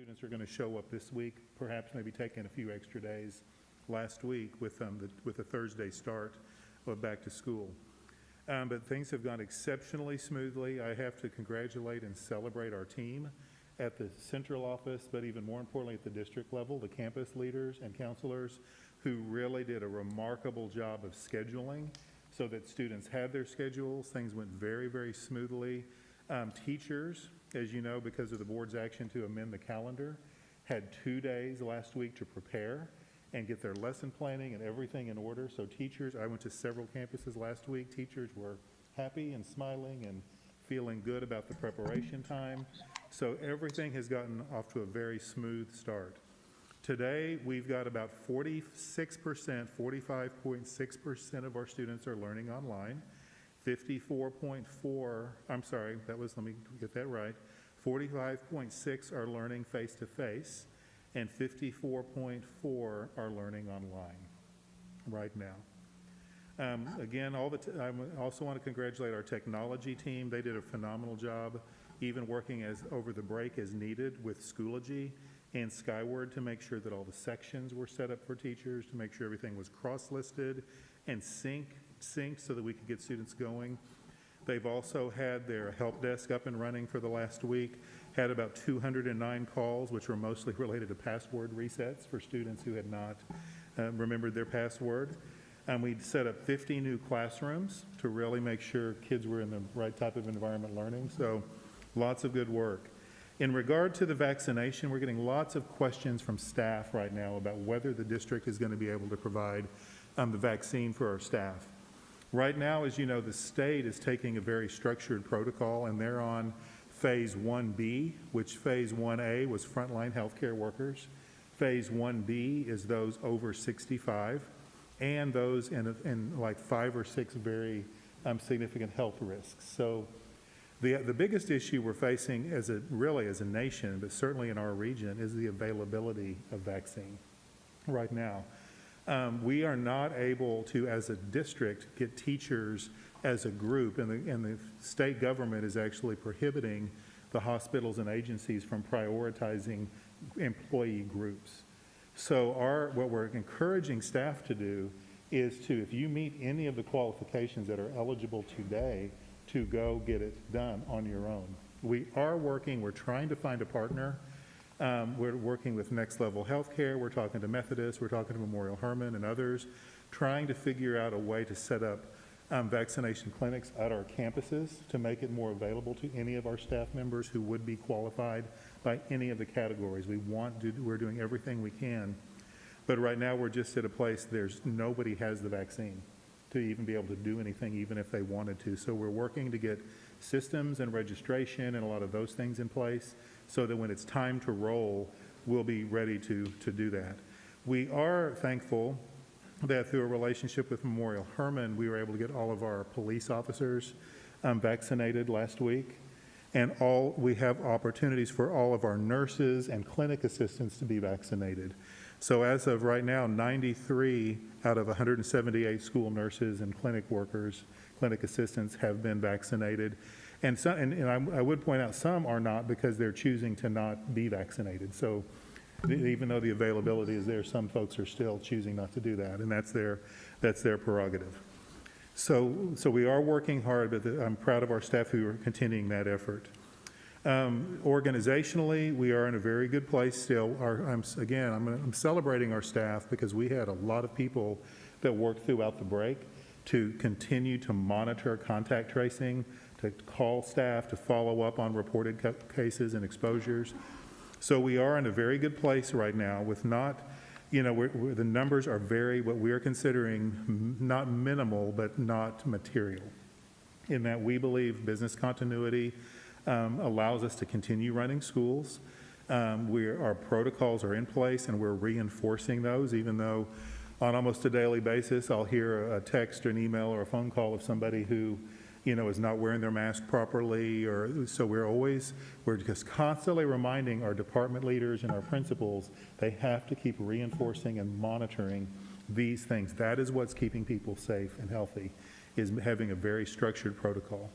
Students are going to show up this week, perhaps maybe taking a few extra days last week with the Thursday start of back to school. But things have gone exceptionally smoothly. I have to congratulate and celebrate our team at the central office, but even more importantly at the district level, the campus leaders and counselors who really did a remarkable job of scheduling so that students had their schedules. Things went very, very smoothly. Teachers, as you know, because of the board's action to amend the calendar, had 2 days last week to prepare and get their lesson planning and everything in order. So teachers, I went to several campuses last week. Teachers were happy and smiling and feeling good about the preparation time. So everything has gotten off to a very smooth start. Today, we've got about 45.6% of our students are learning online. 54.4, I'm sorry, let me get that right. 45.6 are learning face-to-face, and 54.4 are learning online right now. Again, I also want to congratulate our technology team. They did a phenomenal job, even working over the break as needed with Schoology and Skyward to make sure that all the sections were set up for teachers, to make sure everything was cross-listed and synced so that we could get students going. They've also had their help desk up and running for the last week, had about 209 calls, which were mostly related to password resets for students who had not remembered their password. We set up 50 new classrooms to really make sure kids were in the right type of environment learning, so lots of good work. In regard to the vaccination, we're getting lots of questions from staff right now about whether the district is going to be able to provide the vaccine for our staff. Right now, as you know, the state is taking a very structured protocol, and they're on phase 1B, which phase 1A was frontline healthcare workers. Phase 1B is those over 65 and those in like 5 or 6 very significant health risks. So the biggest issue we're facing really as a nation, but certainly in our region, is the availability of vaccine right now. We are not able to, as a district, get teachers as a group, and the state government is actually prohibiting the hospitals and agencies from prioritizing employee groups. So what we're encouraging staff to do is to, if you meet any of the qualifications that are eligible today, to go get it done on your own. We're trying to find a partner. We're working with Next Level Healthcare, we're talking to Methodist, we're talking to Memorial Hermann and others, trying to figure out a way to set up vaccination clinics at our campuses to make it more available to any of our staff members who would be qualified by any of the categories. We're doing everything we can, but right now we're just at a place nobody has the vaccine to even be able to do anything, even if they wanted to. So we're working to get systems and registration and a lot of those things in place so that when it's time to roll, we'll be ready to do that. We are thankful that through a relationship with Memorial Hermann, we were able to get all of our police officers vaccinated last week. And we have opportunities for all of our nurses and clinic assistants to be vaccinated. So as of right now, 93 out of 178 school nurses and clinic workers, clinic assistants have been vaccinated. And I would point out some are not because they're choosing to not be vaccinated. So even though the availability is there, some folks are still choosing not to do that, and that's their prerogative. So we are working hard, but I'm proud of our staff who are continuing that effort. Organizationally, we are in a very good place still. I'm celebrating our staff because we had a lot of people that worked throughout the break to continue to monitor contact tracing, to call staff, to follow up on reported cases and exposures. So we are in a very good place right now with the numbers are what we are considering not minimal, but not material, in that we believe business continuity allows us to continue running schools. Our protocols are in place and we're reinforcing those, even though on almost a daily basis I'll hear a text or an email or a phone call of somebody who is not wearing their mask properly, so we're just constantly reminding our department leaders and our principals they have to keep reinforcing and monitoring these things. That is what's keeping people safe and healthy, is having a very structured protocol.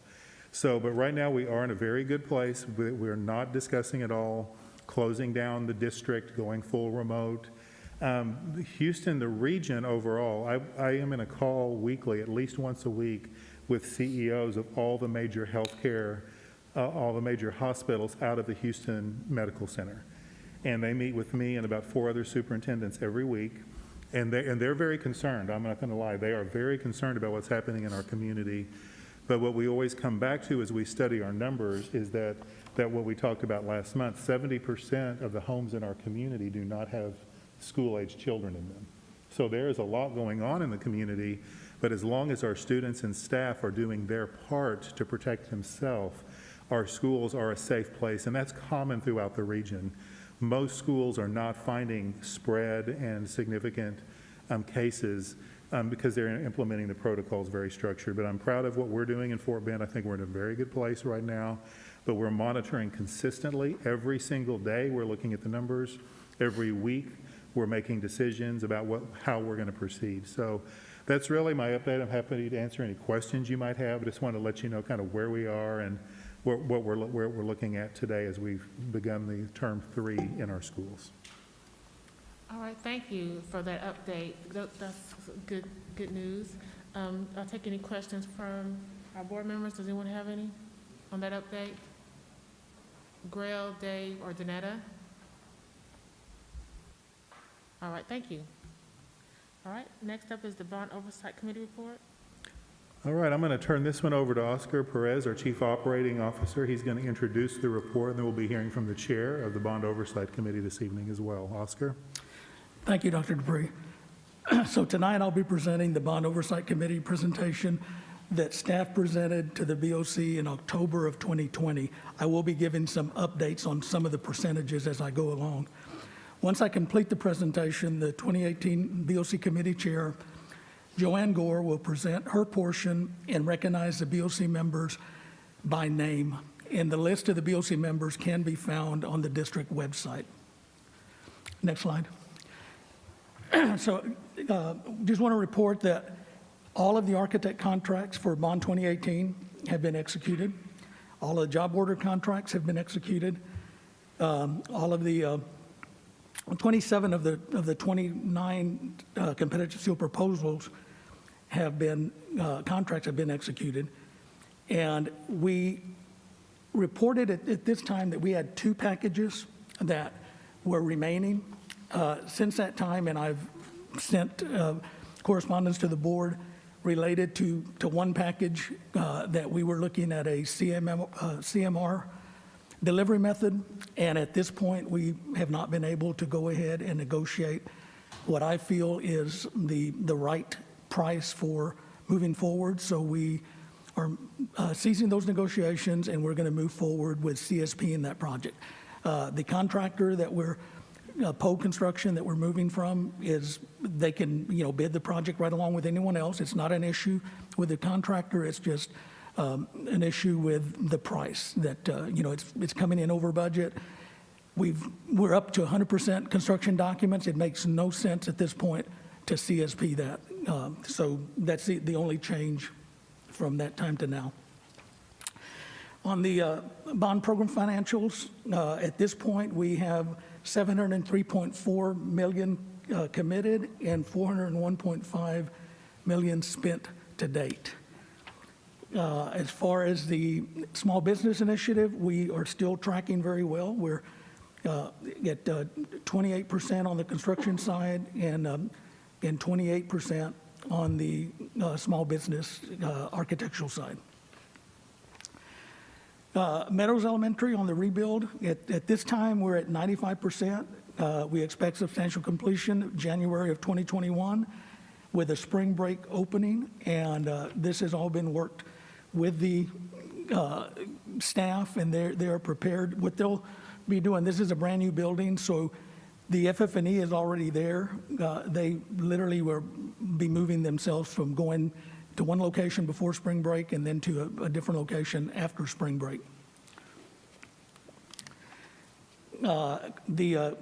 But right now we are in a very good place. We're not discussing at all closing down the district, going full remote. Houston, the region overall, I am in a call weekly, at least once a week, with CEOs of all the major healthcare, all the major hospitals out of the Houston Medical Center. And they meet with me and about 4 other superintendents every week. And they're very concerned. I'm not going to lie. They are very concerned about what's happening in our community. But what we always come back to as we study our numbers is that what we talked about last month, 70% of the homes in our community do not have school-age children in them. So there is a lot going on in the community, but as long as our students and staff are doing their part to protect themselves, our schools are a safe place, and that's common throughout the region. Most schools are not finding spread and significant cases because they're implementing the protocols very structured. But I'm proud of what we're doing in Fort Bend. I think we're in a very good place right now, but we're monitoring consistently every single day. We're looking at the numbers every week. We're making decisions about how we're going to proceed. So that's really my update. I'm happy to answer any questions you might have. I just want to let you know kind of where we are and what we're looking at today as we've begun the term 3 in our schools. All right, thank you for that update. That's good news. I'll take any questions from our board members. Does anyone have any on that update? Grail, Dave, or Danetta? All right, thank you. All right, next up is the Bond Oversight Committee report. All right, I'm going to turn this one over to Oscar Perez, our Chief Operating Officer. He's going to introduce the report, and then we'll be hearing from the Chair of the Bond Oversight Committee this evening as well. Oscar? Thank you, Dr. Dupree. So tonight I'll be presenting the Bond Oversight Committee presentation that staff presented to the BOC in October of 2020. I will be giving some updates on some of the percentages as I go along. Once I complete the presentation, the 2018 BOC Committee Chair, Joanne Gore, will present her portion and recognize the BOC members by name. And the list of the BOC members can be found on the district website. Next slide. So just want to report that all of the architect contracts for Bond 2018 have been executed. All of the job order contracts have been executed. All of the 27 of the 29 competitive seal proposals have been, contracts have been executed. And we reported at this time that we had 2 packages that were remaining. Since that time, and I've sent correspondence to the board related to one package that we were looking at a CMR delivery method, and at this point we have not been able to go ahead and negotiate what I feel is the right price for moving forward. So we are ceasing those negotiations, and we're going to move forward with CSP in that project. The contractor that we're Poe Construction that we're moving from is, they can bid the project right along with anyone else. It's not an issue with the contractor. It's just an issue with the price that it's coming in over budget. We're up to 100% construction documents. It makes no sense at this point to CSP that. So that's the only change from that time to now. On the bond program financials, at this point we have $703.4 million committed and $401.5 million spent to date. As far as the small business initiative, we are still tracking very well. We're at 28% on the construction side and 28% on the small business architectural side. Meadows Elementary on the rebuild, at this time we're at 95%. We expect substantial completion January of 2021 with a spring break opening, and this has all been worked with the staff, and they are prepared. What they'll be doing, this is a brand new building, so the FF&E is already there. They literally will be moving themselves from going to one location before spring break and then to a different location after spring break. The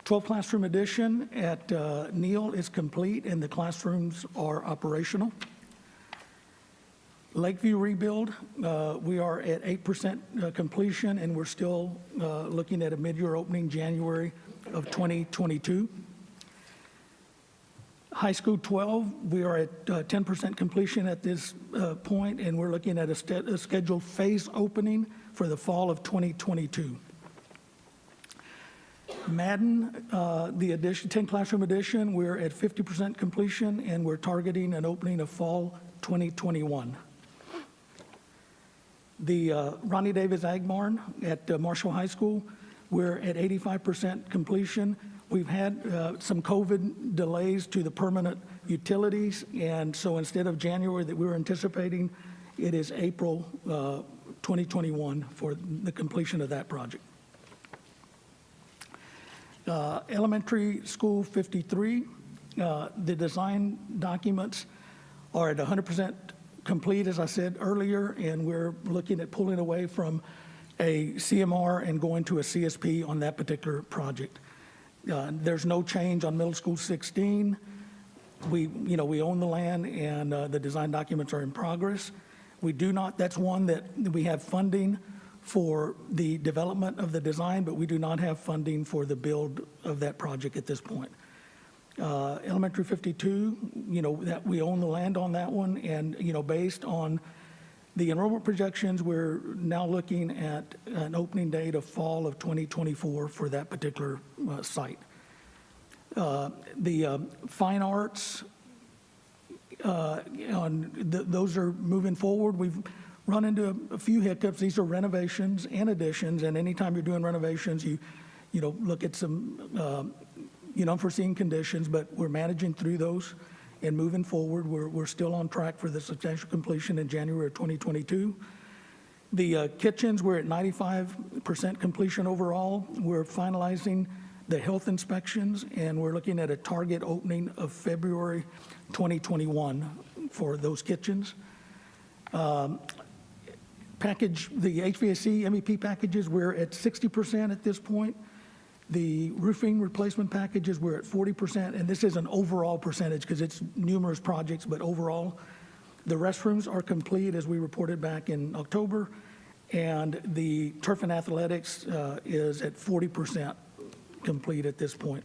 12 classroom addition at Neal is complete and the classrooms are operational. Lakeview rebuild, we are at 8% completion, and we're still looking at a mid-year opening January of 2022. High School 12, we are at 10% completion at this point, and we're looking at a scheduled phase opening for the fall of 2022. Madden, the addition, 10 classroom addition, we're at 50% completion, and we're targeting an opening of fall 2021. The Ronnie Davis Ag Barn at Marshall High School, we're at 85% completion. We've had some COVID delays to the permanent utilities, and so instead of January that we were anticipating, it is April 2021 for the completion of that project. Elementary School 53, the design documents are at 100% complete, as I said earlier, and we're looking at pulling away from a CMR and going to a CSP on that particular project. There's no change on Middle School 16. We own the land, and the design documents are in progress. We do not, that's one that we have funding for the development of the design, but we do not have funding for the build of that project at this point. Elementary 52, that we own the land on that one, and, based on the enrollment projections, we're now looking at an opening date of fall of 2024 for that particular site. The fine arts, those are moving forward. We've run into a few hiccups. These are renovations and additions, and anytime you're doing renovations, you look at some unforeseen conditions, but we're managing through those and moving forward. We're still on track for the substantial completion in January of 2022. The kitchens, we're at 95% completion overall. We're finalizing the health inspections, and we're looking at a target opening of February 2021 for those kitchens. Package, the HVAC MEP packages, we're at 60% at this point. The roofing replacement packages, we're at 40%, and this is an overall percentage because it's numerous projects, but overall, the restrooms are complete as we reported back in October, and the turf and athletics is at 40% complete at this point.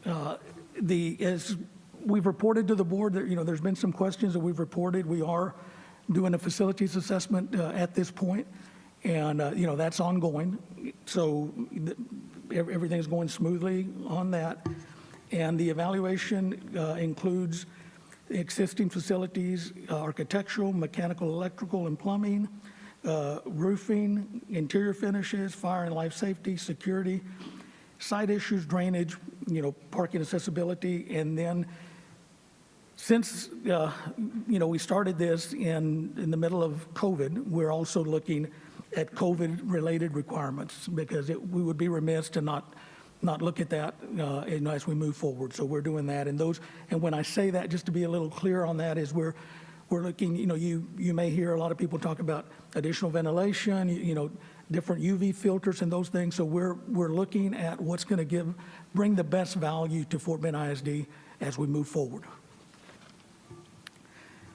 As we've reported to the board, there's been some questions that we've reported. We are doing a facilities assessment at this point, and that's ongoing. So everything's going smoothly on that. And the evaluation includes existing facilities, architectural, mechanical, electrical, and plumbing, roofing, interior finishes, fire and life safety, security, site issues, drainage, parking accessibility, and then since we started this in the middle of COVID, we're also looking at COVID-related requirements because we would be remiss to not look at that as we move forward. So we're doing that, and when I say that, just to be a little clear on that, is we're looking. You may hear a lot of people talk about additional ventilation, different UV filters and those things. So we're looking at what's going to bring the best value to Fort Bend ISD as we move forward.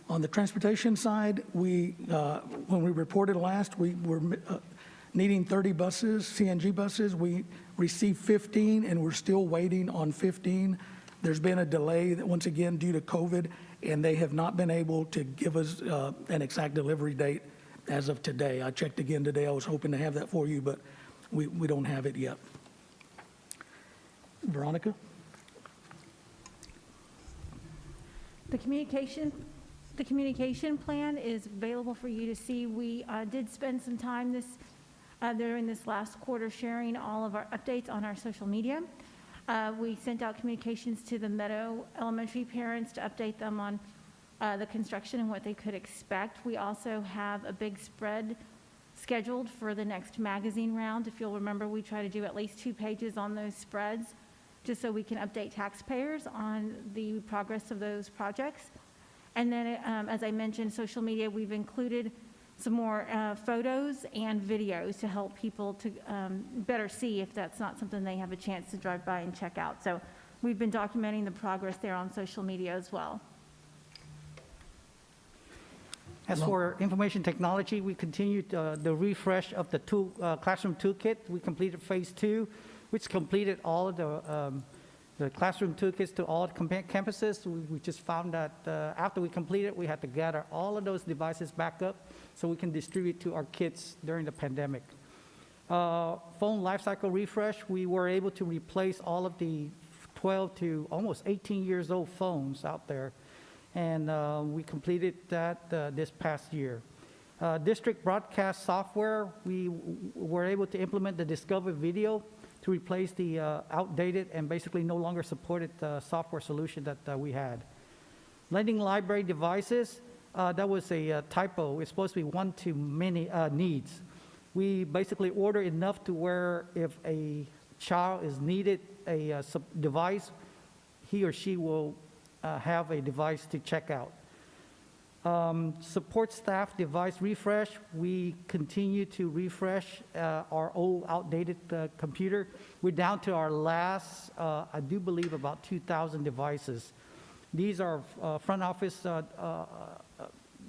On the transportation side, when we reported last, we were needing 30 buses, CNG buses. We received 15, and we're still waiting on 15. There's been a delay, once again, due to COVID, and they have not been able to give us an exact delivery date as of today. I checked again today. I was hoping to have that for you, but we don't have it yet. Veronica? The communication plan is available for you to see. We did spend some time during this last quarter sharing all of our updates on our social media. We sent out communications to the Meadow Elementary parents to update them on the construction and what they could expect. We also have a big spread scheduled for the next magazine round. If you'll remember, we try to do at least 2 pages on those spreads just so we can update taxpayers on the progress of those projects. And then, as I mentioned, social media, we've included some more photos and videos to help people to better see if that's not something they have a chance to drive by and check out. So we've been documenting the progress there on social media as well. As for information technology, we continued the refresh of the classroom toolkit. We completed phase 2, which completed all of the classroom toolkits to all campuses. We just found that after we completed, we had to gather all of those devices back up so we can distribute to our kids during the pandemic. Phone lifecycle refresh, we were able to replace all of the 12 to almost 18 years old phones out there. And we completed that this past year. District broadcast software, we were able to implement the Discover Video to replace the outdated and basically no longer supported software solution that we had. Lending library devices, that was a typo. It's supposed to be one to many needs. We basically order enough to where if a child is needed a device, he or she will have a device to check out. Support staff device refresh, we continue to refresh our old outdated computer. We're down to our last, I do believe, about 2,000 devices. These are front office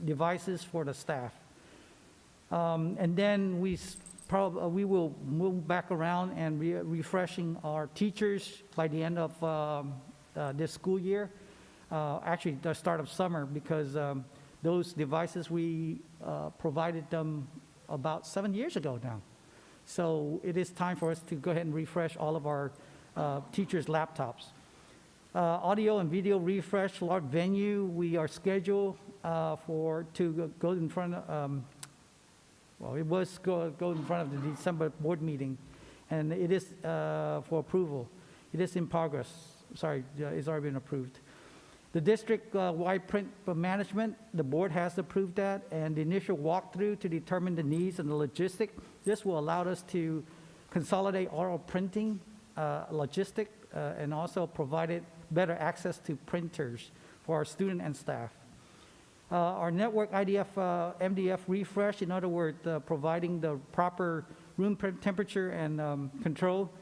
devices for the staff. And then we will move back around and refreshing our teachers by the end of this school year. Actually, the start of summer, because those devices we provided them about 7 years ago now. So it is time for us to go ahead and refresh all of our teachers' laptops. Audio and video refresh, large venue, we are scheduled to go in front of, well, it was go in front of the December board meeting, and it is for approval. It is in progress. Sorry, it's already been approved. The district-wide print management, the board has approved that, and the initial walkthrough to determine the needs and the logistic. This will allow us to consolidate oral printing, logistic, and also provided better access to printers for our student and staff. Our network IDF, MDF refresh, in other words, providing the proper room temperature and control,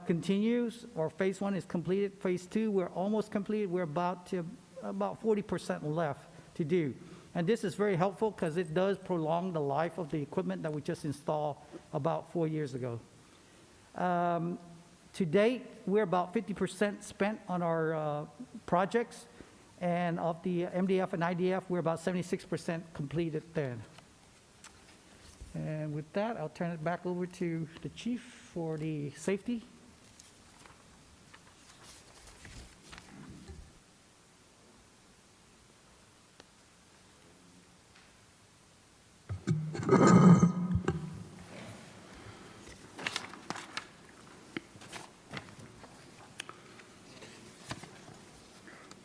continues. Our phase 1 is completed. Phase 2, we're almost completed. We're about 40% left to do. And this is very helpful because it does prolong the life of the equipment that we just installed about 4 years ago. To date, we're about 50% spent on our projects. And of the MDF and IDF, we're about 76% completed then. And with that, I'll turn it back over to the chief for the safety.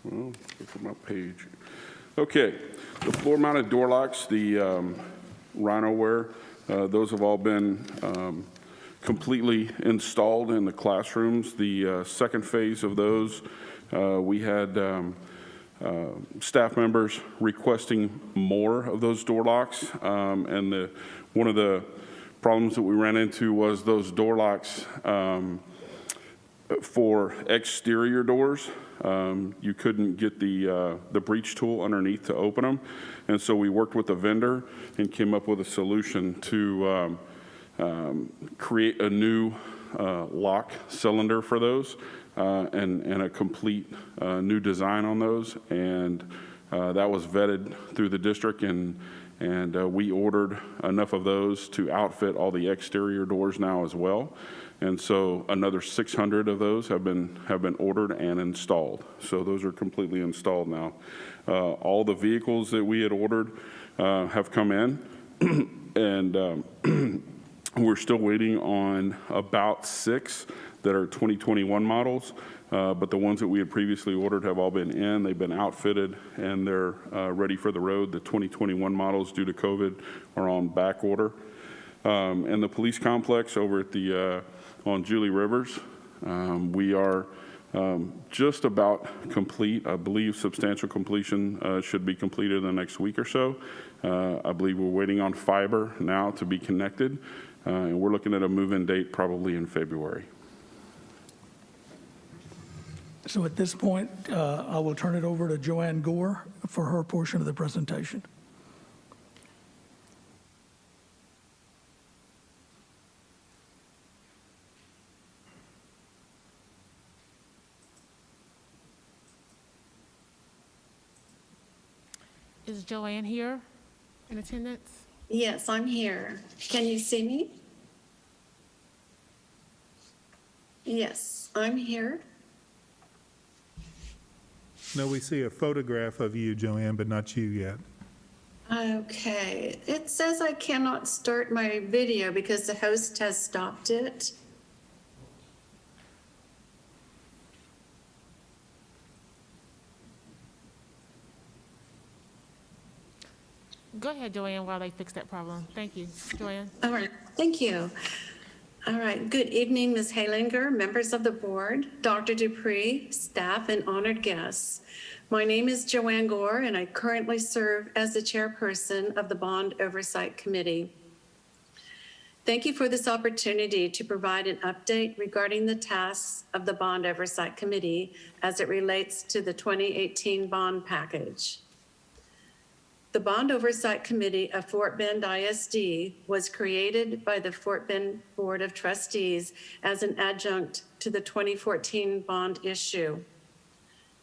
Well, look at my page. Okay, the floor-mounted door locks, the RhinoWare, those have all been completely installed in the classrooms. The second phase of those, we had staff members requesting more of those door locks, and one of the problems that we ran into was those door locks for exterior doors. You couldn't get the breach tool underneath to open them, and so we worked with the vendor and came up with a solution to create a new lock cylinder for those and a complete new design on those, and that was vetted through the district, and we ordered enough of those to outfit all the exterior doors now as well. And so another 600 of those have been ordered and installed. So those are completely installed now. All the vehicles that we had ordered have come in, and we're still waiting on about 6 that are 2021 models. But the ones that we had previously ordered have all been in. They've been outfitted, and they're ready for the road. The 2021 models, due to COVID, are on back order. And the police complex over at the on Julie Rivers, we are just about complete. I believe substantial completion should be completed in the next week or so. I believe we're waiting on fiber now to be connected, and we're looking at a move-in date probably in February. So at this point, I will turn it over to Joanne Gore for her portion of the presentation. Is Joanne here in attendance? Yes, I'm here. Can you see me? Yes, I'm here. No, we see a photograph of you, Joanne, but not you yet. Okay, it says I cannot start my video because the host has stopped it. Go ahead, Joanne, while they fix that problem. Thank you, Joanne. All right, thank you. All right, good evening, Ms. Halinger, members of the board, Dr. Dupree, staff, and honored guests. My name is Joanne Gore, and I currently serve as the chairperson of the Bond Oversight Committee. Thank you for this opportunity to provide an update regarding the tasks of the Bond Oversight Committee as it relates to the 2018 bond package. The Bond Oversight Committee of Fort Bend ISD was created by the Fort Bend Board of Trustees as an adjunct to the 2014 bond issue.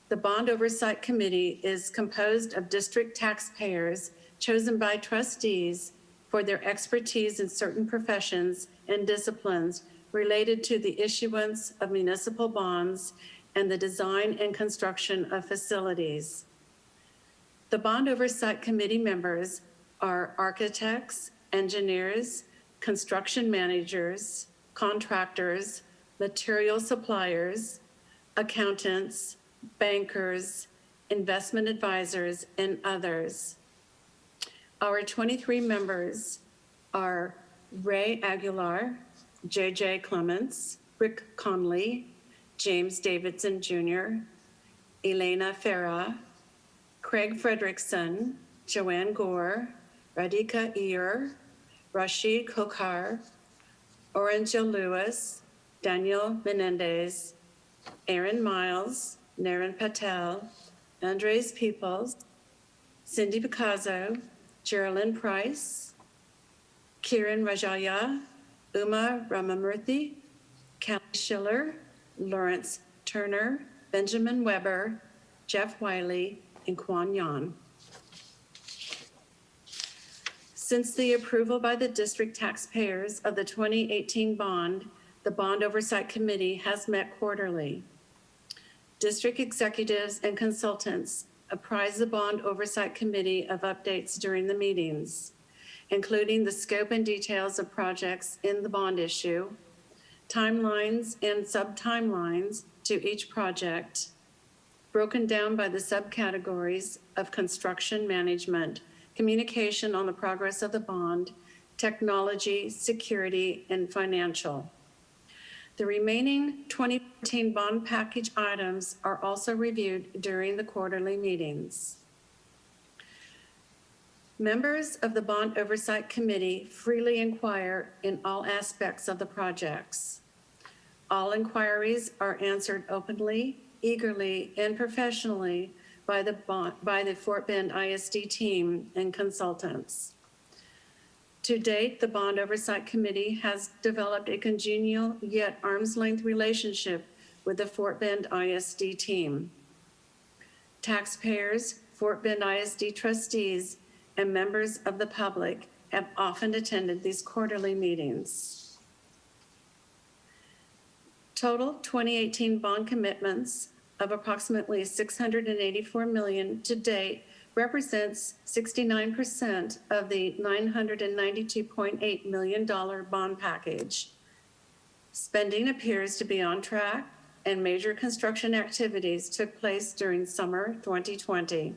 The Bond Oversight Committee is composed of district taxpayers chosen by trustees for their expertise in certain professions and disciplines related to the issuance of municipal bonds and the design and construction of facilities. The Bond Oversight Committee members are architects, engineers, construction managers, contractors, material suppliers, accountants, bankers, investment advisors, and others. Our 23 members are Ray Aguilar, J.J. Clements, Rick Conley, James Davidson Jr., Elena Farah, Craig Frederickson, Joanne Gore, Radhika Iyer, Rashid Kokar, Oranjo Lewis, Daniel Menendez, Aaron Miles, Naren Patel, Andres Peoples, Cindy Picasso, Geraldine Price, Kiran Rajaya, Uma Ramamurthy, Kelly Schiller, Lawrence Turner, Benjamin Weber, Jeff Wiley, and Kwan Yan. Since the approval by the district taxpayers of the 2018 bond, the Bond Oversight Committee has met quarterly. District executives and consultants apprise the Bond Oversight Committee of updates during the meetings, including the scope and details of projects in the bond issue, timelines and sub-timelines to each project, broken down by the subcategories of construction management, communication on the progress of the bond, technology, security, and financial. The remaining 2014 bond package items are also reviewed during the quarterly meetings. Members of the Bond Oversight Committee freely inquire in all aspects of the projects. All inquiries are answered openly, eagerly, and professionally by the Fort Bend ISD team and consultants. To date, the Bond Oversight Committee has developed a congenial yet arm's length relationship with the Fort Bend ISD team. Taxpayers, Fort Bend ISD trustees, and members of the public have often attended these quarterly meetings. Total 2018 bond commitments of approximately $684 million to date represents 69% of the $992.8 million bond package. Spending appears to be on track, and major construction activities took place during summer 2020.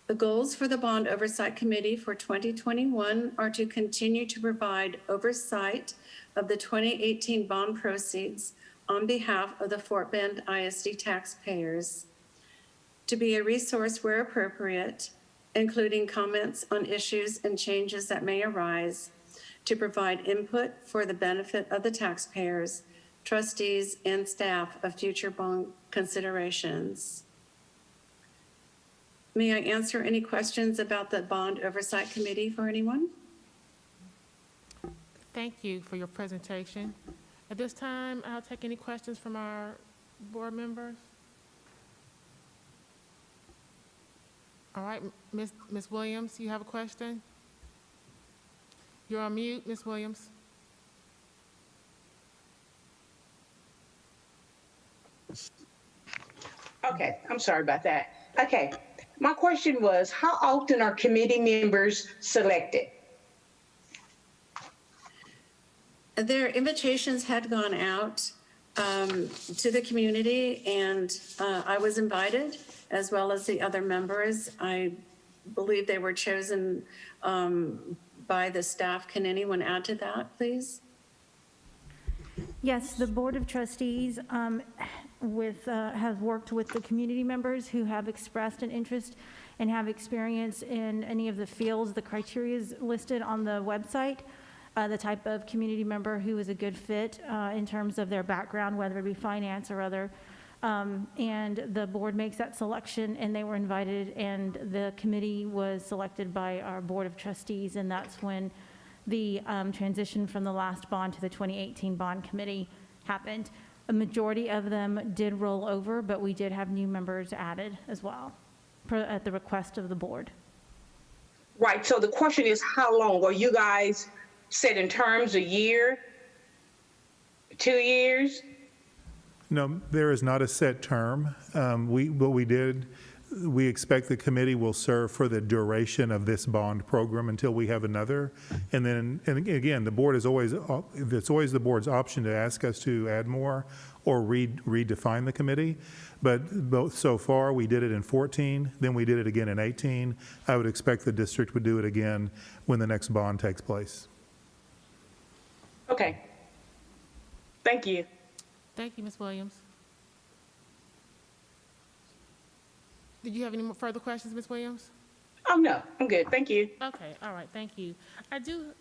The goals for the Bond Oversight Committee for 2021 are to continue to provide oversight of the 2018 bond proceeds on behalf of the Fort Bend ISD taxpayers, to be a resource where appropriate, including comments on issues and changes that may arise, to provide input for the benefit of the taxpayers, trustees, and staff of future bond considerations. May I answer any questions about the Bond Oversight Committee for anyone? Thank you for your presentation. At this time, I'll take any questions from our board members. All right, Ms. Williams, you have a question? You're on mute, Ms. Williams. Okay, I'm sorry about that. Okay, my question was, how often are committee members selected? Their invitations had gone out to the community, and I was invited, as well as the other members. I believe they were chosen by the staff. Can anyone add to that, please? Yes, the Board of Trustees has worked with the community members who have expressed an interest and have experience in any of the fields, the criteria is listed on the website, the type of community member who is a good fit in terms of their background, whether it be finance or other. And the board makes that selection, and they were invited, and the committee was selected by our Board of Trustees, and that's when the transition from the last bond to the 2018 bond committee happened. A majority of them did roll over, but we did have new members added as well at the request of the board. Right, so the question is, how long? Are you guys set in terms, a year, 2 years? No, there is not a set term. We expect the committee will serve for the duration of this bond program until we have another. And then, and again, the board is always, it's always the board's option to ask us to add more or redefine the committee. But so far, we did it in 14, then we did it again in 18. I would expect the district would do it again when the next bond takes place. Okay. Thank you. Thank you, Ms. Williams. Did you have any more further questions, Ms. Williams? Oh, no, I'm good. Thank you. Okay, all right, thank you. I do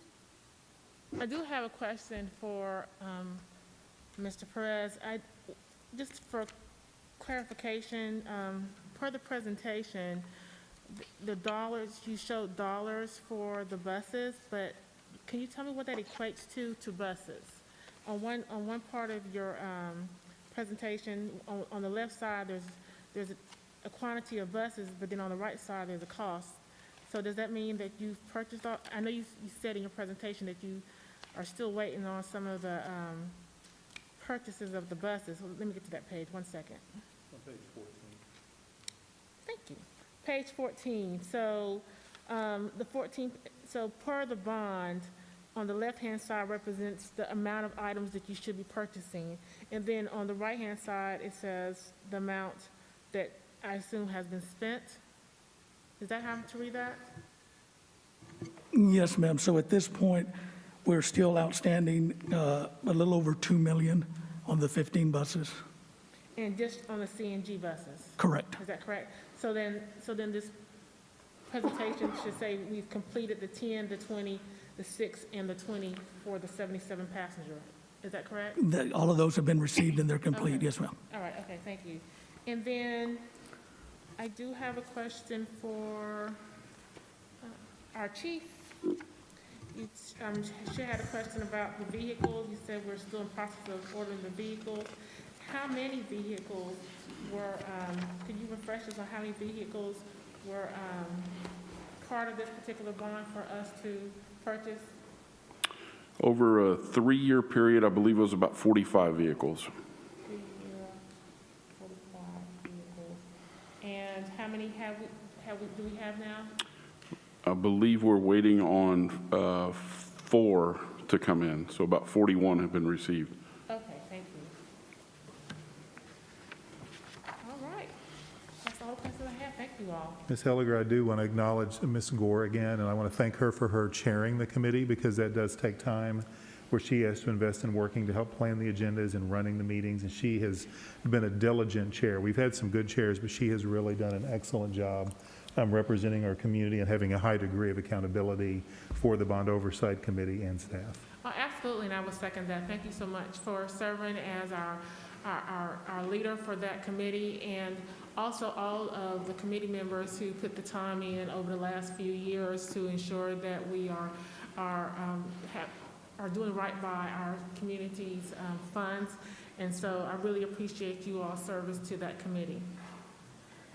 have a question for Mr. Perez. Just for clarification, per the presentation, the dollars, you showed dollars for the buses, but can you tell me what that equates to buses? On one part of your presentation, on the left side, there's a quantity of buses, but then on the right side, there's a cost. So does that mean that you've purchased all, I know you said in your presentation that you are still waiting on some of the purchases of the buses. Well, let me get to that page, 1 second. On page 14. Thank you. Page 14, so the 14, so per the bond, on the left-hand side represents the amount of items that you should be purchasing. And then on the right-hand side, it says the amount that I assume has been spent. Is that how to read that? Yes, ma'am. So at this point, we're still outstanding a little over $2 million on the 15 buses. And just on the CNG buses? Correct. Is that correct? So then this presentation should say we've completed the 10, the 20, the 6, and the 20 for the 77 passenger. Is that correct? All of those have been received and they're complete. Okay. Yes, ma'am. All right, okay, thank you. And then I do have a question for our chief. You should have a question about the vehicles. You said we're still in process of ordering the vehicles. How many vehicles were, could you refresh us on how many vehicles were part of this particular bond for us to purchase? Over a 3-year period, I believe it was about 45 vehicles. 3 year, 45 vehicles. And how many do we have now? I believe we're waiting on 4 to come in, so about 41 have been received. Okay, thank you. All right. That's all the questions I have. Thank you all. Ms. Helliger, I do want to acknowledge Ms. Gore again, and I want to thank her for her chairing the committee, because that does take time where she has to invest in working to help plan the agendas and running the meetings, and she has been a diligent chair. We've had some good chairs, but she has really done an excellent job representing our community and having a high degree of accountability for the Bond Oversight Committee and staff. After Absolutely, and I would second that. Thank you so much for serving as our leader for that committee, and also all of the committee members who put the time in over the last few years to ensure that we are doing right by our community's funds. And so I really appreciate you all service to that committee.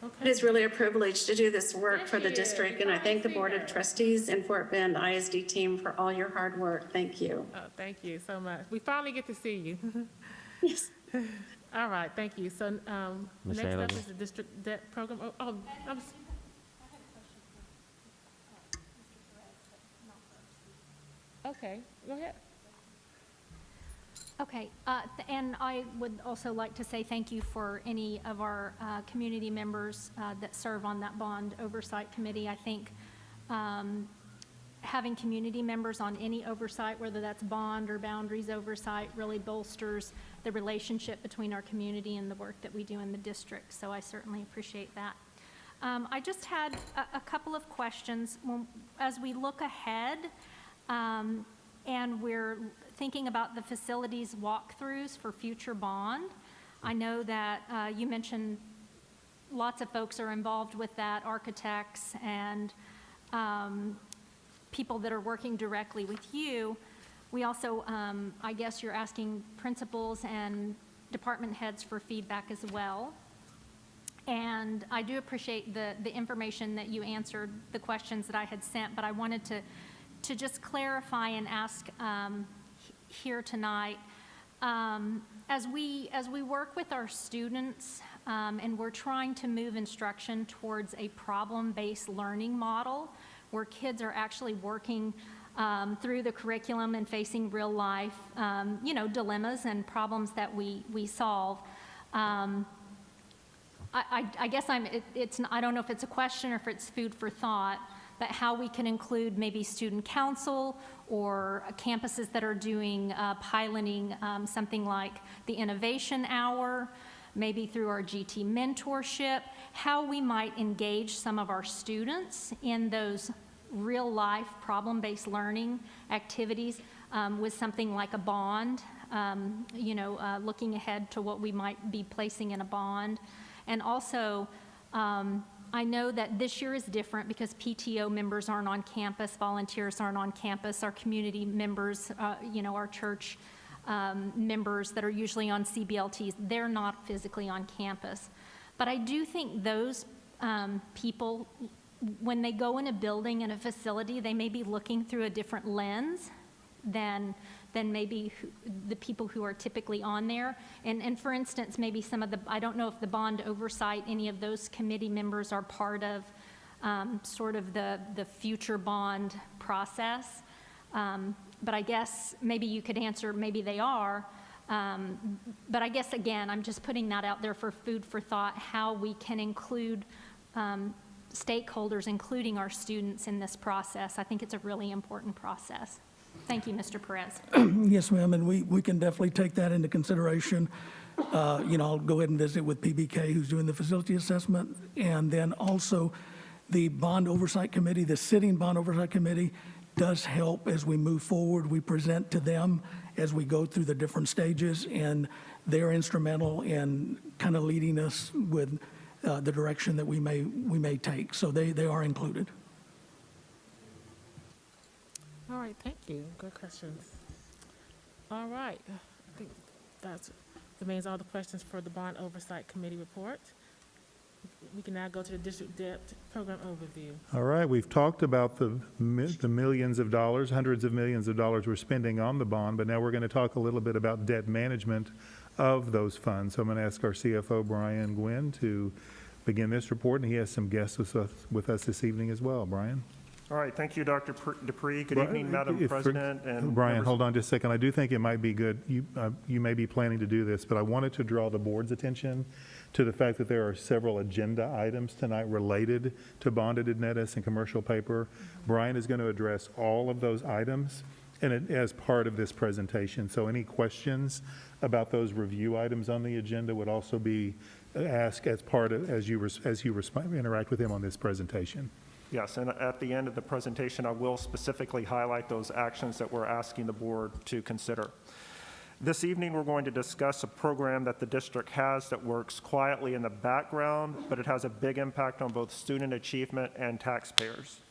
It Okay. is really a privilege to do this work Yes, for the it is. district, and I thank the I Board see of that. Trustees and Fort Bend ISD team for all your hard work. Thank you. Oh, thank you so much. We finally get to see you. Yes. All right, thank you. So Ms. next up Haliger. is the district debt program. Okay, go ahead. Okay, and I would also like to say thank you for any of our community members that serve on that bond oversight committee. I think having community members on any oversight, whether that's bond or boundaries oversight, really bolsters the relationship between our community and the work that we do in the district. So I certainly appreciate that. I just had a couple of questions. As we look ahead, and we're thinking about the facilities walkthroughs for future bond. I know that you mentioned lots of folks are involved with that, architects and people that are working directly with you. We also, I guess you're asking principals and department heads for feedback as well. And I do appreciate the information that you answered, the questions that I had sent, but I wanted to just clarify and ask here tonight, as we work with our students and we're trying to move instruction towards a problem-based learning model where kids are actually working through the curriculum and facing real life, dilemmas and problems that we solve. I guess I don't know if it's a question or if it's food for thought, but how we can include maybe student council or campuses that are doing piloting something like the Innovation Hour, maybe through our GT mentorship, how we might engage some of our students in those real life problem-based learning activities with something like a bond, looking ahead to what we might be placing in a bond. And also, I know that this year is different because PTO members aren't on campus, volunteers aren't on campus, our community members, our church members that are usually on CBLTs, they're not physically on campus. But I do think those people, when they go in a building, in a facility, they may be looking through a different lens than maybe the people who are typically on there. And for instance, maybe some of I don't know if the bond oversight, any of those committee members are part of sort of the future bond process. But I guess maybe you could answer, maybe they are. But I guess, again, I'm just putting that out there for food for thought, how we can include stakeholders, including our students in this process. I think it's a really important process. Thank you, Mr. Perez. Yes, ma'am, and we can definitely take that into consideration. I'll go ahead and visit with PBK, who's doing the facility assessment, and then also the bond oversight committee, the sitting bond oversight committee does help as we move forward. We present to them as we go through the different stages, and they're instrumental in kind of leading us with the direction that we may take. So they are included. All right, thank you. Good questions. All right, I think that remains all the questions for the Bond Oversight Committee report. We can now go to the district debt program overview. All right, we've talked about the millions of dollars, hundreds of millions of dollars we're spending on the bond, but now we're going to talk a little bit about debt management of those funds. So I'm going to ask our CFO, Brian Gwynn, to begin this report, and he has some guests with us this evening as well. Brian? All right, thank you, Dr. Dupree. Good evening, Madam President and Brian, members. hold on just a second. I do think it might be good. You may be planning to do this, but I wanted to draw the board's attention to the fact that there are several agenda items tonight related to bonded indebtedness and commercial paper. Brian is going to address all of those items as part of this presentation. So any questions about those review items on the agenda would also be asked as part of as you interact with him on this presentation. Yes, and at the end of the presentation, I will specifically highlight those actions that we're asking the board to consider. This evening, we're going to discuss a program that the district has that works quietly in the background, but it has a big impact on both student achievement and taxpayers.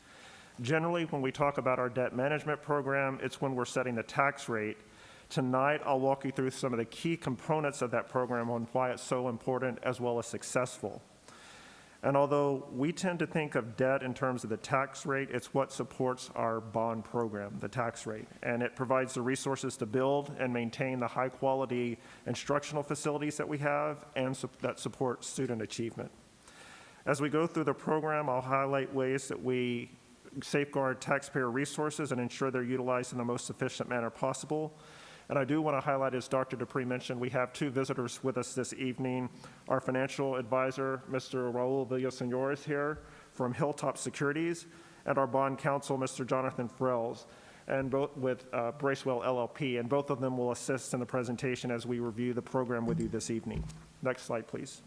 Generally, when we talk about our debt management program, it's when we're setting the tax rate. Tonight, I'll walk you through some of the key components of that program on why it's so important as well as successful. And although we tend to think of debt in terms of the tax rate, it's what supports our bond program, the tax rate. And it provides the resources to build and maintain the high-quality instructional facilities that we have and that support student achievement. As we go through the program, I'll highlight ways that we safeguard taxpayer resources and ensure they're utilized in the most efficient manner possible. And I do want to highlight, as Dr. Dupree mentioned, we have two visitors with us this evening. Our financial advisor, Mr. Raul Villaseñor, is here from Hilltop Securities, and our bond counsel, Mr. Jonathan Frells, and both with Bracewell LLP, and both of them will assist in the presentation as we review the program with you this evening. Next slide, please.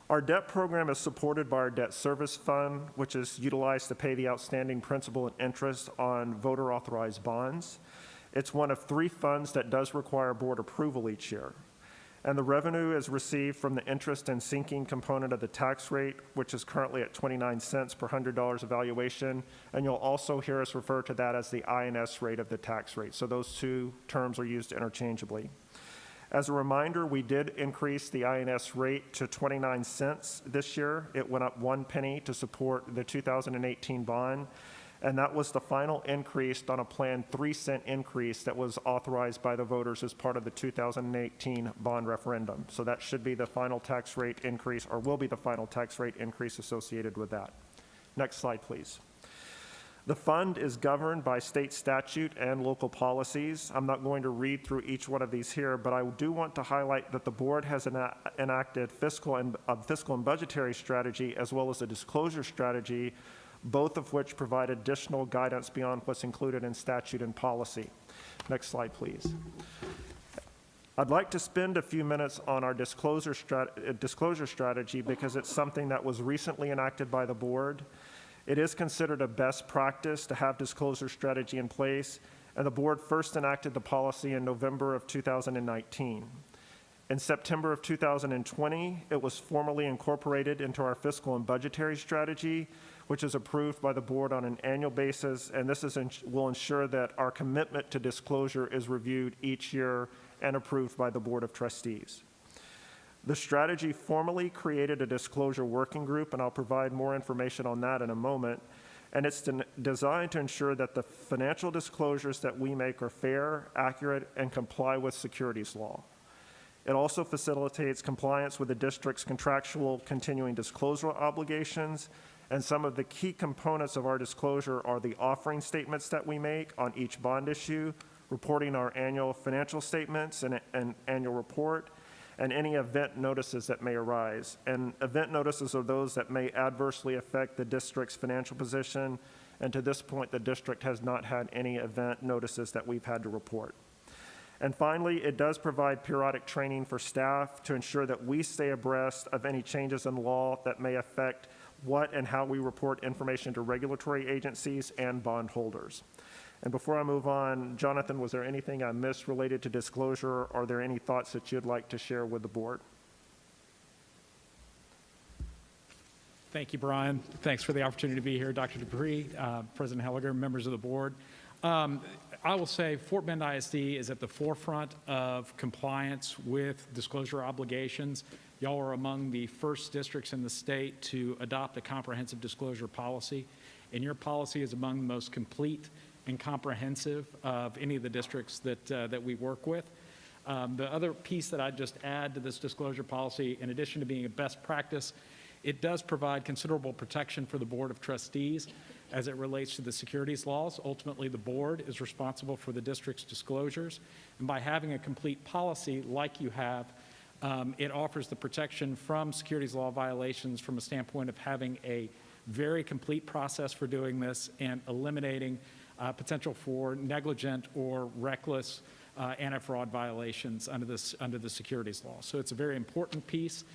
Our debt program is supported by our debt service fund, which is utilized to pay the outstanding principal and interest on voter-authorized bonds. It's one of 3 funds that does require board approval each year. And the revenue is received from the interest and sinking component of the tax rate, which is currently at 29 cents per $100 evaluation. And you'll also hear us refer to that as the INS rate of the tax rate. So those two terms are used interchangeably. As a reminder, we did increase the INS rate to 29 cents this year. It went up 1 penny to support the 2018 bond. And that was the final increase on a planned 3-cent increase that was authorized by the voters as part of the 2018 bond referendum. So that should be the final tax rate increase, or will be the final tax rate increase associated with that. Next slide, please. The fund is governed by state statute and local policies. I'm not going to read through each one of these here, but I do want to highlight that the board has enacted fiscal and budgetary strategy as well as a disclosure strategy, both of which provide additional guidance beyond what's included in statute and policy. Next slide, please. I'd like to spend a few minutes on our disclosure strategy because it's something that was recently enacted by the board. It is considered a best practice to have disclosure strategy in place, and the board first enacted the policy in November of 2019. In September of 2020, it was formally incorporated into our fiscal and budgetary strategy, which is approved by the board on an annual basis, and this will ensure that our commitment to disclosure is reviewed each year and approved by the Board of Trustees. The strategy formally created a disclosure working group, and I'll provide more information on that in a moment, and it's designed to ensure that the financial disclosures that we make are fair, accurate, and comply with securities law. It also facilitates compliance with the district's contractual continuing disclosure obligations. And some of the key components of our disclosure are the offering statements that we make on each bond issue, reporting our annual financial statements and annual report, and any event notices that may arise. And event notices are those that may adversely affect the district's financial position. And to this point, the district has not had any event notices that we've had to report. And finally, it does provide periodic training for staff to ensure that we stay abreast of any changes in law that may affect what and how we report information to regulatory agencies and bondholders. And before I move on, Jonathan, was there anything I missed related to disclosure? Are there any thoughts that you'd like to share with the board? Thank you, Brian. Thanks for the opportunity to be here. Dr. Dupree, President Helliger, members of the board. I will say Fort Bend ISD is at the forefront of compliance with disclosure obligations. Y'all are among the first districts in the state to adopt a comprehensive disclosure policy, and your policy is among the most complete and comprehensive of any of the districts that we work with. The other piece that I'd just add to this disclosure policy, in addition to being a best practice, it does provide considerable protection for the Board of Trustees as it relates to the securities laws. Ultimately, the board is responsible for the district's disclosures, and by having a complete policy like you have, it offers the protection from securities law violations from a standpoint of having a very complete process for doing this and eliminating potential for negligent or reckless anti-fraud violations under the securities law. So it's a very important piece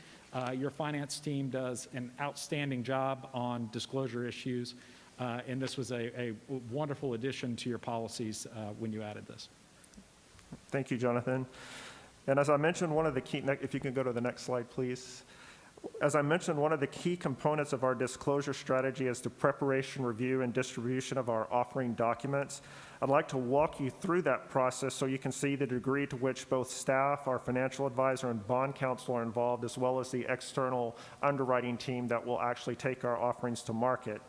Your finance team does an outstanding job on disclosure issues, and this was a wonderful addition to your policies when you added this. Thank you, Jonathan. And as I mentioned, one of the key, if you can go to the next slide, please. As I mentioned, one of the key components of our disclosure strategy is the preparation, review, and distribution of our offering documents. I'd like to walk you through that process so you can see the degree to which both staff, our financial advisor, and bond counsel are involved, as well as the external underwriting team that will actually take our offerings to market.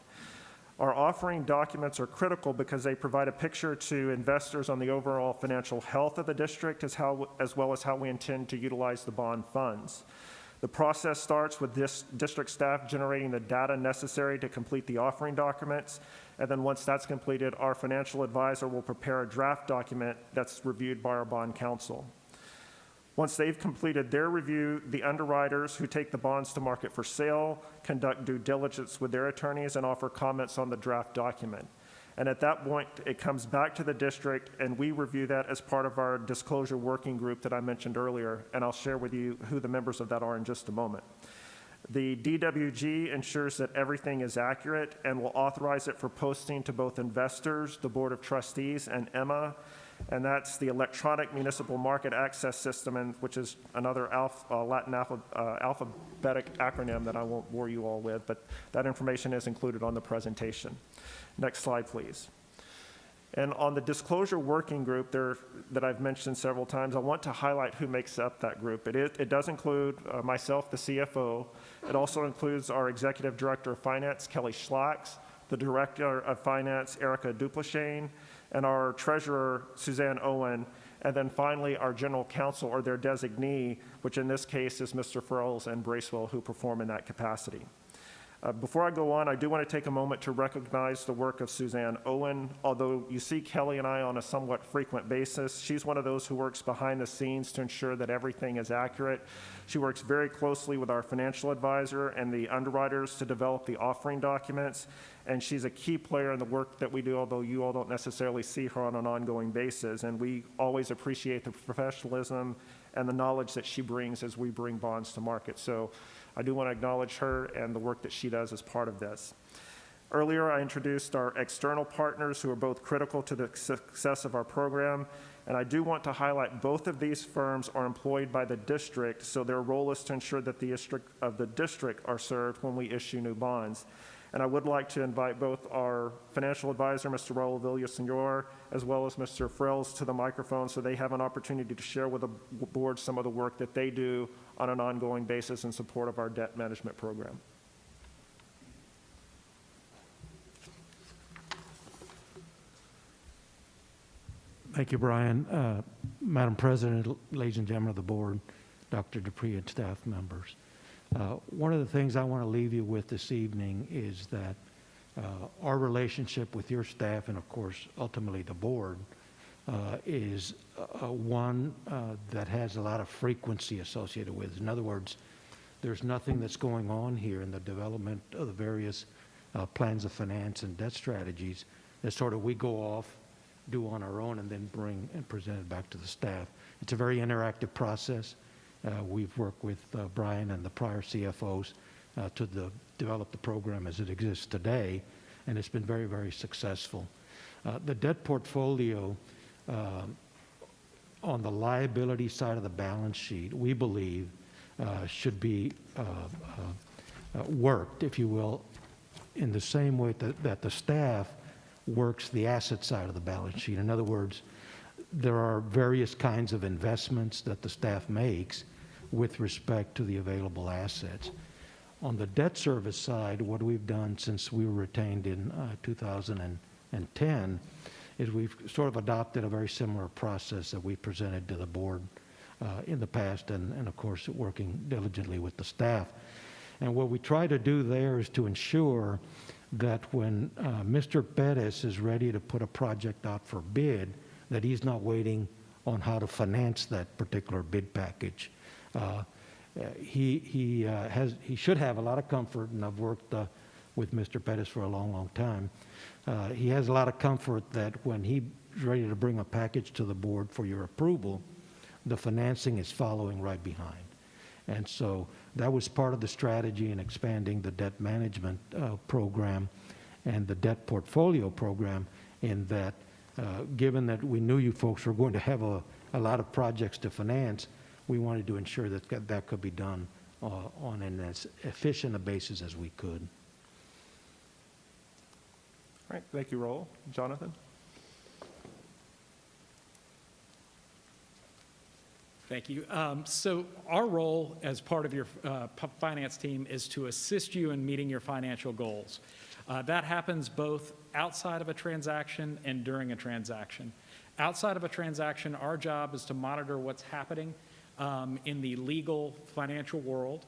Our offering documents are critical because they provide a picture to investors on the overall financial health of the district, as well as how we intend to utilize the bond funds. The process starts with this district staff generating the data necessary to complete the offering documents, and then once that's completed, our financial advisor will prepare a draft document that's reviewed by our bond counsel. Once they've completed their review, the underwriters who take the bonds to market for sale conduct due diligence with their attorneys and offer comments on the draft document. And at that point, it comes back to the district, and we review that as part of our disclosure working group that I mentioned earlier, and I'll share with you who the members of that are in just a moment. The DWG ensures that everything is accurate and will authorize it for posting to both investors, the Board of Trustees, and EMA, and that's the Electronic Municipal Market Access System, which is another Latin alphabetic acronym that I won't bore you all with, but that information is included on the presentation. Next slide, please. And on the disclosure working group that I've mentioned several times, I want to highlight who makes up that group. It does include myself, the CFO. It also includes our Executive Director of Finance, Kelly Schlacks, the Director of Finance, Erica Duplashane, and our Treasurer, Suzanne Owen, and then finally our General Counsel, or their designee, which in this case is Mr. Furls and Bracewell, who perform in that capacity. Before I go on, I do want to take a moment to recognize the work of Suzanne Owen. Although you see Kelly and I on a somewhat frequent basis, she's one of those who works behind the scenes to ensure that everything is accurate. She works very closely with our financial advisor and the underwriters to develop the offering documents, and she's a key player in the work that we do, although you all don't necessarily see her on an ongoing basis. And we always appreciate the professionalism and the knowledge that she brings as we bring bonds to market. So I do want to acknowledge her and the work that she does as part of this. Earlier, I introduced our external partners who are both critical to the success of our program, and I do want to highlight both of these firms are employed by the district, so their role is to ensure that the district are served when we issue new bonds. And I would like to invite both our financial advisor, Mr. Raul Villasenor, as well as Mr. Frills to the microphone so they have an opportunity to share with the board some of the work that they do on an ongoing basis in support of our debt management program. Thank you, Brian. Madam President, ladies and gentlemen of the board, Dr. Dupree and staff members. One of the things I want to leave you with this evening is that our relationship with your staff and, of course, ultimately the board is one that has a lot of frequency associated with it. In other words, there's nothing that's going on here in the development of the various plans of finance and debt strategies that sort of we go off, do on our own, and then bring and present it back to the staff. It's a very interactive process. We've worked with Brian and the prior CFOs to develop the program as it exists today, and it's been very, very successful. The debt portfolio on the liability side of the balance sheet, we believe, should be worked, if you will, in the same way that the staff works the asset side of the balance sheet. In other words, there are various kinds of investments that the staff makes with respect to the available assets. On the debt service side, what we've done since we were retained in 2010 is we've sort of adopted a very similar process that we presented to the board in the past, and of course working diligently with the staff. And what we try to do there is to ensure that when Mr. Perez is ready to put a project out for bid, that he's not waiting on how to finance that particular bid package. He should have a lot of comfort, and I've worked with Mr. Perez for a long, long time. He has a lot of comfort that when he's ready to bring a package to the board for your approval, the financing is following right behind. And so that was part of the strategy in expanding the debt management program and the debt portfolio program, in that given that we knew you folks were going to have a lot of projects to finance, we wanted to ensure that that could be done on an as efficient a basis as we could. All right, thank you, Roel. Jonathan? Thank you. So our role as part of your finance team is to assist you in meeting your financial goals. That happens both outside of a transaction and during a transaction. Outside of a transaction, our job is to monitor what's happening in the legal financial world,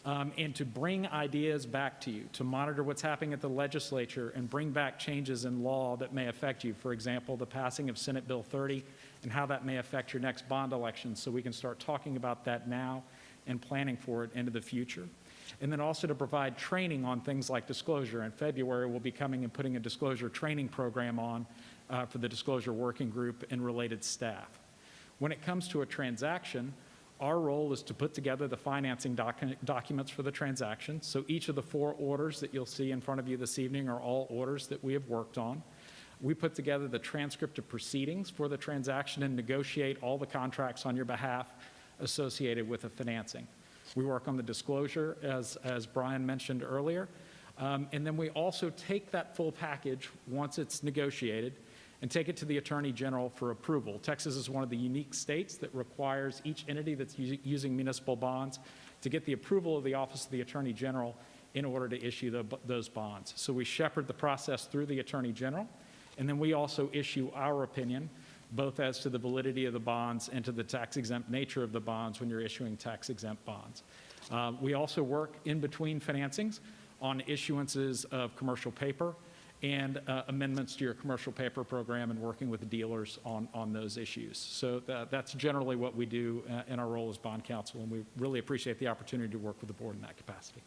and to bring ideas back to you, to monitor what's happening at the legislature and bring back changes in law that may affect you. For example, the passing of Senate Bill 30 and how that may affect your next bond election, so we can start talking about that now and planning for it into the future. And then also to provide training on things like disclosure. In February, we'll be coming and putting a disclosure training program on for the disclosure working group and related staff. When it comes to a transaction, our role is to put together the financing documents for the transaction. So each of the 4 orders that you'll see in front of you this evening are all orders that we have worked on. We put together the transcript of proceedings for the transaction and negotiate all the contracts on your behalf associated with the financing. We work on the disclosure, as Brian mentioned earlier. And then we also take that full package once it's negotiated and take it to the Attorney General for approval. Texas is one of the unique states that requires each entity that's using municipal bonds to get the approval of the Office of the Attorney General in order to issue those bonds. So we shepherd the process through the Attorney General, and then we also issue our opinion, both as to the validity of the bonds and to the tax-exempt nature of the bonds when you're issuing tax-exempt bonds. We also work in between financings on issuances of commercial paper and amendments to your commercial paper program, and working with the dealers on those issues. So that's generally what we do in our role as bond counsel, and we really appreciate the opportunity to work with the board in that capacity.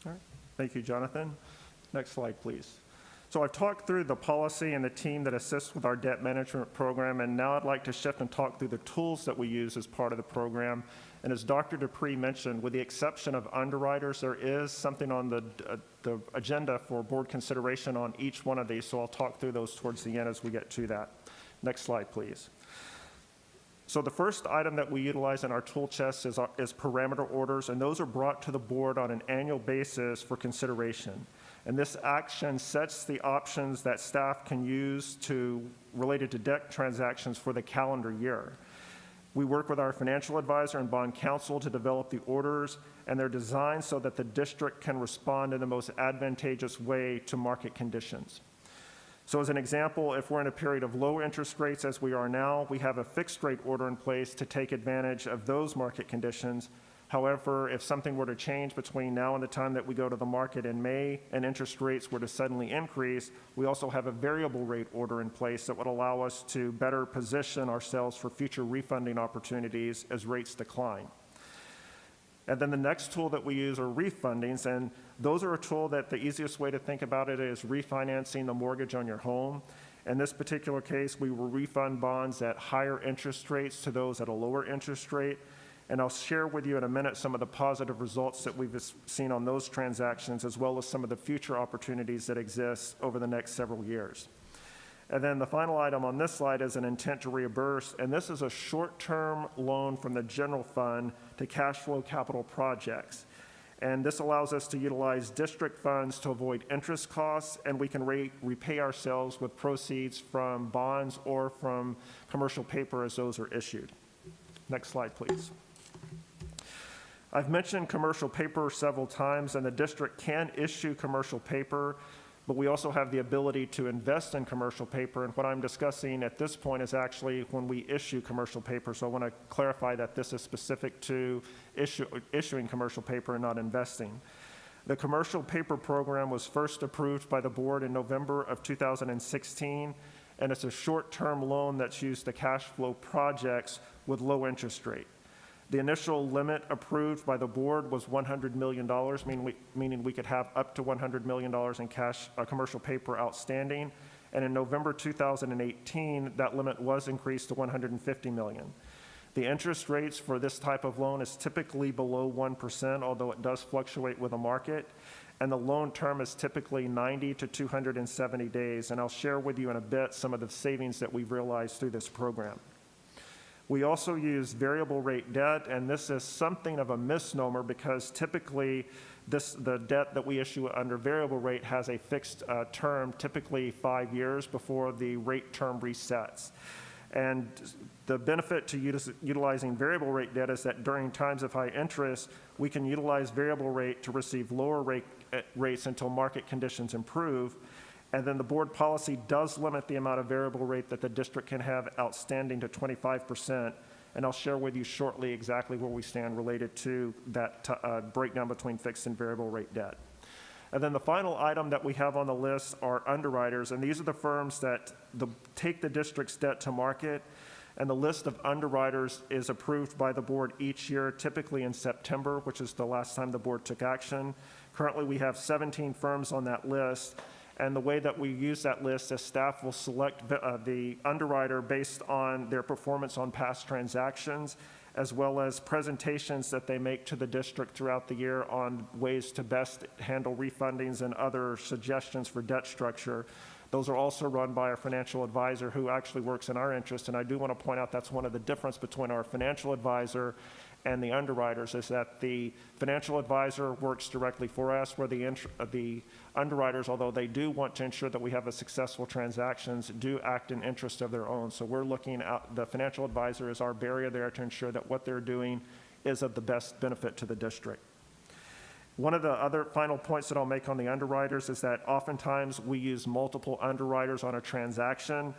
All right. Thank you, Jonathan. Next slide, please. So I've talked through the policy and the team that assists with our debt management program, and now I'd like to shift and talk through the tools that we use as part of the program. And as Dr. Dupree mentioned, with the exception of underwriters, there is something on the agenda for board consideration on each one of these, so I'll talk through those towards the end as we get to that. Next slide, please. So the first item that we utilize in our tool chest is parameter orders, and those are brought to the board on an annual basis for consideration. And this action sets the options that staff can use related to debt transactions for the calendar year. We work with our financial advisor and bond counsel to develop the orders, and they're designed so that the district can respond in the most advantageous way to market conditions. So as an example, if we're in a period of low interest rates as we are now, we have a fixed rate order in place to take advantage of those market conditions. However, if something were to change between now and the time that we go to the market in May and interest rates were to suddenly increase, we also have a variable rate order in place that would allow us to better position ourselves for future refunding opportunities as rates decline. And then the next tool that we use are refundings, and those are a tool that the easiest way to think about it is refinancing the mortgage on your home. In this particular case, we will refund bonds at higher interest rates to those at a lower interest rate. And I'll share with you in a minute some of the positive results that we've seen on those transactions, as well as some of the future opportunities that exist over the next several years. And then the final item on this slide is an intent to reimburse, and this is a short-term loan from the general fund to cash flow capital projects. And this allows us to utilize district funds to avoid interest costs, and we can repay ourselves with proceeds from bonds or from commercial paper as those are issued. Next slide, please. I've mentioned commercial paper several times, and the district can issue commercial paper, but we also have the ability to invest in commercial paper, and what I'm discussing at this point is actually when we issue commercial paper, so I want to clarify that this is specific to issuing commercial paper and not investing. The commercial paper program was first approved by the board in November of 2016, and it's a short-term loan that's used to cash flow projects with low interest rate. The initial limit approved by the board was $100 million, meaning we could have up to $100 million in cash commercial paper outstanding. And in November 2018, that limit was increased to $150 million. The interest rates for this type of loan is typically below 1%, although it does fluctuate with the market. And the loan term is typically 90 to 270 days. And I'll share with you in a bit some of the savings that we've realized through this program. We also use variable rate debt, and this is something of a misnomer because typically the debt that we issue under variable rate has a fixed term, typically 5 years before the rate term resets. And the benefit to utilizing variable rate debt is that during times of high interest, we can utilize variable rate to receive lower rates until market conditions improve. And then the board policy does limit the amount of variable rate that the district can have outstanding to 25%. And I'll share with you shortly exactly where we stand related to that breakdown between fixed and variable rate debt. And then the final item that we have on the list are underwriters. And these are the firms that take the district's debt to market. And the list of underwriters is approved by the board each year, typically in September, which is the last time the board took action. Currently, we have 17 firms on that list. And the way that we use that list is staff will select the underwriter based on their performance on past transactions, as well as presentations that they make to the district throughout the year on ways to best handle refundings and other suggestions for debt structure. Those are also run by our financial advisor who actually works in our interest. And I do want to point out that's one of the difference between our financial advisor and the underwriters is that the financial advisor works directly for us, where the underwriters, although they do want to ensure that we have a successful transactions, do act in interest of their own. So we're looking at the financial advisor as our barrier there to ensure that what they're doing is of the best benefit to the district. One of the other final points that I'll make on the underwriters is that oftentimes we use multiple underwriters on a transaction.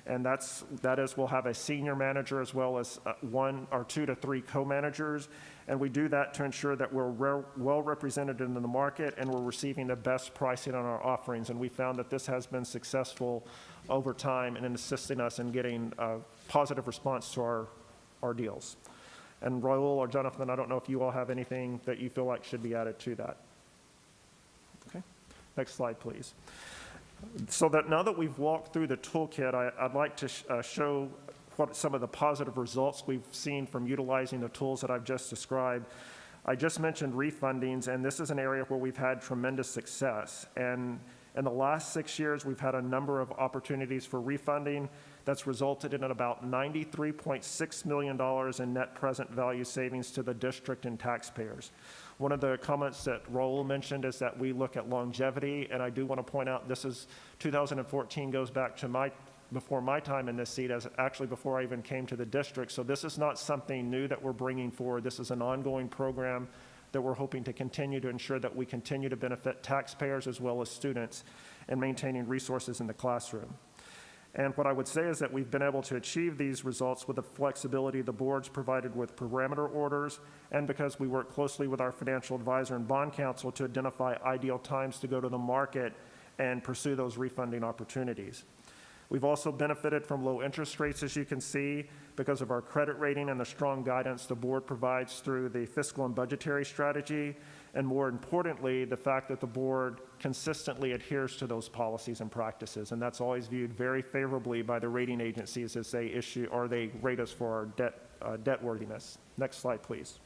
And that is, we'll have a senior manager as well as 1 or 2 to 3 co-managers. And we do that to ensure that we're well represented in the market and we're receiving the best pricing on our offerings. And we found that this has been successful over time and in assisting us in getting a positive response to our deals. And Raul or Jonathan, I don't know if you all have anything that you feel like should be added to that. Okay, next slide, please. So that now that we've walked through the toolkit, I'd like to show what some of the positive results we've seen from utilizing the tools that I've just described. I just mentioned refundings, and this is an area where we've had tremendous success. And in the last 6 years, we've had a number of opportunities for refunding that's resulted in about $93.6 million in net present value savings to the district and taxpayers. One of the comments that Raul mentioned is that we look at longevity, and I do want to point out this is 2014 goes back to before my time in this seat, as actually before I even came to the district. So this is not something new that we're bringing forward. This is an ongoing program that we're hoping to continue to ensure that we continue to benefit taxpayers as well as students in maintaining resources in the classroom. And what I would say is that we've been able to achieve these results with the flexibility the board's provided with parameter orders, and because we work closely with our financial advisor and bond counsel to identify ideal times to go to the market and pursue those refunding opportunities. We've also benefited from low interest rates, as you can see, because of our credit rating and the strong guidance the board provides through the fiscal and budgetary strategy, and more importantly, the fact that the board consistently adheres to those policies and practices, and that's always viewed very favorably by the rating agencies as they issue or they rate us for our debt worthiness. Next slide, please.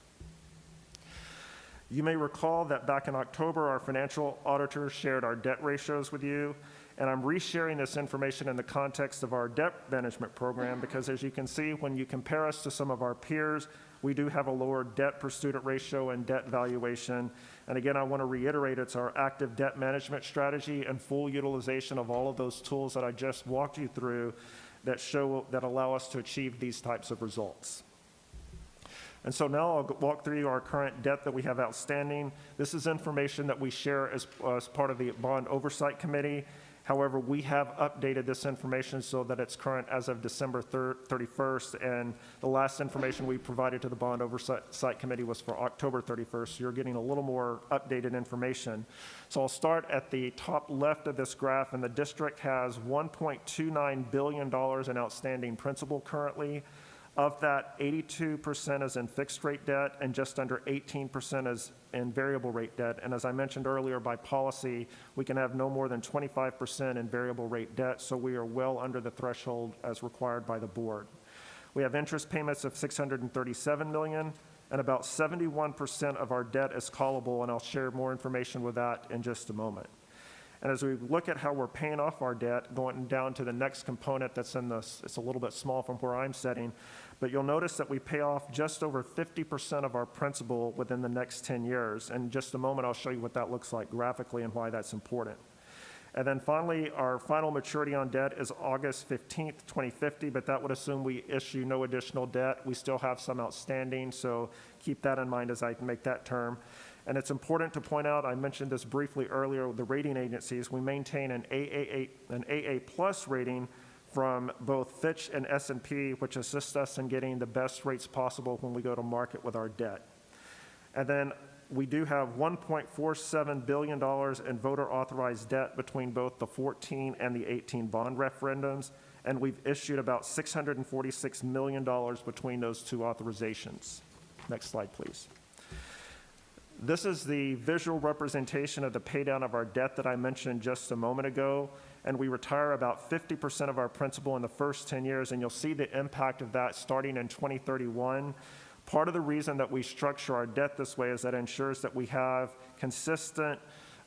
You may recall that back in October, our financial auditors shared our debt ratios with you. And I'm resharing this information in the context of our debt management program because, as you can see, when you compare us to some of our peers, we do have a lower debt per student ratio and debt valuation. And again, I want to reiterate, it's our active debt management strategy and full utilization of all of those tools that I just walked you through that allow us to achieve these types of results. And so now I'll walk through our current debt that we have outstanding. This is information that we share as part of the Bond Oversight Committee. However, we have updated this information so that it's current as of December 31st, and the last information we provided to the Bond Oversight Committee was for October 31st, so you're getting a little more updated information. So I'll start at the top left of this graph, and the district has $1.29 billion in outstanding principal currently. Of that, 82% is in fixed rate debt and just under 18% is in variable rate debt. And as I mentioned earlier, by policy, we can have no more than 25% in variable rate debt, so we are well under the threshold as required by the board. We have interest payments of $637 million, and about 71% of our debt is callable, and I'll share more information with that in just a moment. And as we look at how we're paying off our debt, going down to the next component that's in this, it's a little bit small from where I'm sitting, but you'll notice that we pay off just over 50% of our principal within the next 10 years. And in just a moment, I'll show you what that looks like graphically and why that's important. And then finally, our final maturity on debt is August 15th, 2050, but that would assume we issue no additional debt. We still have some outstanding, so keep that in mind as I make that term. And it's important to point out, I mentioned this briefly earlier, with the rating agencies, we maintain an AA plus rating from both Fitch and S&P, which assists us in getting the best rates possible when we go to market with our debt. And then we do have $1.47 billion in voter authorized debt between both the 14 and the 18 bond referendums, and we've issued about $646 million between those two authorizations. Next slide, please. This is the visual representation of the paydown of our debt that I mentioned just a moment ago, and we retire about 50% of our principal in the first 10 years, and you'll see the impact of that starting in 2031. Part of the reason that we structure our debt this way is that it ensures that we have consistent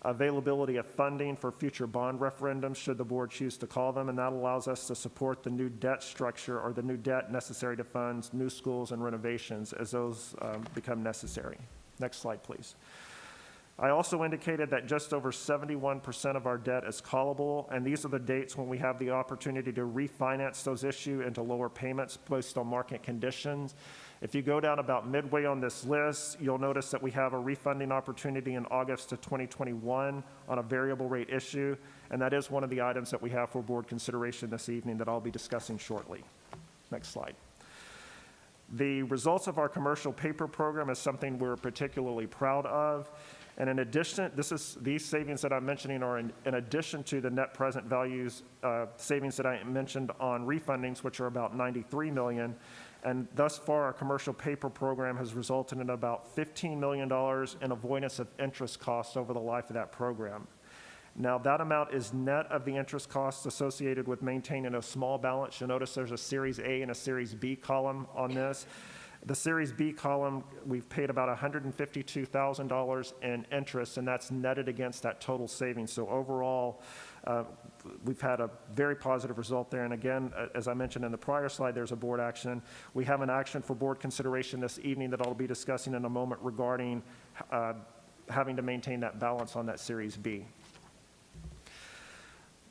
availability of funding for future bond referendums, should the board choose to call them, and that allows us to support the new debt structure or the new debt necessary to fund new schools and renovations as those become necessary. Next slide, please. I also indicated that just over 71% of our debt is callable, and these are the dates when we have the opportunity to refinance those issues into lower payments based on market conditions. If you go down about midway on this list, you'll notice that we have a refunding opportunity in August of 2021 on a variable rate issue, and that is one of the items that we have for board consideration this evening that I'll be discussing shortly. Next slide. The results of our commercial paper program is something we're particularly proud of. And in addition, these savings that I'm mentioning are in addition to the net present values savings that I mentioned on refundings, which are about $93 million. And thus far, our commercial paper program has resulted in about $15 million in avoidance of interest costs over the life of that program. Now, that amount is net of the interest costs associated with maintaining a small balance. You'll notice there's a Series A and a Series B column on this. The Series B column, we've paid about $152,000 in interest, and that's netted against that total savings. So overall, we've had a very positive result there. And again, as I mentioned in the prior slide, there's a board action. We have an action for board consideration this evening that I'll be discussing in a moment regarding having to maintain that balance on that Series B.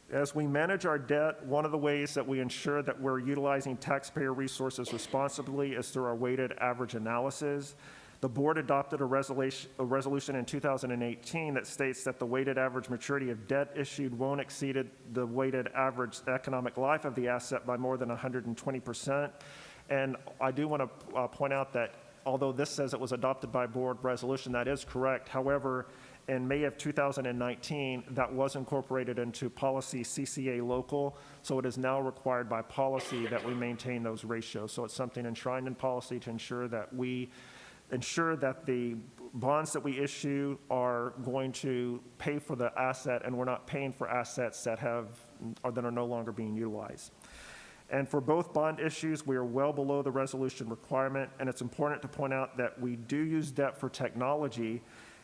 As we manage our debt, one of the ways that we ensure that we're utilizing taxpayer resources responsibly is through our weighted average analysis. The board adopted a resolution in 2018 that states that the weighted average maturity of debt issued won't exceed the weighted average economic life of the asset by more than 120%. And I do want to point out that although this says it was adopted by board resolution, that is correct. However, in May of 2019, that was incorporated into policy CCA local, so it is now required by policy that we maintain those ratios. So it's something enshrined in policy to ensure that we ensure that the bonds that we issue are going to pay for the asset, and we're not paying for assets that are no longer being utilized. And for both bond issues, we are well below the resolution requirement, and it's important to point out that we do use debt for technology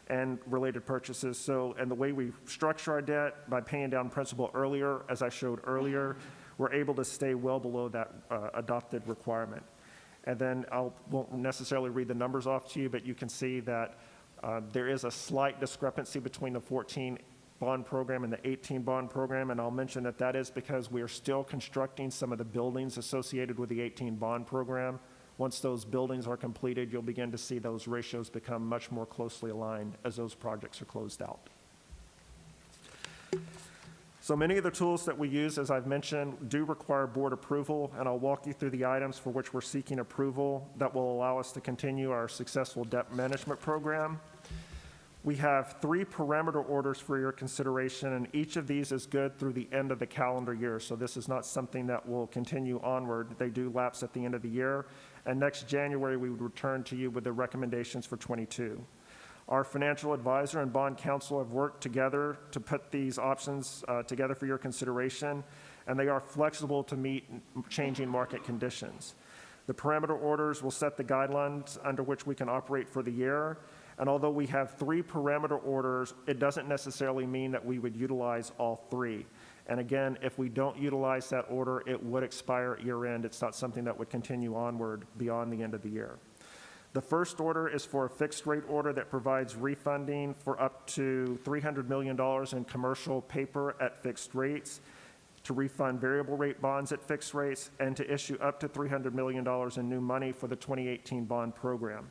and related purchases. So, and the way we structure our debt by paying down principal earlier, as I showed earlier, we're able to stay well below that adopted requirement. And then won't necessarily read the numbers off to you, but you can see that there is a slight discrepancy between the 14 bond program and the 18 bond program, and I'll mention that that is because we are still constructing some of the buildings associated with the 18 bond program. Once those buildings are completed, you'll begin to see those ratios become much more closely aligned as those projects are closed out. So many of the tools that we use, as I've mentioned, do require board approval, and I'll walk you through the items for which we're seeking approval that will allow us to continue our successful debt management program. We have 3 parameter orders for your consideration, and each of these is good through the end of the calendar year. So this is not something that will continue onward. They do lapse at the end of the year. And next January, we would return to you with the recommendations for 22. Our financial advisor and bond counsel have worked together to put these options together for your consideration, and they are flexible to meet changing market conditions. The parameter orders will set the guidelines under which we can operate for the year. And although we have 3 parameter orders, it doesn't necessarily mean that we would utilize all 3. And again, if we don't utilize that order, it would expire at year end. It's not something that would continue onward beyond the end of the year. The first order is for a fixed rate order that provides refunding for up to $300 million in commercial paper at fixed rates, to refund variable rate bonds at fixed rates, and to issue up to $300 million in new money for the 2018 bond program.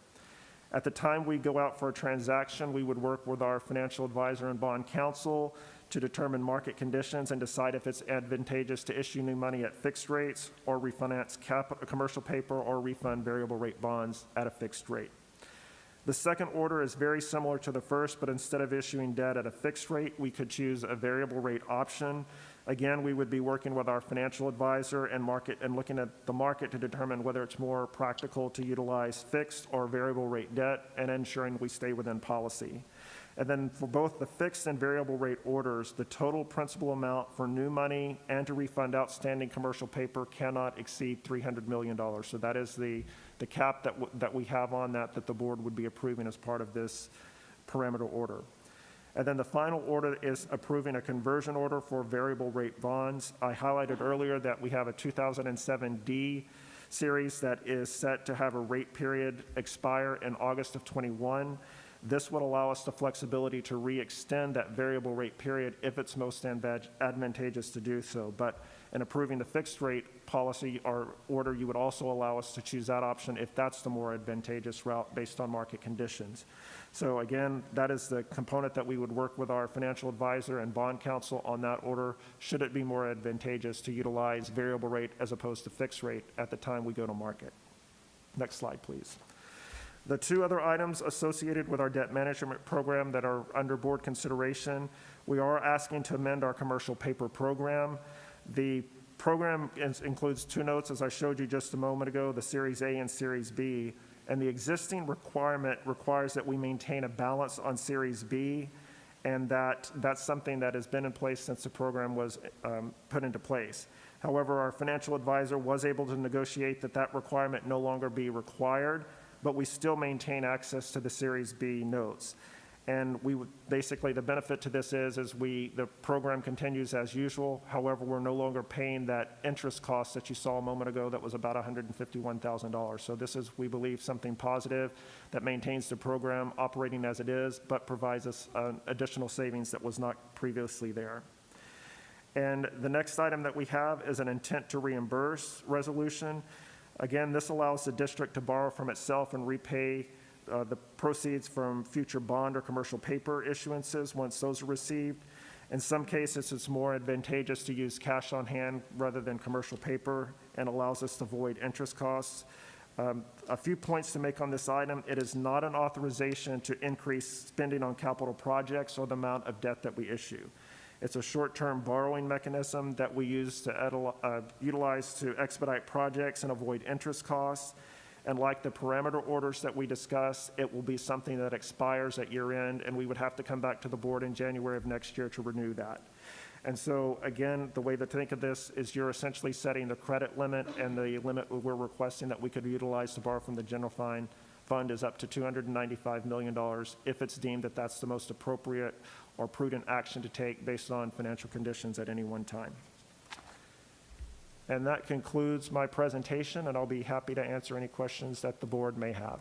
At the time we go out for a transaction, we would work with our financial advisor and bond counsel to determine market conditions and decide if it's advantageous to issue new money at fixed rates or refinance commercial paper or refund variable rate bonds at a fixed rate. The second order is very similar to the first, but instead of issuing debt at a fixed rate, we could choose a variable rate option. Again, we would be working with our financial advisor and looking at the market to determine whether it's more practical to utilize fixed or variable rate debt and ensuring we stay within policy. And then for both the fixed and variable rate orders, the total principal amount for new money and to refund outstanding commercial paper cannot exceed $300 million. So that is the cap that we have on that the board would be approving as part of this parameter order. And then the final order is approving a conversion order for variable rate bonds. I highlighted earlier that we have a 2007D series that is set to have a rate period expire in August of 21. This would allow us the flexibility to re-extend that variable rate period if it's most advantageous to do so. But in approving the fixed rate policy or order, you would also allow us to choose that option if that's the more advantageous route based on market conditions. So again, that is the component that we would work with our financial advisor and bond counsel on that order, should it be more advantageous to utilize variable rate as opposed to fixed rate at the time we go to market. Next slide, please. The 2 other items associated with our debt management program that are under board consideration, we are asking to amend our commercial paper program. The program includes 2 notes, as I showed you just a moment ago, the Series A and Series B. And the existing requirement requires that we maintain a balance on Series B, and that's something that has been in place since the program was put into place. However, our financial advisor was able to negotiate that requirement no longer be required, but we still maintain access to the Series B notes. And we would basically, the benefit to this is the program continues as usual. However, we're no longer paying that interest cost that you saw a moment ago that was about $151,000. So this is, we believe, something positive that maintains the program operating as it is, but provides us additional savings that was not previously there. And the next item that we have is an intent to reimburse resolution. Again, this allows the district to borrow from itself and repay the proceeds from future bond or commercial paper issuances once those are received. In some cases, it's more advantageous to use cash on hand rather than commercial paper and allows us to avoid interest costs. A few points to make on this item. It is not an authorization to increase spending on capital projects or the amount of debt that we issue. It's a short-term borrowing mechanism that we use to utilize to expedite projects and avoid interest costs. And like the parameter orders that we discussed, it will be something that expires at year end, and we would have to come back to the board in January of next year to renew that. And so again, the way to think of this is you're essentially setting the credit limit, and the limit we're requesting that we could utilize to borrow from the general fund is up to $295 million if it's deemed that that's the most appropriate or prudent action to take based on financial conditions at any one time. And that concludes my presentation, and I'll be happy to answer any questions that the board may have.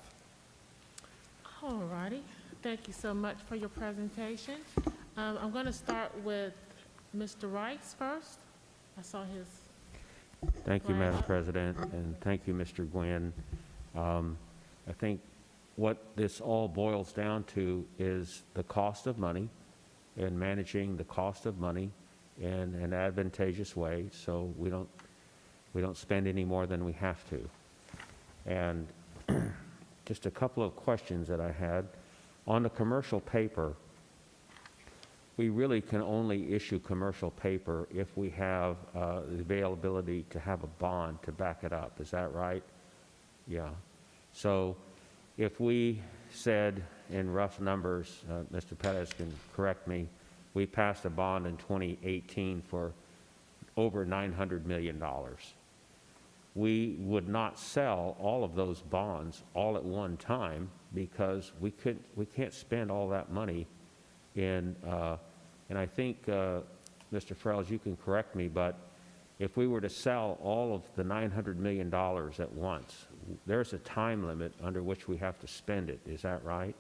All righty. Thank you so much for your presentation. I'm going to start with Mr. Rice first. I saw his. Thank you, Madam President, and thank you, Mr. Gwynn. I think what this all boils down to is the cost of money and managing the cost of money in an advantageous way so we don't spend any more than we have to. And just a couple of questions that I had. On the commercial paper, we really can only issue commercial paper if we have the availability to have a bond to back it up. Is that right? Yeah. So if we said in rough numbers, Mr. Pettis can correct me, we passed a bond in 2018 for over $900 million. we would not sell all of those bonds all at one time because we can't spend all that money in, and I think, Mr. Frells, you can correct me, but if we were to sell all of the $900 million at once, there's a time limit under which we have to spend it. Is that right?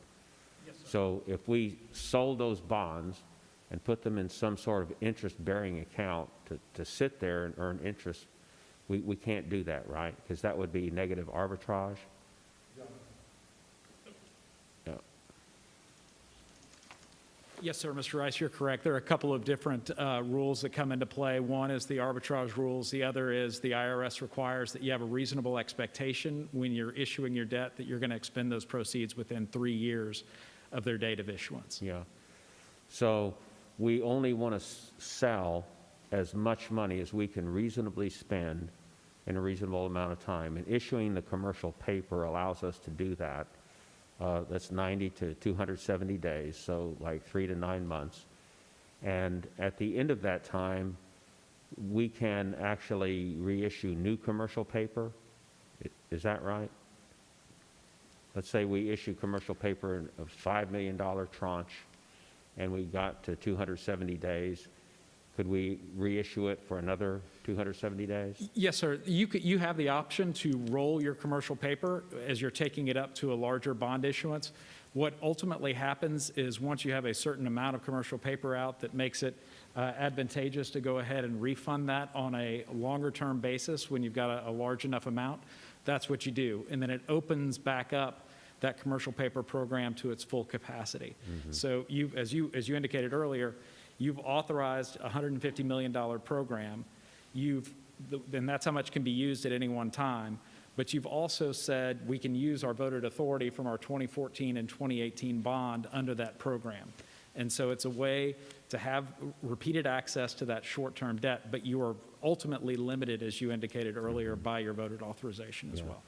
Yes, sir. So if we sold those bonds and put them in some sort of interest-bearing account to sit there and earn interest, we can't do that, right? Because that would be negative arbitrage. Yeah. Yes, sir, Mr. Rice, you're correct. There are a couple of different rules that come into play. One is the arbitrage rules. The other is the IRS requires that you have a reasonable expectation when you're issuing your debt that you're going to expend those proceeds within 3 years of their date of issuance. Yeah. So we only want to sell as much money as we can reasonably spend in a reasonable amount of time. And issuing the commercial paper allows us to do that. That's 90 to 270 days, so like 3 to 9 months. And at the end of that time, we can actually reissue new commercial paper. Is that right? Let's say we issue commercial paper in a $5 million tranche, and we got to 270 days. Could we reissue it for another 270 days? Yes, sir. You have the option to roll your commercial paper as you're taking it up to a larger bond issuance. What ultimately happens is once you have a certain amount of commercial paper out that makes it advantageous to go ahead and refund that on a longer-term basis when you've got a large enough amount, that's what you do. And then it opens back up that commercial paper program to its full capacity. Mm-hmm. So as you indicated earlier, you've authorized a $150 million program. And that's how much can be used at any one time. But you've also said we can use our voted authority from our 2014 and 2018 bond under that program. And so it's a way to have repeated access to that short-term debt, but you are ultimately limited, as you indicated earlier, by your voted authorization as well.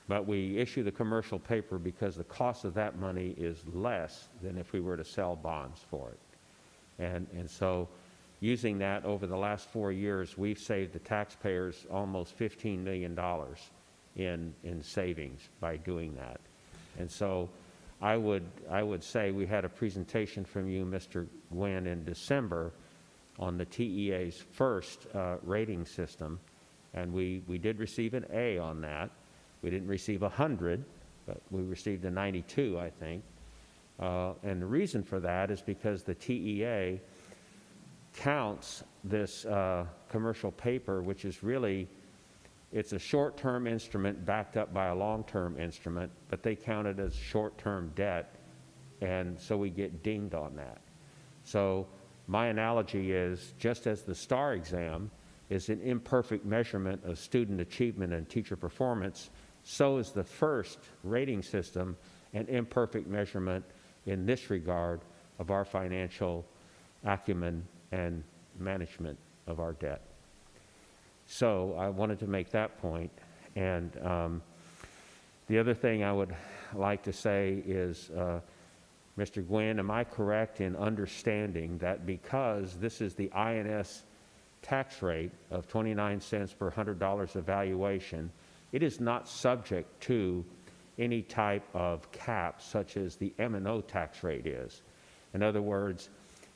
But we issue the commercial paper because the cost of that money is less than if we were to sell bonds for it. And so using that over the last 4 years, we've saved the taxpayers almost $15 million in savings by doing that. And so I would say we had a presentation from you, Mr. Gwynn, in December on the TEA's first rating system, and we did receive an A on that. We didn't receive 100, but we received a 92, I think. And the reason for that is because the TEA counts this commercial paper, which is really, it's a short-term instrument backed up by a long-term instrument, but they count it as short-term debt, and so we get dinged on that. So my analogy is, just as the STAR exam is an imperfect measurement of student achievement and teacher performance, so is the first rating system an imperfect measurement in this regard of our financial acumen and management of our debt. So I wanted to make that point. And the other thing I would like to say is, Mr. Gwynn, am I correct in understanding that because this is the INS tax rate of 29 cents per $100 of valuation, it is not subject to any type of cap such as the M&O tax rate is? In other words,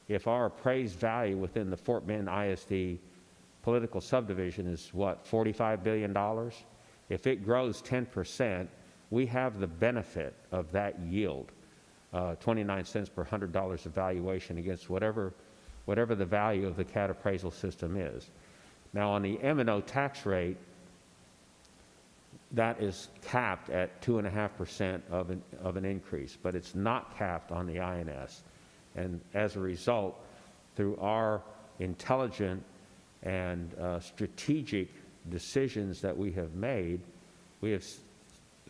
if our appraised value within the Fort Bend ISD political subdivision is what, $45 billion? If it grows 10%, we have the benefit of that yield, 29 cents per $100 of valuation against whatever the value of the CAT appraisal system is. Now on the M&O tax rate, that is capped at 2.5% of an increase, but it's not capped on the INS. And as a result, through our intelligent and strategic decisions that we have made,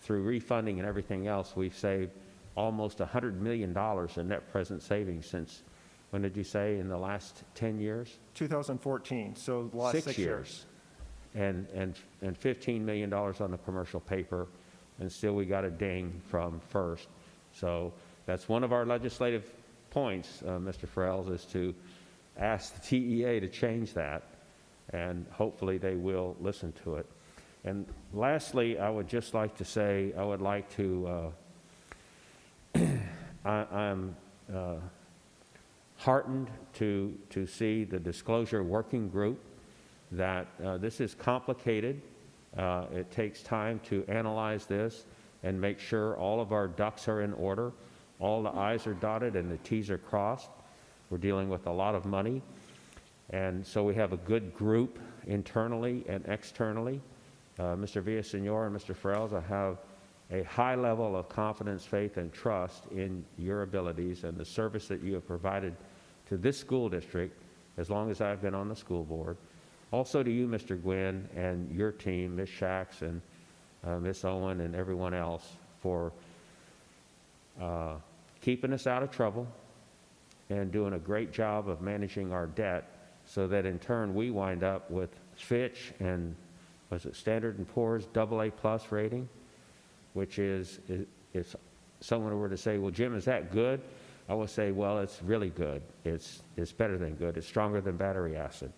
through refunding and everything else, we've saved almost $100 million in net present savings since, when did you say, in the last 10 years? 2014, so the last 6 years. And $15 million on the commercial paper, and still we got a ding from FIRST. So that's one of our legislative points, Mr. Frells, is to ask the TEA to change that, and hopefully they will listen to it. And lastly, I would just like to say, I would like to, I'm heartened to see the disclosure working group, that this is complicated. It takes time to analyze this and make sure all of our ducks are in order, all the I's are dotted and the T's are crossed. We're dealing with a lot of money. And so we have a good group internally and externally. Mr. Villasenor and Mr. Farrells, I have a high level of confidence, faith, and trust in your abilities and the service that you have provided to this school district as long as I've been on the school board. Also to you, Mr. Gwynn, and your team, Ms. Shax and Ms. Owen and everyone else, for keeping us out of trouble and doing a great job of managing our debt, so that in turn we wind up with Fitch and, was it Standard & Poor's AA+ rating, which is, if someone were to say, well, Jim, is that good? I would say, well, it's really good. It's better than good. It's stronger than battery acid.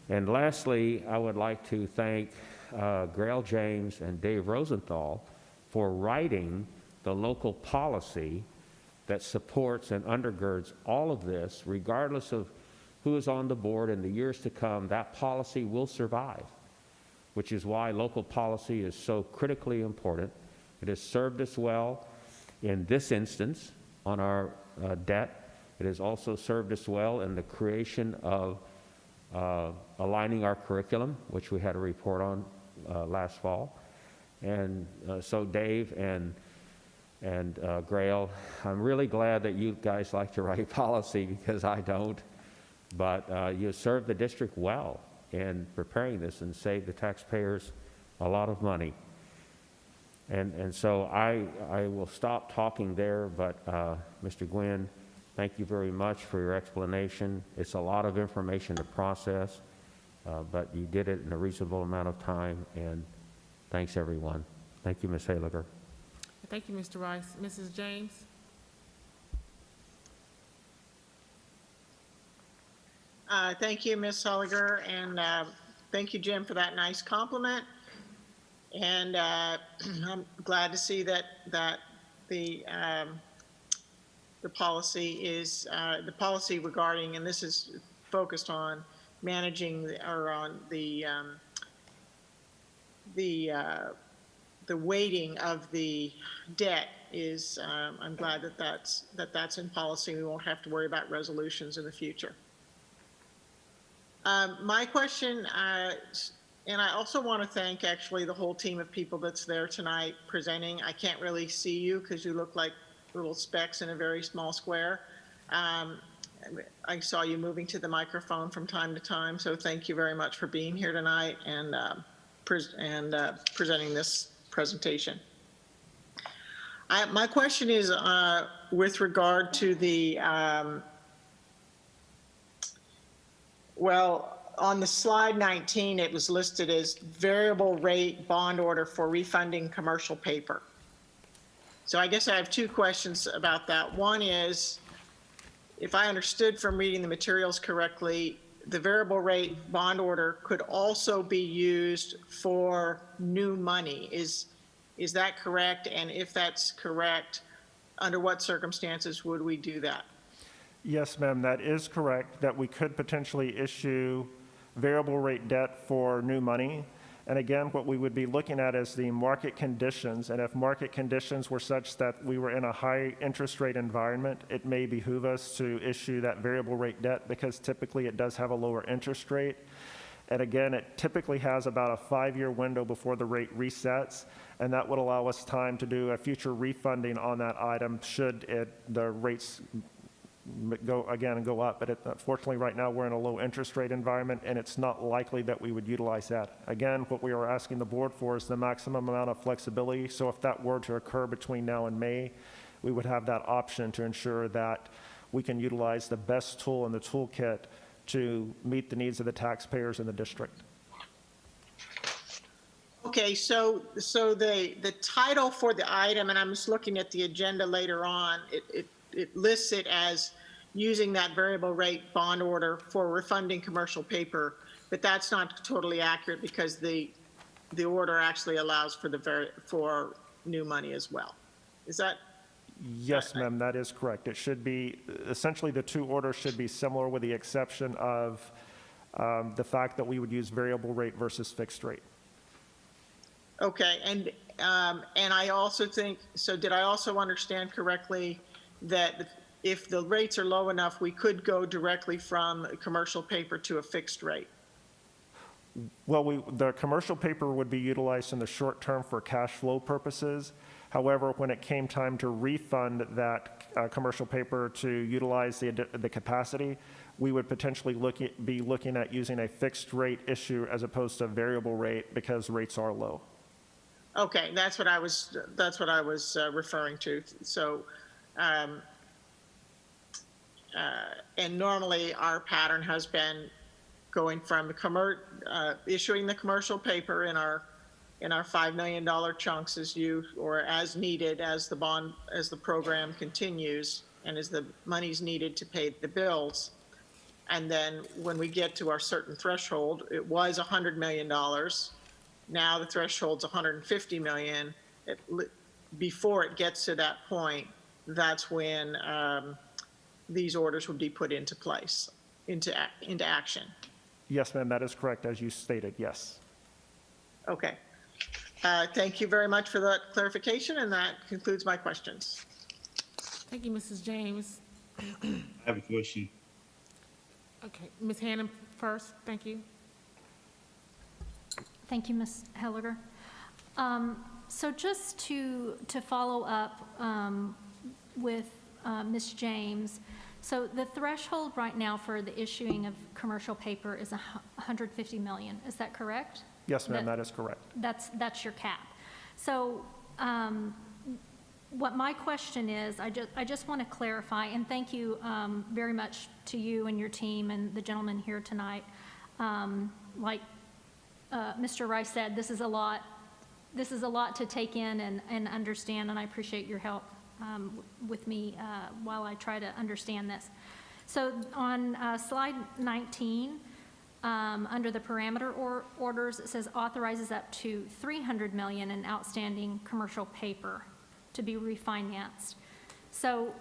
And lastly, I would like to thank Grail James and Dave Rosenthal for writing the local policy that supports and undergirds all of this, regardless of who is on the board in the years to come. That policy will survive, which is why local policy is so critically important. It has served us well in this instance on our debt. It has also served us well in the creation of aligning our curriculum, which we had a report on last fall. And so Dave and Grail, I'm really glad that you guys like to write policy, because I don't. But you served the district well in preparing this and saved the taxpayers a lot of money. And so I will stop talking there, but Mr. Gwynn, thank you very much for your explanation. It's a lot of information to process, but you did it in a reasonable amount of time, and thanks everyone. Thank you, Ms. Haliger. Thank you, Mr. Rice. Mrs. James? Thank you, Ms. Haliger, and thank you, Jim, for that nice compliment. And I'm glad to see that the policy is the policy regarding, and this is focused on managing or on the weighting of the debt is. I'm glad that that's in policy. We won't have to worry about resolutions in the future. My question, and I also want to thank actually the whole team of people that's there tonight presenting. I can't really see you because you look like little specks in a very small square. I saw you moving to the microphone from time to time, so thank you very much for being here tonight and presenting this presentation. My question is with regard to the well, on the slide 19, it was listed as variable rate bond order for refunding commercial paper. So I guess I have two questions about that. One is, if I understood from reading the materials correctly, the variable rate bond order could also be used for new money. Is that correct? And if that's correct, under what circumstances would we do that? Yes, ma'am, that is correct, that we could potentially issue variable rate debt for new money. And again, what we would be looking at is the market conditions. And if market conditions were such that we were in a high interest rate environment, it may behoove us to issue that variable rate debt, because typically it does have a lower interest rate. And again, it typically has about a 5-year window before the rate resets. And that would allow us time to do a future refunding on that item should the rates go up. But unfortunately, right now we're in a low interest rate environment, and it's not likely that we would utilize that. Again, what we are asking the board for is the maximum amount of flexibility. So if that were to occur between now and May, we would have that option to ensure that we can utilize the best tool in the toolkit to meet the needs of the taxpayers in the district. Okay, so the title for the item, and I'm just looking at the agenda later on, it lists it as using that variable rate bond order for refunding commercial paper, but that's not totally accurate, because the the order actually allows for new money as well. Is that? Yes, ma'am, that is correct. It should be, essentially the two orders should be similar with the exception of the fact that we would use variable rate versus fixed rate. Okay, and I also think, so did I also understand correctly that if the rates are low enough, we could go directly from commercial paper to a fixed rate? Well, the commercial paper would be utilized in the short term for cash flow purposes. However, when it came time to refund that commercial paper to utilize the capacity, we would potentially be looking at using a fixed rate issue as opposed to a variable rate because rates are low. Okay, that's what I was referring to. So, and normally our pattern has been going from issuing the commercial paper in our $5 million chunks as needed as the program continues and as the money's needed to pay the bills. And then when we get to our certain threshold, it was $100 million. Now the threshold's $150 million. Before it gets to that point, that's when these orders would be put into place, into action. Yes, ma'am, that is correct, as you stated, yes. Okay. Thank you very much for that clarification, and that concludes my questions. Thank you, Mrs. James. I have a question. Okay, Ms. Hannum first, thank you. Thank you, Ms. Helliger. So just to follow up with Ms. James, so the threshold right now for the issuing of commercial paper is $150 million. Is that correct? Yes, ma'am, that is correct. That's your cap. So what my question is, I just want to clarify, and thank you very much to you and your team and the gentleman here tonight. Like Mr. Rice said, this is a lot to take in and understand, and I appreciate your help with me while I try to understand this. So on slide 19, under the parameter orders, it says authorizes up to $300 million in outstanding commercial paper to be refinanced. So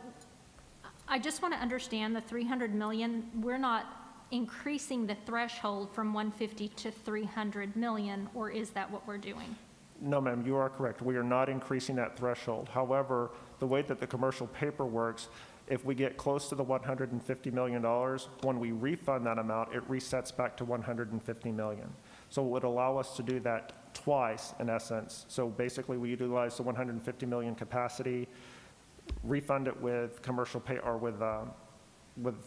I just want to understand the $300 million. We're not increasing the threshold from 150 to 300 million, or is that what we're doing? No, ma'am, you are correct. We are not increasing that threshold. However, the way that the commercial paper works, if we get close to the $150 million, when we refund that amount, it resets back to $150 million. So it would allow us to do that twice, in essence. So basically, we utilize the $150 million capacity, refund it with commercial pay or with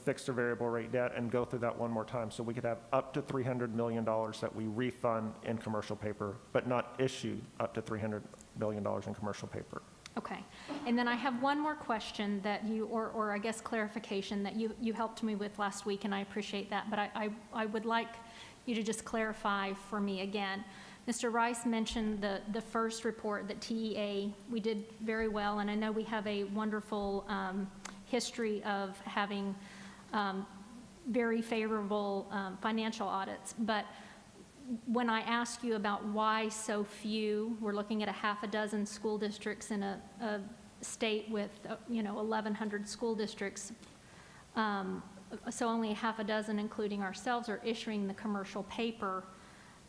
fixed or variable rate debt, and go through that one more time. So we could have up to $300 million that we refund in commercial paper, but not issue up to $300 million in commercial paper. Okay. And then I have one more question that you, or I guess clarification that you helped me with last week, and I appreciate that, but I would like you to just clarify for me again. Mr. Rice mentioned the first report that TEA, we did very well, and I know we have a wonderful history of having very favorable financial audits, but when I ask you about why so few, we're looking at a half a dozen school districts in a state with 1,100 school districts, so only a half a dozen, including ourselves, are issuing the commercial paper.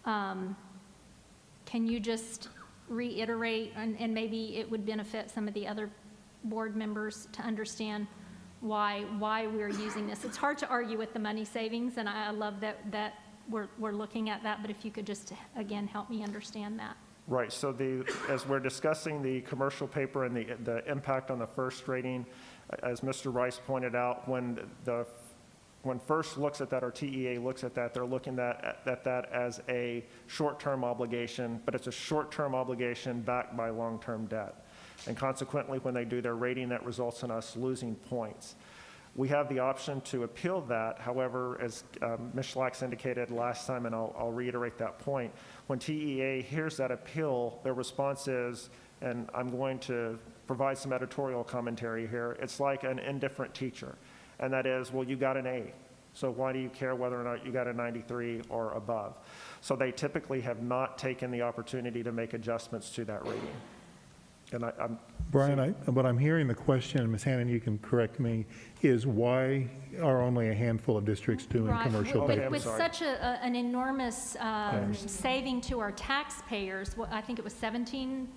Can you just reiterate, and maybe it would benefit some of the other board members to understand why we're using this? It's hard to argue with the money savings, and I love that we're looking at that, but if you could just, again, help me understand that. Right, so as we're discussing the commercial paper and the impact on the first rating, as Mr. Rice pointed out, when FIRST looks at that, or TEA looks at that, they're looking at that as a short-term obligation, but it's a short-term obligation backed by long-term debt. And consequently, when they do their rating, that results in us losing points. We have the option to appeal that. However, as Ms. Schlax indicated last time, and I'll reiterate that point, when TEA hears that appeal, their response is, and I'm going to provide some editorial commentary here, it's like an indifferent teacher. And that is, well, you got an A. So why do you care whether or not you got a 93 or above? So they typically have not taken the opportunity to make adjustments to that rating. And I'm Brian, what I'm hearing the question, Ms. Hannon, you can correct me, is why are only a handful of districts doing Right. commercial Okay, paper? I'm With sorry. such an enormous saving to our taxpayers, I think it was 17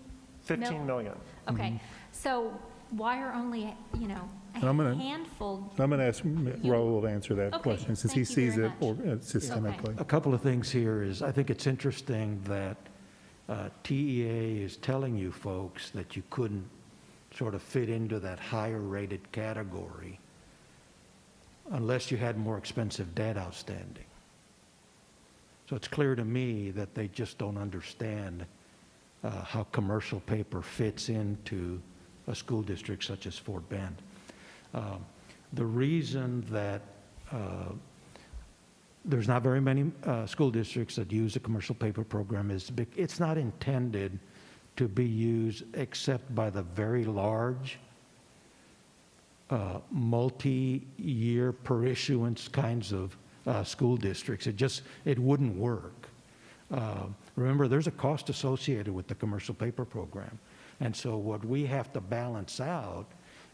15 million. Okay, so why are only, you know, And I'm a gonna- handful? I'm going to ask Raul to answer that Okay, question, since he thank you sees very it systemically. A couple of things here is, I think it's interesting that TEA is telling you folks that you couldn't sort of fit into that higher rated category unless you had more expensive debt outstanding. So it's clear to me that they just don't understand how commercial paper fits into a school district such as Fort Bend. The reason that there's not very many school districts that use a commercial paper program is it's not intended to be used except by the very large multi-year per issuance kinds of school districts. It wouldn't work. Remember, there's a cost associated with the commercial paper program. And so what we have to balance out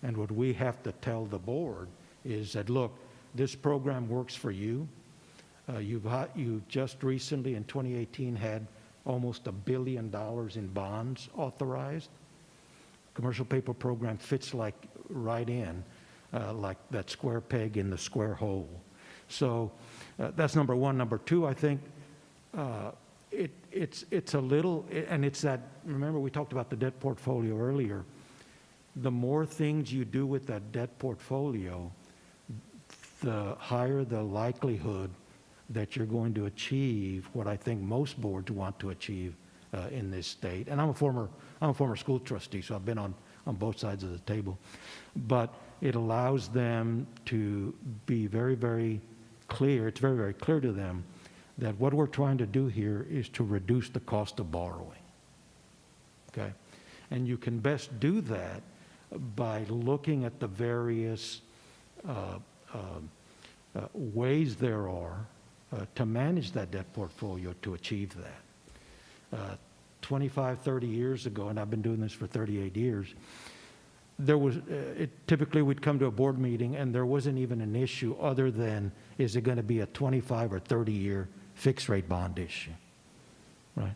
and what we have to tell the board is that, look, this program works for you. You just recently in 2018 had almost $1 billion in bonds authorized. Commercial paper program fits like right in, like that square peg in the square hole. So that's number one. Number two, I think it's a little, and it's that, remember we talked about the debt portfolio earlier. The more things you do with that debt portfolio, the higher the likelihood that you're going to achieve what I think most boards want to achieve in this state. And I'm a former school trustee, so I've been on both sides of the table. But it allows them to be very, very clear, it's very, very clear to them that what we're trying to do here is to reduce the cost of borrowing, okay? And you can best do that by looking at the various ways there are to manage that debt portfolio to achieve that. 25, 30 years ago, and I've been doing this for 38 years, there was, typically we'd come to a board meeting and there wasn't even an issue other than, is it going to be a 25 or 30 year fixed rate bond issue, right?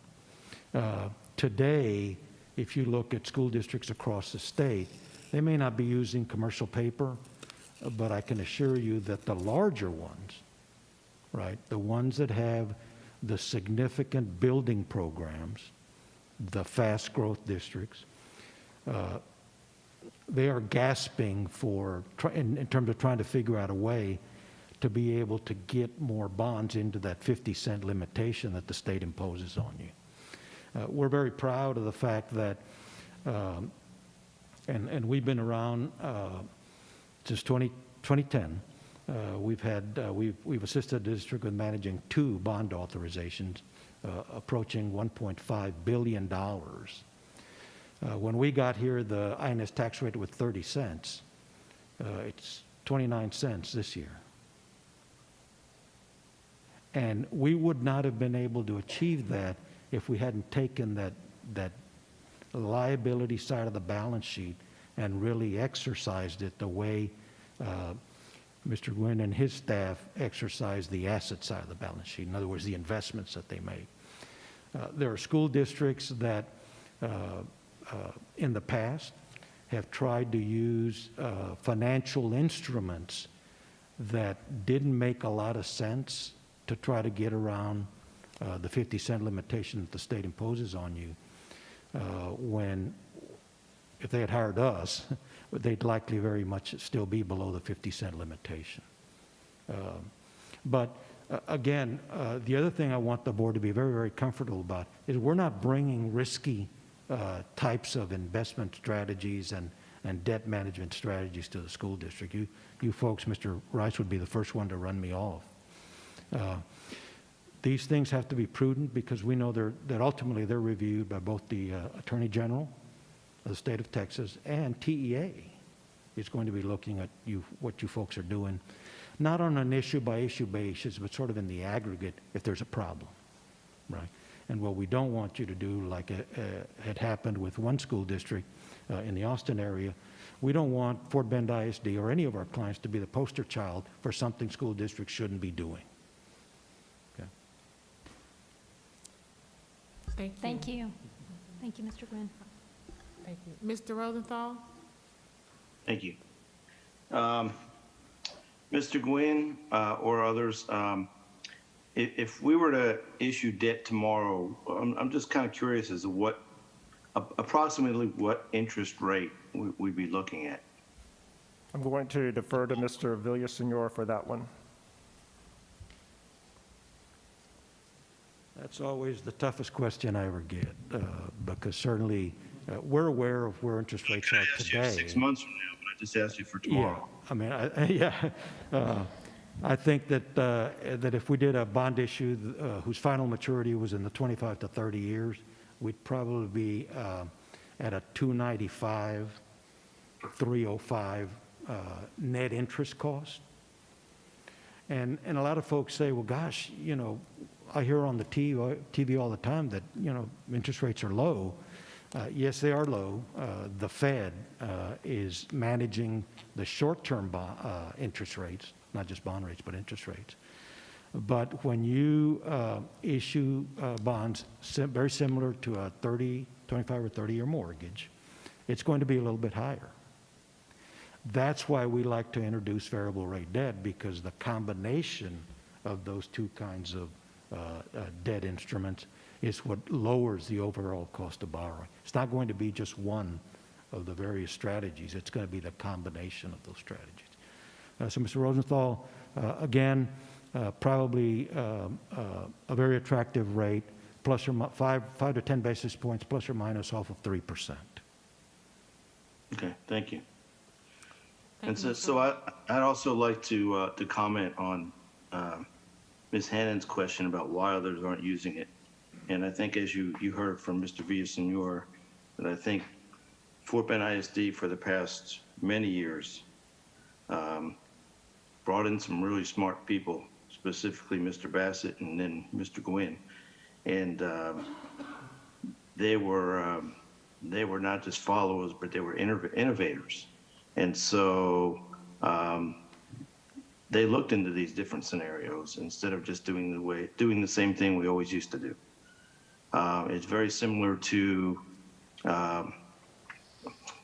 Today, if you look at school districts across the state, they may not be using commercial paper, but I can assure you that the larger ones, right, the ones that have the significant building programs, the fast growth districts, they are gasping for, in terms of trying to figure out a way to be able to get more bonds into that 50-cent limitation that the state imposes on you. We're very proud of the fact that, and we've been around since 2010. We've assisted the district with managing 2 bond authorizations approaching $1.5 billion. When we got here, the INS tax rate was 30 cents. It's 29 cents this year. And we would not have been able to achieve that if we hadn't taken that liability side of the balance sheet and really exercised it the way Mr. Gwynn and his staff exercise the asset side of the balance sheet. In other words, the investments that they make. There are school districts that in the past have tried to use financial instruments that didn't make a lot of sense to try to get around the 50-cent limitation that the state imposes on you. If they had hired us, they'd likely very much still be below the 50-cent limitation. But again, the other thing I want the board to be very, very comfortable about is we're not bringing risky types of investment strategies and debt management strategies to the school district. You folks, Mr. Rice would be the first one to run me off. These things have to be prudent because we know that ultimately they're reviewed by both the Attorney General of the state of Texas and TEA is going to be looking at what you folks are doing. not on an issue-by-issue basis, but sort of in the aggregate if there's a problem, right? And what we don't want you to do, like had happened with one school district in the Austin area, we don't want Fort Bend ISD or any of our clients to be the poster child for something school districts shouldn't be doing. Okay. Thank you. Thank you. Thank you, Mr. Gwynn. Thank you. Mr. Rosenthal? Thank you. Mr. Gwynn or others, if we were to issue debt tomorrow, I'm just kind of curious as to approximately what interest rate we'd be looking at. I'm going to defer to Mr. Villasenor for that one. That's always the toughest question I ever get, because certainly we're aware of where interest rates are today. 6 months from now, but I just asked you for tomorrow. Yeah, I mean, I think that that if we did a bond issue whose final maturity was in the 25 to 30 years, we'd probably be at a 295, 305 net interest cost. And a lot of folks say, well, gosh, you know, I hear on the TV all the time that, you know, interest rates are low. Yes, they are low. The Fed is managing the short-term interest rates, not just bond rates, but interest rates. But when you issue bonds very similar to a 25 or 30-year mortgage, it's going to be a little bit higher. That's why we like to introduce variable rate debt, because the combination of those two kinds of debt instruments is what lowers the overall cost of borrowing. It's not going to be just one of the various strategies. It's going to be the combination of those strategies. So, Mr. Rosenthal, again, probably a very attractive rate, plus or 5 to 10 basis points, plus or minus off of 3%. Okay, thank you. And so I'd also like to comment on Ms. Hannon's question about why others aren't using it. And I think, as you heard from Mr. Villasenor, that I think Fort Bend ISD for the past many years brought in some really smart people, specifically Mr. Bassett and then Mr. Gwynn. And they were not just followers, but they were innovators. And so they looked into these different scenarios instead of just doing the same thing we always used to do. It's very similar to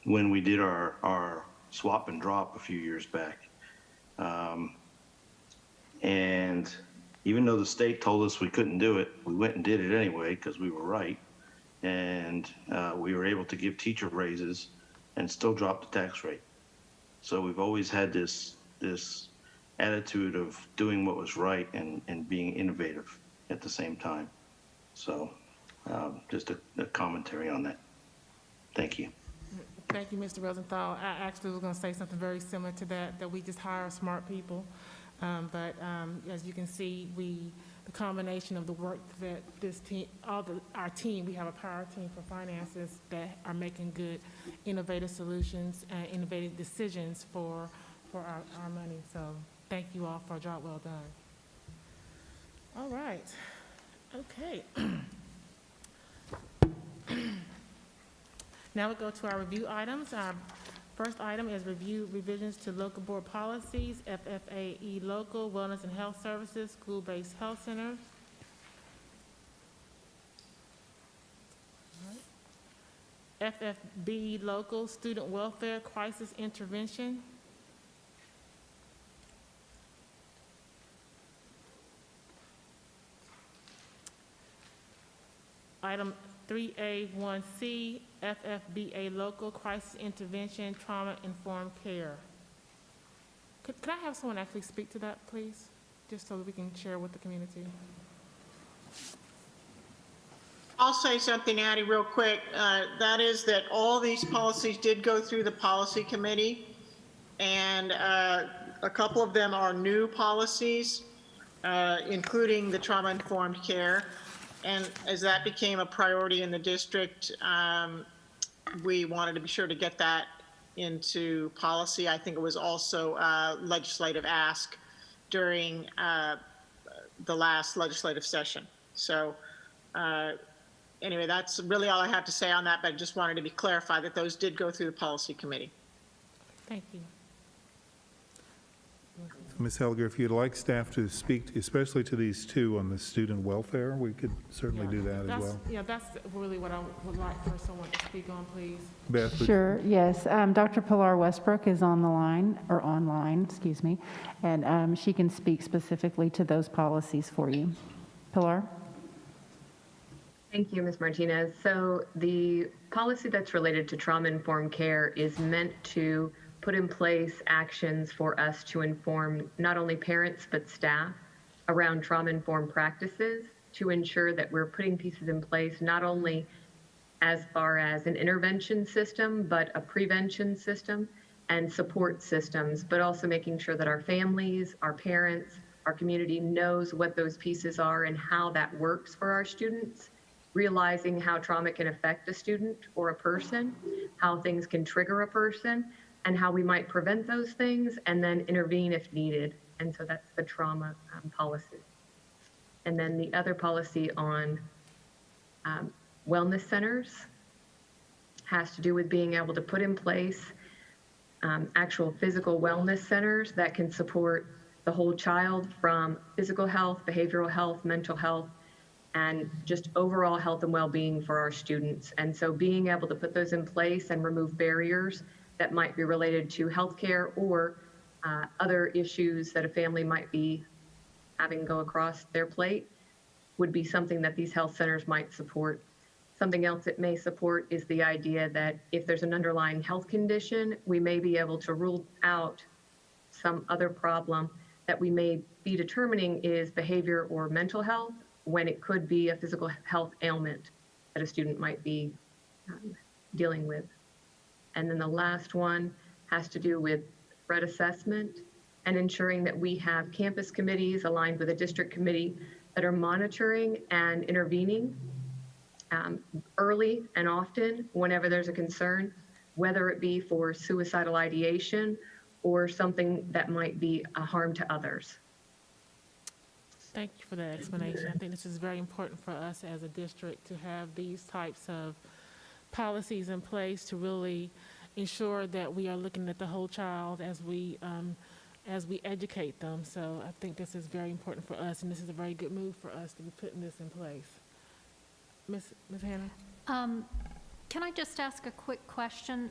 when we did our swap and drop a few years back. And even though the state told us we couldn't do it, we went and did it anyway because we were right. And we were able to give teacher raises and still drop the tax rate. So we've always had this attitude of doing what was right and being innovative at the same time. So just a commentary on that. Thank you. Thank you, Mr. Rosenthal. I actually was going to say something very similar to that we just hire smart people. But as you can see, the combination of the work that this team, our team, we have a power team for finances that are making good, innovative solutions and innovative decisions for our money. So thank you all for a job well done. All right. Okay. Now we go to our review items. Our first item is review revisions to local board policies, FFAE local, wellness and health services, school-based health centers. FFB local, student welfare crisis intervention. Item 3A1C, FFBA local, crisis intervention, trauma-informed care. Could I have someone actually speak to that, please? Just so that we can share with the community. I'll say something, Addie, real quick. That is that all these policies did go through the policy committee, and a couple of them are new policies, including the trauma-informed care. And as that became a priority in the district, we wanted to be sure to get that into policy. I think it was also a legislative ask during the last legislative session. So anyway, that's really all I have to say on that, but I just wanted to be clarified that those did go through the policy committee. Thank you. Ms. Helger, if you'd like staff to speak, especially to these two on the student welfare, we could certainly do that as well. Yeah, that's really what I would like for someone to speak on, please. Beth, would- Sure, yes. Dr. Pilar Westbrook is on the line, or online, excuse me, and she can speak specifically to those policies for you. Pilar? Thank you, Ms. Martinez. So the policy that's related to trauma-informed care is meant to put in place actions for us to inform not only parents but staff around trauma-informed practices to ensure that we're putting pieces in place not only as far as an intervention system, but a prevention system and support systems, but also making sure that our families, our parents, our community knows what those pieces are and how that works for our students, realizing how trauma can affect a student or a person, how things can trigger a person, and how we might prevent those things and then intervene if needed. And so that's the trauma policy. And then the other policy on wellness centers has to do with being able to put in place actual physical wellness centers that can support the whole child from physical health, behavioral health, mental health, and just overall health and well-being for our students. And so being able to put those in place and remove barriers that might be related to healthcare or other issues that a family might be having go across their plate would be something that these health centers might support. Something else it may support is the idea that if there's an underlying health condition, we may be able to rule out some other problem that we may be determining is behavior or mental health when it could be a physical health ailment that a student might be dealing with. And then the last one has to do with threat assessment and ensuring that we have campus committees aligned with a district committee that are monitoring and intervening early and often whenever there's a concern, whether it be for suicidal ideation or something that might be a harm to others. Thank you for that explanation. I think this is very important for us as a district to have these types of policies in place to really ensure that we are looking at the whole child as we educate them. So I think this is very important for us, and this is a very good move for us to be putting this in place. Ms. Hannah? Can I just ask a quick question?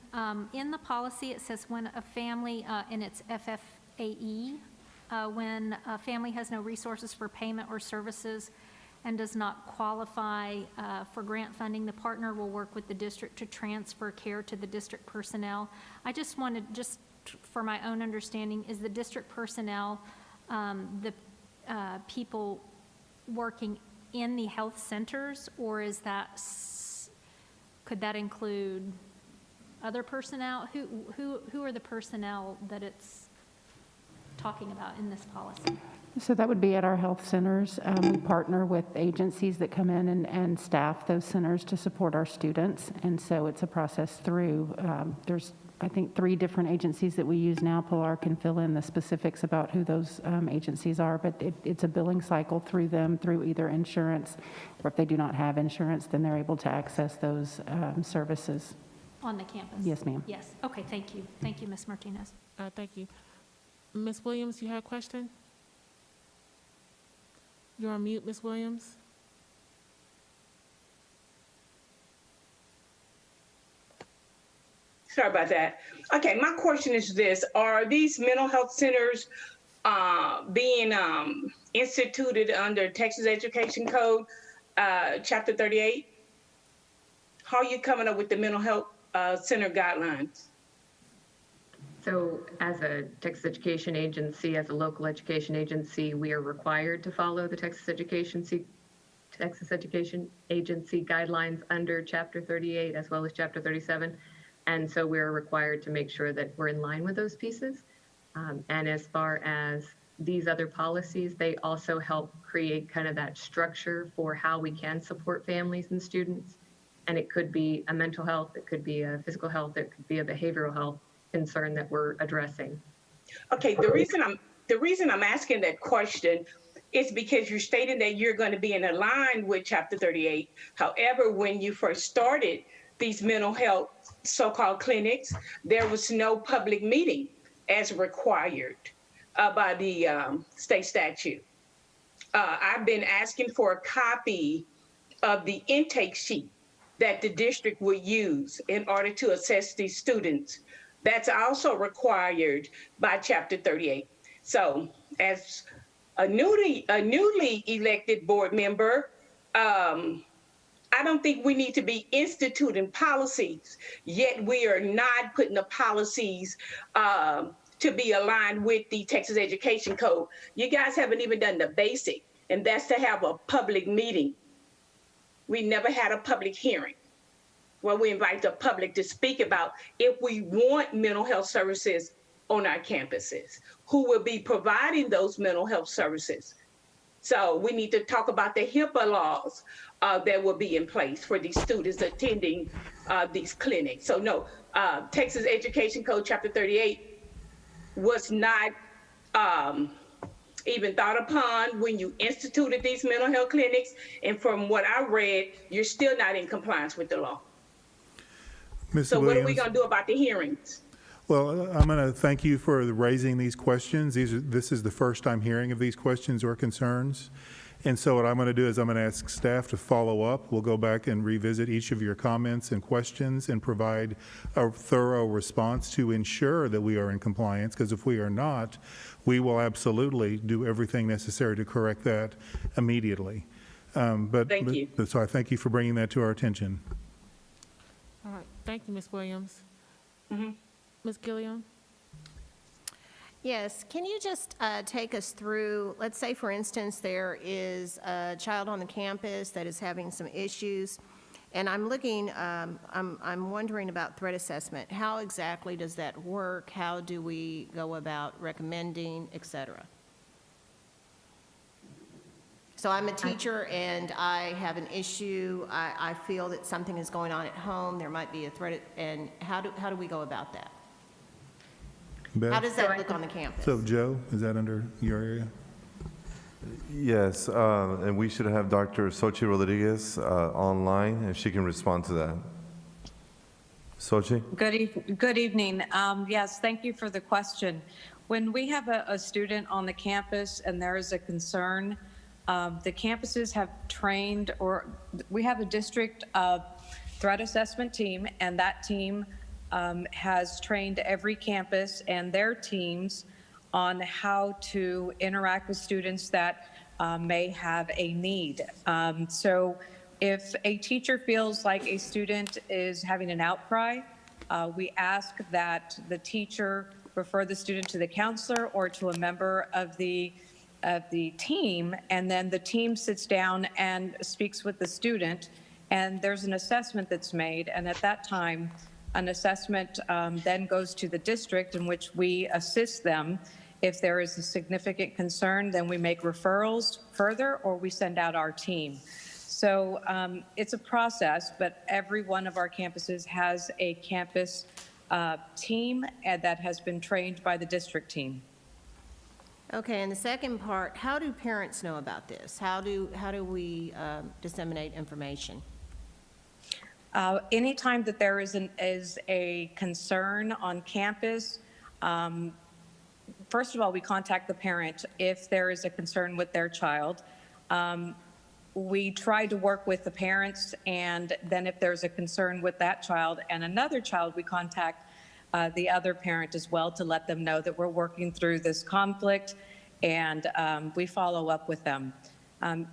In the policy, it says when a family, in its FFAE, when a family has no resources for payment or services and does not qualify for grant funding, the partner will work with the district to transfer care to the district personnel. I just wanted, just for my own understanding, is the district personnel the people working in the health centers, or is that, could that include other personnel? Who are the personnel that it's talking about in this policy? So that would be at our health centers. We partner with agencies that come in and staff those centers to support our students. And so it's a process through, there's, I think, 3 different agencies that we use now. Pilar can fill in the specifics about who those agencies are, but it's a billing cycle through them, through either insurance, or if they do not have insurance, then they're able to access those services. On the campus? Yes, ma'am. Yes. Okay, thank you. Thank you, Ms. Martinez. Thank you. Ms. Williams, you have a question? You're on mute, Ms. Williams. Sorry about that. Okay, my question is this. Are these mental health centers being instituted under Texas Education Code, Chapter 38? How are you coming up with the mental health center guidelines? So as a Texas Education Agency, as a local education agency, we are required to follow the Texas Education Agency guidelines under Chapter 38 as well as Chapter 37. And so we're required to make sure that we're in line with those pieces. And as far as these other policies, they also help create kind of that structure for how we can support families and students. And it could be a mental health, it could be a physical health, it could be a behavioral health concern that we're addressing. Okay, the reason the reason I'm asking that question is because you're stating that you're going to be in line with Chapter 38. However, when you first started these mental health so-called clinics, there was no public meeting as required by the state statute. I've been asking for a copy of the intake sheet that the district would use in order to assess these students. That's also required by Chapter 38. So as a newly elected board member, I don't think we need to be instituting policies, yet we are not putting the policies to be aligned with the Texas Education Code. You guys haven't even done the basic, and that's to have a public meeting. We never had a public hearing where we invite the public to speak about if we want mental health services on our campuses, who will be providing those mental health services. So we need to talk about the HIPAA laws that will be in place for these students attending these clinics. So no, Texas Education Code Chapter 38 was not even thought upon when you instituted these mental health clinics. And from what I read, you're still not in compliance with the law. Ms. So Williams, what are we going to do about the hearings? well, I'm going to thank you for raising these questions. This is the first I'm hearing of these questions or concerns. And so what I'm going to do is I'm going to ask staff to follow up. We'll go back and revisit each of your comments and questions and provide a thorough response to ensure that we are in compliance, because if we are not, we will absolutely do everything necessary to correct that immediately. Thank you. So I thank you for bringing that to our attention. All right, thank you, Ms. Williams. Mm-hmm. Ms. Gilliam? Yes, can you just take us through, let's say, for instance, there is a child on the campus that is having some issues, and I'm looking, I'm wondering about threat assessment. How exactly does that work? How do we go about recommending, et cetera? So I'm a teacher and I have an issue. I feel that something is going on at home. There might be a threat, and how do we go about that? Beth? How does that look on the campus? So Joe, is that under your area? Yes, and we should have Dr. Xochitl Rodriguez online, and she can respond to that. Sochi? Good evening. Yes, thank you for the question. When we have a student on the campus and there is a concern, the campuses have trained, or we have a district threat assessment team, and that team has trained every campus and their teams on how to interact with students that may have a need. So if a teacher feels like a student is having an outcry, we ask that the teacher refer the student to the counselor or to a member of the team, and then the team sits down and speaks with the student, and there's an assessment that's made, and at that time, an assessment then goes to the district in which we assist them. If there is a significant concern, then we make referrals further, or we send out our team. So it's a process, but every one of our campuses has a campus team that has been trained by the district team. Okay, and the second part, how do parents know about this? How do we disseminate information? Anytime that there is a concern on campus, first of all, we contact the parent if there is a concern with their child. We try to work with the parents, and then if there's a concern with that child and another child, we contact the other parent as well to let them know that we're working through this conflict, and we follow up with them.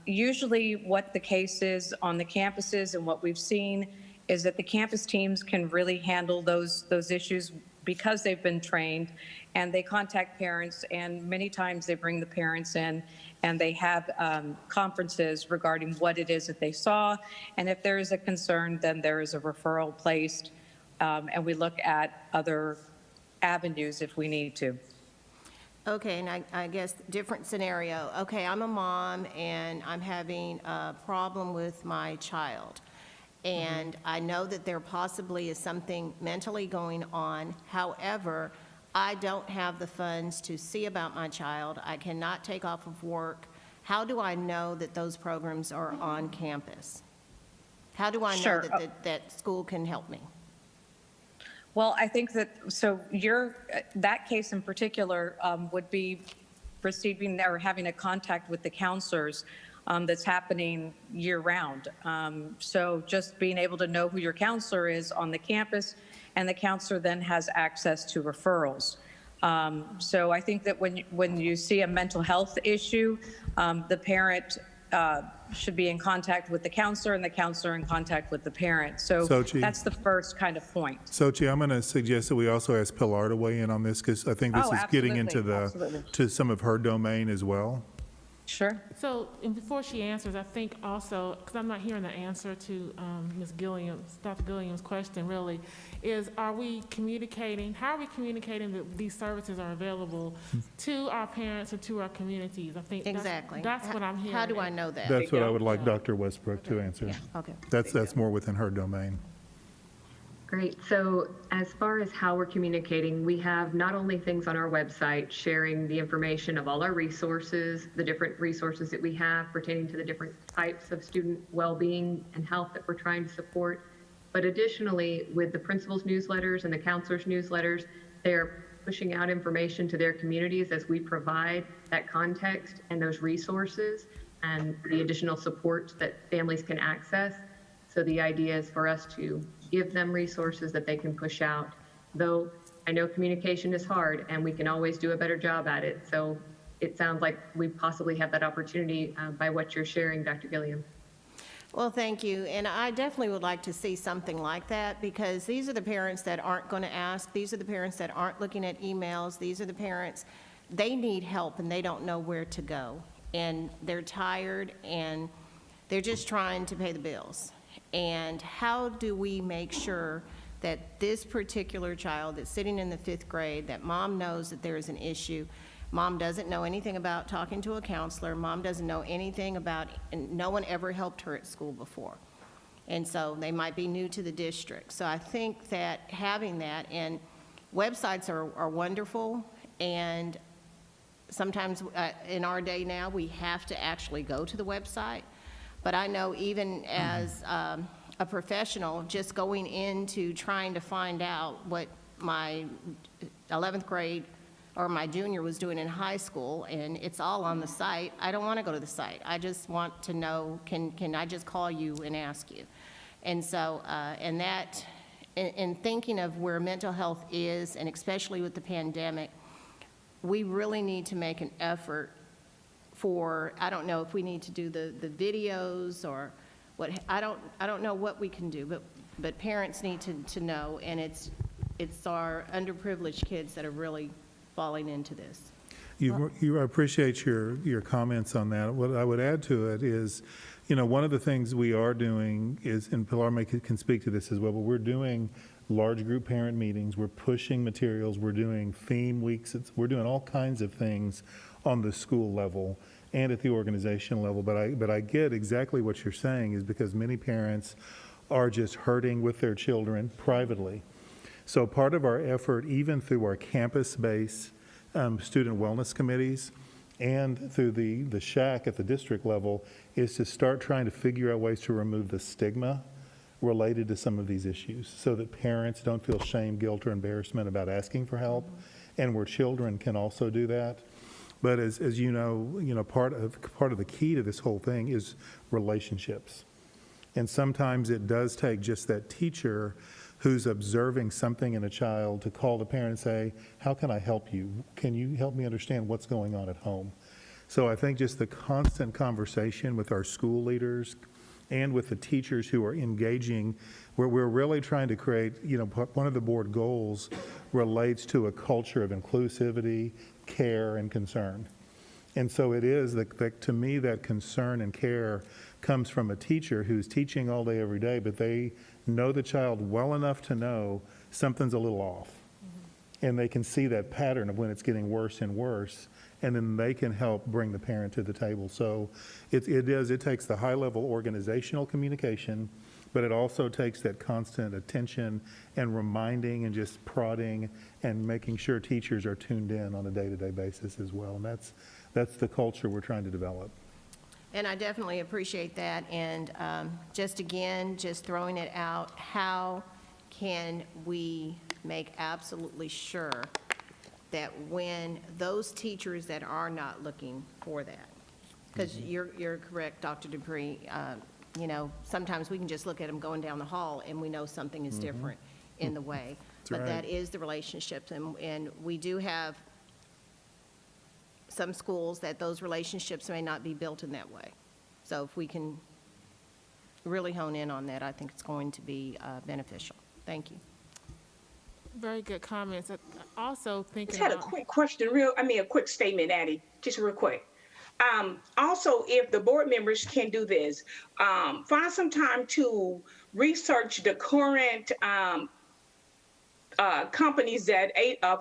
Usually what the case is on the campuses and what we've seen is that the campus teams can really handle those issues because they've been trained, and they contact parents, and many times they bring the parents in and they have conferences regarding what it is that they saw, and if there is a concern, then there is a referral placed, and we look at other avenues if we need to. Okay, and I guess different scenario. Okay, I'm a mom and I'm having a problem with my child. And I know that there possibly is something mentally going on. However, I don't have the funds to see about my child, I cannot take off of work, how do I know that those programs are on campus? How do I know Sure. that school can help me? Well, I think that, so that case in particular would be receiving or having a contact with the counselors that's happening year-round. So just being able to know who your counselor is on the campus, and the counselor then has access to referrals. So I think that when you see a mental health issue, the parent should be in contact with the counselor, and the counselor in contact with the parent. So Sochi. that's the first kind of point. Sochi, I'm going to suggest that we also ask Pilar to weigh in on this, because I think this Oh, is getting absolutely, into absolutely. to some of her domain as well. Sure. So, and before she answers, I think also, because I'm not hearing the answer to Ms. Gilliam's, Dr. Gilliam's question really, is how are we communicating that these services are available to our parents or to our communities? I think Exactly. that's what I'm hearing. How do I know that? That's what I would like Dr. Westbrook to answer. Okay. That's more within her domain. Great. So as far as how we're communicating, we have not only things on our website sharing the information of all our resources, the different resources that we have pertaining to the different types of student well-being and health that we're trying to support, but additionally with the principals' newsletters and the counselors' newsletters, they're pushing out information to their communities as we provide that context and those resources and the additional support that families can access. So the idea is for us to give them resources that they can push out, though I know communication is hard and we can always do a better job at it. So it sounds like we possibly have that opportunity by what you're sharing, Dr. Gilliam. Well, thank you. And I definitely would like to see something like that, because these are the parents that aren't going to ask. These are the parents that aren't looking at emails. These are the parents, they need help and they don't know where to go. And they're tired and they're just trying to pay the bills. And how do we make sure that this particular child that's sitting in the 5th grade, that mom knows that there is an issue, mom doesn't know anything about talking to a counselor, mom doesn't know anything about, and no one ever helped her at school before. And so they might be new to the district. So I think that having that, and websites are wonderful, and sometimes in our day now, we have to actually go to the website. But I know even as a professional, just going into trying to find out what my 11th grade or my junior was doing in high school, and it's all on the site, I don't want to go to the site. I just want to know, can I just call you and ask you? And so, and that, in thinking of where mental health is, and especially with the pandemic, we really need to make an effort for, I don't know if we need to do the videos or what, I don't know what we can do, but parents need to know, and it's our underprivileged kids that are really falling into this. I appreciate your comments on that. What I would add to it is, one of the things we are doing is, and Pilar can speak to this as well, but we're doing large group parent meetings, we're pushing materials, we're doing theme weeks, we're doing all kinds of things on the school level and at the organization level. But I get exactly what you're saying, is because many parents are just hurting with their children privately. So part of our effort, even through our campus-based student wellness committees and through the shack at the district level, is to start trying to figure out ways to remove the stigma related to some of these issues, so that parents don't feel shame, guilt, or embarrassment about asking for help, and where children can also do that. But as you know, part of the key to this whole thing is relationships. And sometimes it does take just that teacher who's observing something in a child to call the parent and say, how can I help you? Can you help me understand what's going on at home? So I think just the constant conversation with our school leaders and with the teachers who are engaging, where we're really trying to create, one of the board goals relates to a culture of inclusivity, care, and concern. And so it is that to me, that concern and care comes from a teacher who's teaching all day, every day, but they know the child well enough to know something's a little off. And they can see that pattern of when it's getting worse and worse, and then they can help bring the parent to the table. So it takes the high-level organizational communication but it also takes that constant attention and reminding and just prodding and making sure teachers are tuned in on a day-to-day basis as well. And that's the culture we're trying to develop. And I definitely appreciate that. And just again, just throwing it out, how can we make absolutely sure that when those teachers that are not looking for that, because you're correct, Dr. Dupree, you know, sometimes we can just look at them going down the hall and we know something is different in the way. But right. that is the relationships, and we do have some schools that those relationships may not be built in that way. So if we can really hone in on that, I think it's going to be beneficial. Thank you. Very good comments. Also thinking Just had a quick question, a quick statement, Addie, just real quick. Also, if the board members can do this, find some time to research the current companies that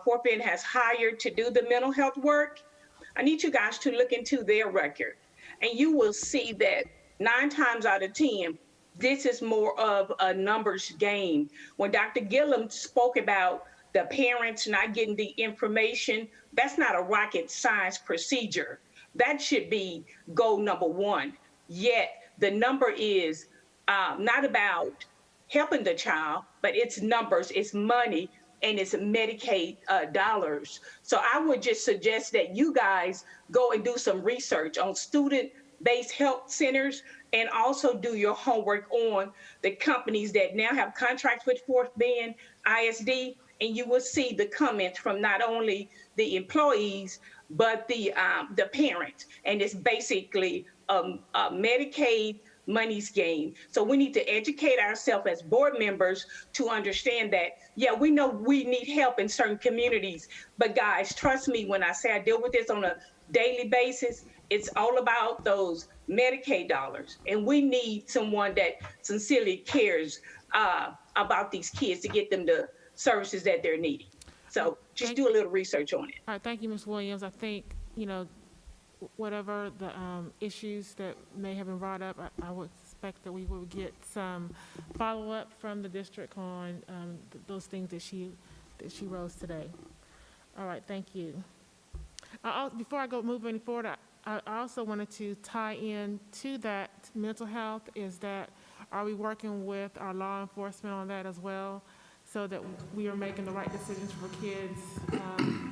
Fort Bend has hired to do the mental health work. I need you guys to look into their record, and you will see that 9 times out of 10, this is more of a numbers game. When Dr. Gillum spoke about the parents not getting the information, that's not a rocket science procedure. That should be goal number 1. Yet the number is not about helping the child, but it's numbers, it's money, and it's Medicaid dollars. So I would just suggest that you guys go and do some research on student-based health centers, and also do your homework on the companies that now have contracts with Fort Bend ISD, and you will see the comments from not only the employees, but the parents. And it's basically a Medicaid money's game. So we need to educate ourselves as board members to understand that, yeah, we know we need help in certain communities, but guys, trust me when I say I deal with this on a daily basis, it's all about those Medicaid dollars. And we need someone that sincerely cares about these kids to get them the services that they're needing. So just do a little research on it. All right, thank you, Ms. Williams. I think, you know, whatever the issues that may have been brought up, I would expect that we will get some follow-up from the district on those things that she rose today. All right, thank you. Before I move any forward, I also wanted to tie in to that mental health, is that are we working with our law enforcement on that as well, so that we are making the right decisions for kids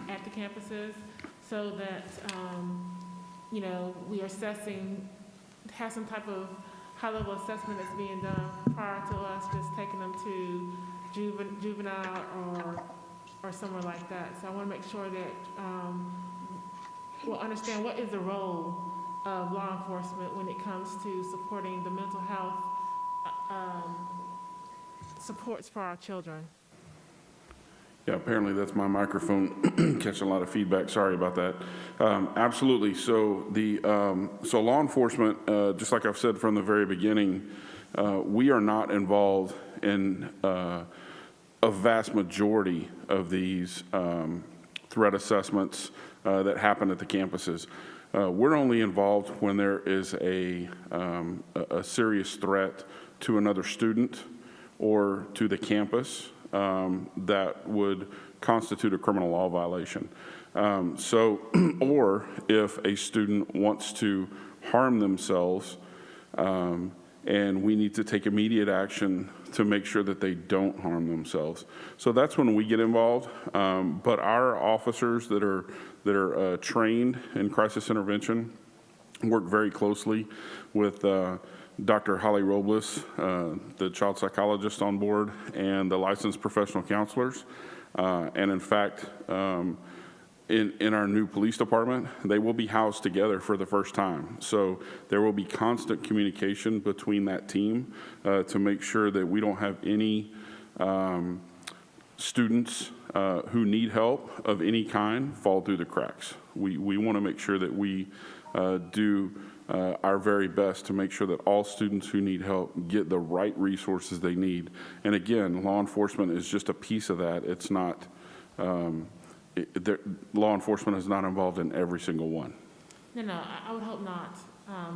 at the campuses, so that you know, we are assessing, have some type of high-level assessment that's being done prior to us just taking them to juvenile or somewhere like that. So I want to make sure that we'll understand what is the role of law enforcement when it comes to supporting the mental health supports for our children. Yeah, apparently that's my microphone catching a lot of feedback. Sorry about that. Absolutely. So so law enforcement, just like I've said from the very beginning, we are not involved in a vast majority of these threat assessments that happen at the campuses. We're only involved when there is a serious threat to another student or to the campus that would constitute a criminal law violation. Or if a student wants to harm themselves, and we need to take immediate action to make sure that they don't harm themselves. So that's when we get involved. But our officers that are trained in crisis intervention work very closely with Dr. Holly Robles, the child psychologist on board, and the licensed professional counselors. And in fact, in our new police department, they will be housed together for the first time. So there will be constant communication between that team to make sure that we don't have any students who need help of any kind fall through the cracks. We want to make sure that we do our very best to make sure that all students who need help get the right resources they need. And again, law enforcement is just a piece of that. It's not, law enforcement is not involved in every single one. No, I would hope not.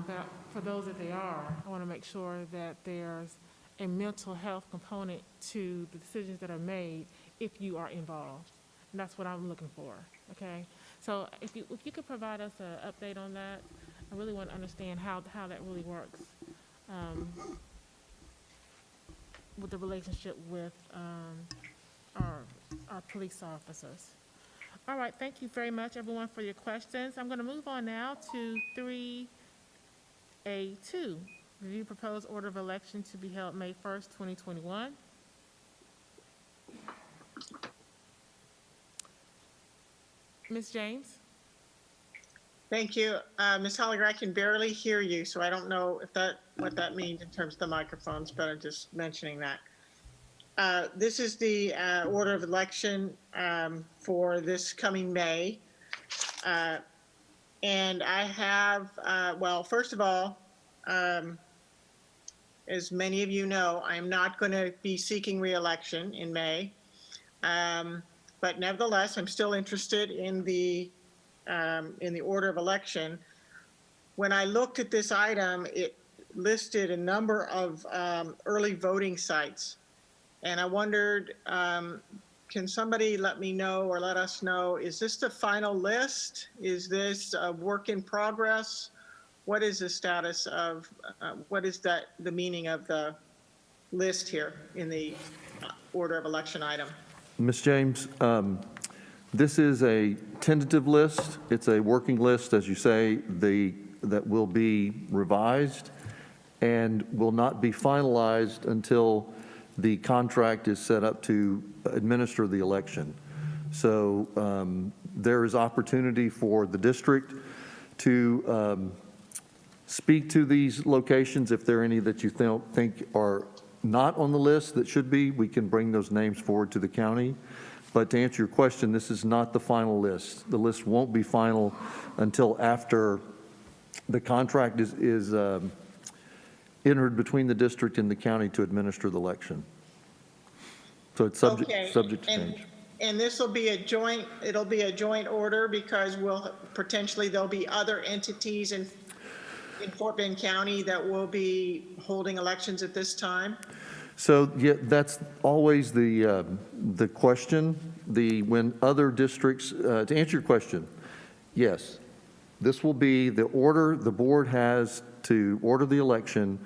But for those that they are, I want to make sure that there's a mental health component to the decisions that are made if you are involved. And that's what I'm looking for, okay? So if you could provide us an update on that, I really want to understand how that really works with the relationship with our police officers. All right, thank you very much, everyone, for your questions. I'm going to move on now to 3A2, review proposed order of election to be held May 1st, 2021. Ms. James? Thank you. Ms. Holliger, I can barely hear you, so I don't know if what that means in terms of the microphones, but I'm just mentioning that. This is the order of election for this coming May. And I have, well, first of all, as many of you know, I'm not going to be seeking re-election in May. But nevertheless, I'm still interested in the order of election. When I looked at this item, it listed a number of early voting sites. And I wondered, can somebody let me know or let us know, is this the final list? Is this a work in progress? What is the status of, what is the meaning of the list here in the order of election item? Ms. James, this is a tentative list. It's a working list, as you say, that will be revised and will not be finalized until the contract is set up to administer the election. So there is opportunity for the district to speak to these locations. If there are any that you think are not on the list that should be, we can bring those names forward to the county. But to answer your question, this is not the final list. The list won't be final until after the contract is entered between the district and the county to administer the election. So it's subject to change. And this will be it'll be a joint order because there'll be other entities in Fort Bend County that will be holding elections at this time? So yeah, that's always the question. When other districts, to answer your question, yes, this will be the order the board has to order the election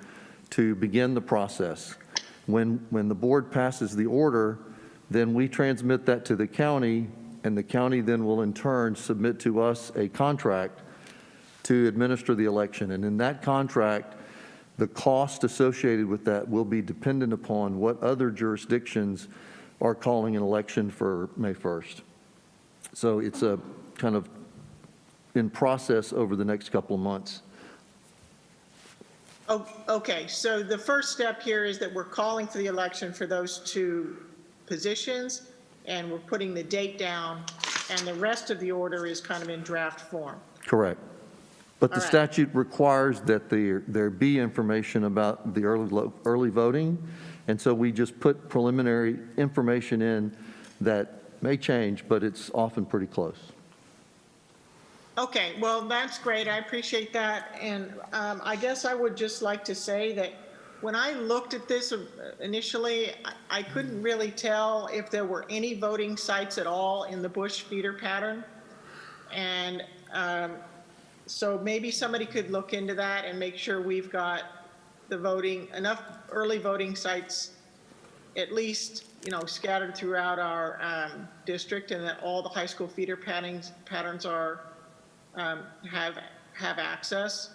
to begin the process. When the board passes the order, then we transmit that to the county, and the county then will in turn submit to us a contract to administer the election. And in that contract, the cost associated with that will be dependent upon what other jurisdictions are calling an election for May 1st. So it's a kind of in process over the next couple of months. Oh, okay, so the first step here is that we're calling for the election for those two positions, and we're putting the date down, and the rest of the order is kind of in draft form. Correct. But the statute requires that there be information about the early voting, and so we just put preliminary information in that may change, but it's often pretty close. Okay, well, that's great. I appreciate that. And I guess I would just like to say that when I looked at this initially, I couldn't really tell if there were any voting sites at all in the Bush feeder pattern. And so maybe somebody could look into that and make sure we've got enough early voting sites, at least, scattered throughout our district, and that all the high school feeder patterns are have access.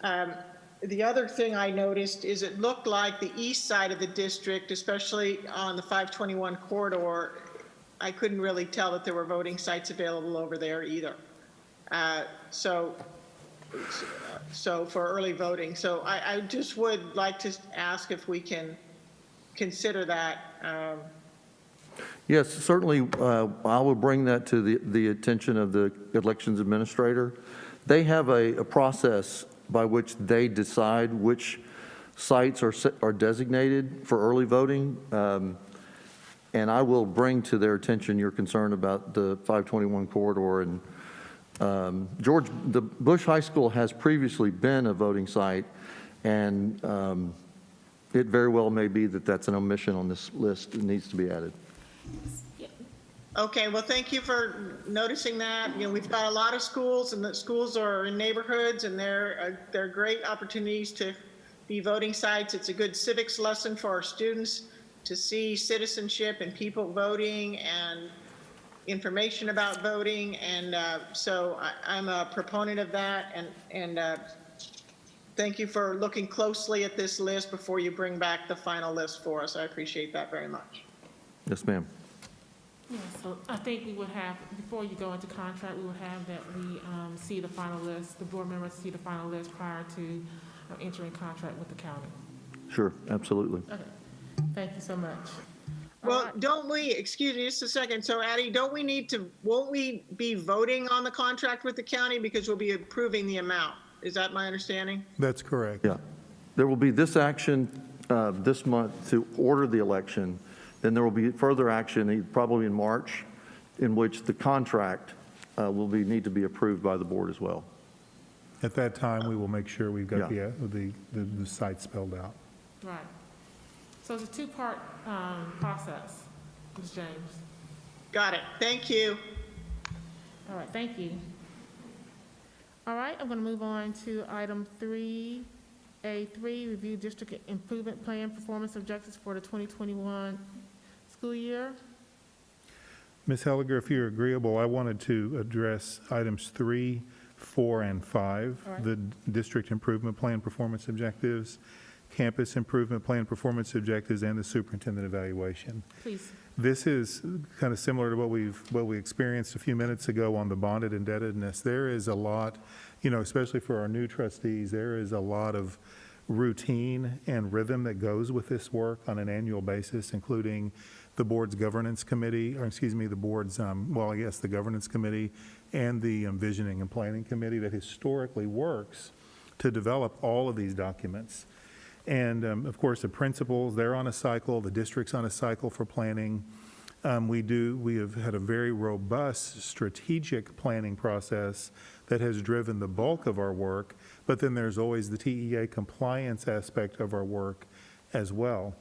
The other thing I noticed is it looked like the east side of the district, especially on the 521 corridor, I couldn't really tell that there were voting sites available over there either. So for early voting. So I just would like to ask if we can consider that. Yes, certainly. I will bring that to the attention of the elections administrator. They have a process by which they decide which sites are designated for early voting. And I will bring to their attention your concern about the 521 corridor. And George, the Bush High School has previously been a voting site, and it very well may be that that's an omission on this list that needs to be added. Okay, well, thank you for noticing that. You know, we've got a lot of schools, and the schools are in neighborhoods, and they're great opportunities to be voting sites. It's a good civics lesson for our students to see citizenship and people voting and information about voting. And so I'm a proponent of that. And thank you for looking closely at this list before you bring back the final list for us. I appreciate that very much. Yes, ma'am. Yeah, so I think we would have, before you go into contract, we would have that we see the final list, the board members see the final list prior to entering contract with the county. Sure, absolutely. Okay, thank you so much. Well, don't we, excuse me just a second, so Addie, won't we be voting on the contract with the county because we'll be approving the amount? Is that my understanding? That's correct. Yeah. There will be this action this month to order the election. Then there will be further action, probably in March, in which the contract will need to be approved by the board as well. At that time, we will make sure we've got the site spelled out. Right. So it's a two-part process, Ms. James. Got it. Thank you. All right, thank you. All right, I'm going to move on to item 3A3, review district improvement plan performance objectives for the 2021 school year. Ms. Helliger, if you're agreeable, I wanted to address items 3, 4, and 5, right. The district improvement plan performance objectives, campus improvement plan performance objectives, and the superintendent evaluation. Please. This is kind of similar to what we experienced a few minutes ago on the bonded indebtedness. There is a lot, especially for our new trustees, there is a lot of routine and rhythm that goes with this work on an annual basis, including the board's governance committee, the board's, the governance committee and the visioning and planning committee that historically works to develop all of these documents. And of course, the principals, they're on a cycle, the district's on a cycle for planning. We have had a very robust strategic planning process that has driven the bulk of our work, but then there's always the TEA compliance aspect of our work as well.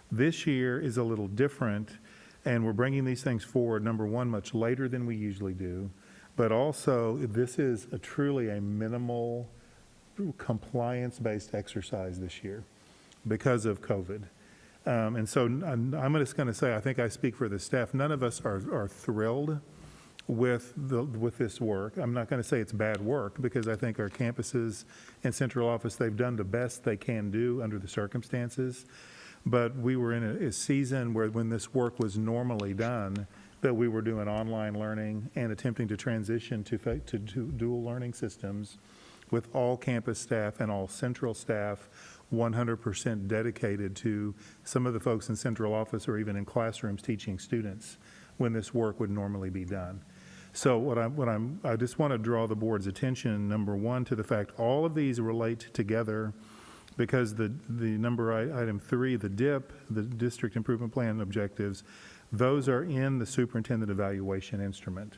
This year is a little different, and we're bringing these things forward, number one, much later than we usually do, but also this is truly a minimal compliance-based exercise this year because of COVID. And so I'm just going to say, I think I speak for the staff, none of us are thrilled with this work. I'm not going to say it's bad work because I think our campuses and central office, they've done the best they can do under the circumstances. But we were in a season where when this work was normally done, that we were doing online learning and attempting to transition to dual learning systems with all campus staff and all central staff 100% dedicated to some of the folks in central office or even in classrooms teaching students when this work would normally be done. So I just want to draw the board's attention, number one, to the fact all of these relate together because the item 3, the DIP, the district improvement plan objectives, those are in the superintendent evaluation instrument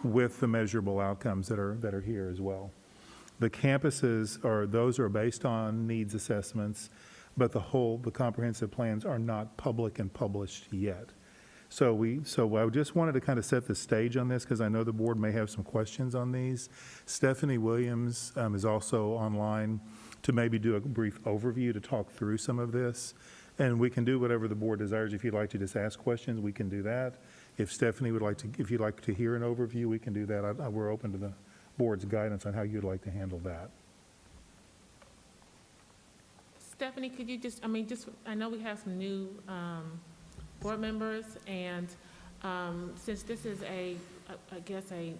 with the measurable outcomes that are here as well. The campuses are based on needs assessments, but the comprehensive plans are not public and published yet. So I just wanted to kind of set the stage on this because I know the board may have some questions on these. Stephanie Williams is also online to maybe do a brief overview to talk through some of this. And we can do whatever the board desires. If you'd like to just ask questions, we can do that. If Stephanie if you'd like to hear an overview, we can do that. We're open to the board's guidance on how you'd like to handle that. Stephanie, could you I know we have some new board members, and since this is I guess a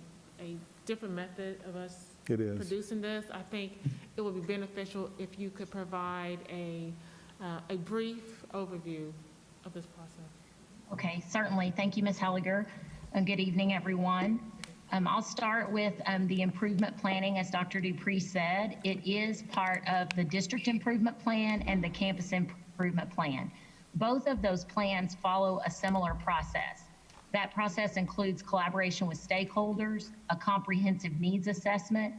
different method of us producing this, I think it would be beneficial if you could provide a brief overview of this process. Okay, certainly. Thank you, Ms. Helliger. Good evening, everyone. I'll start with the improvement planning. As Dr. Dupree said, it is part of the district improvement plan and the campus improvement plan. Both of those plans follow a similar process. That process includes collaboration with stakeholders, a comprehensive needs assessment,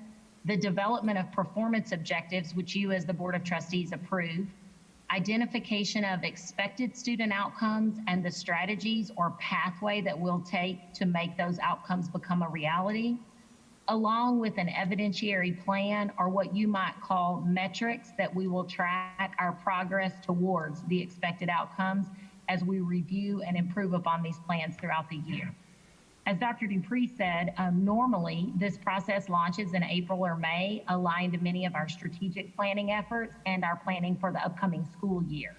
the development of performance objectives, which you as the Board of Trustees approve, identification of expected student outcomes and the strategies or pathway that we'll take to make those outcomes become a reality, along with an evidentiary plan or what you might call metrics that we will track our progress towards the expected outcomes as we review and improve upon these plans throughout the year. As Dr. Dupree said, normally this process launches in April or May, aligned to many of our strategic planning efforts and our planning for the upcoming school year.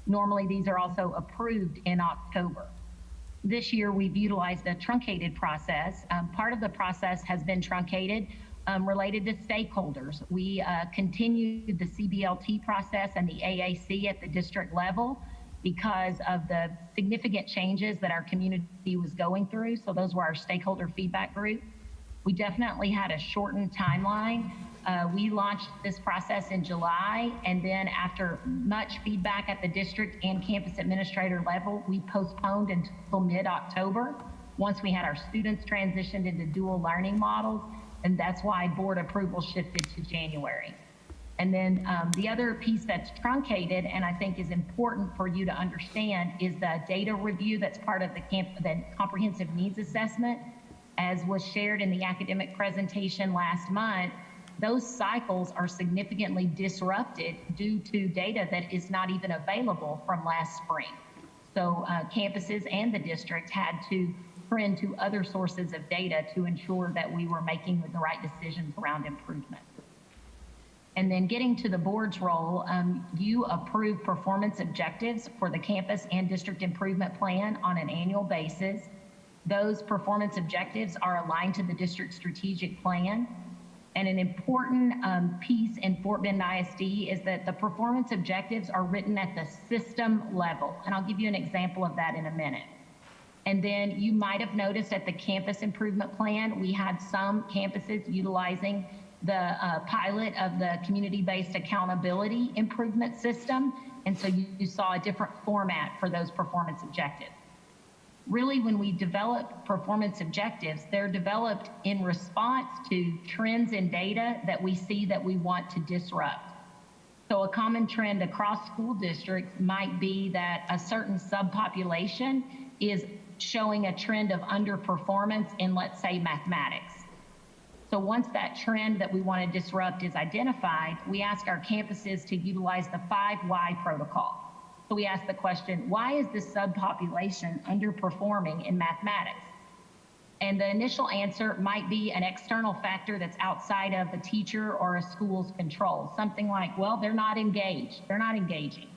Normally these are also approved in October. This year, we've utilized a truncated process. Part of the process has been truncated related to stakeholders. We continued the CBLT process and the AAC at the district level because of the significant changes that our community was going through. So those were our stakeholder feedback group. We definitely had a shortened timeline. We launched this process in July, and then after much feedback at the district and campus administrator level, we postponed until mid-October once we had our students transitioned into dual learning models, and that's why board approval shifted to January. And then the other piece that's truncated, and I think is important for you to understand, is the data review that's part of the comprehensive needs assessment. As was shared in the academic presentation last month, those cycles are significantly disrupted due to data that is not even available from last spring. So campuses and the district had to turn to other sources of data to ensure that we were making the right decisions around improvement. And then getting to the board's role, you approve performance objectives for the campus and district improvement plan on an annual basis. Those performance objectives are aligned to the district strategic plan. And an important piece in Fort Bend ISD is that the performance objectives are written at the system level. And I'll give you an example of that in a minute. And then you might have noticed at the campus improvement plan, we had some campuses utilizing the pilot of the community-based accountability improvement system. And so you saw a different format for those performance objectives. Really, when we develop performance objectives, they're developed in response to trends in data that we see that we want to disrupt. So a common trend across school districts might be that a certain subpopulation is showing a trend of underperformance in, let's say, mathematics. So once that trend that we want to disrupt is identified, we ask our campuses to utilize the 5 Why protocol. So we ask the question, why is this subpopulation underperforming in mathematics? And the initial answer might be an external factor that's outside of the teacher or a school's control. Something like, well, they're not engaged. They're not engaging.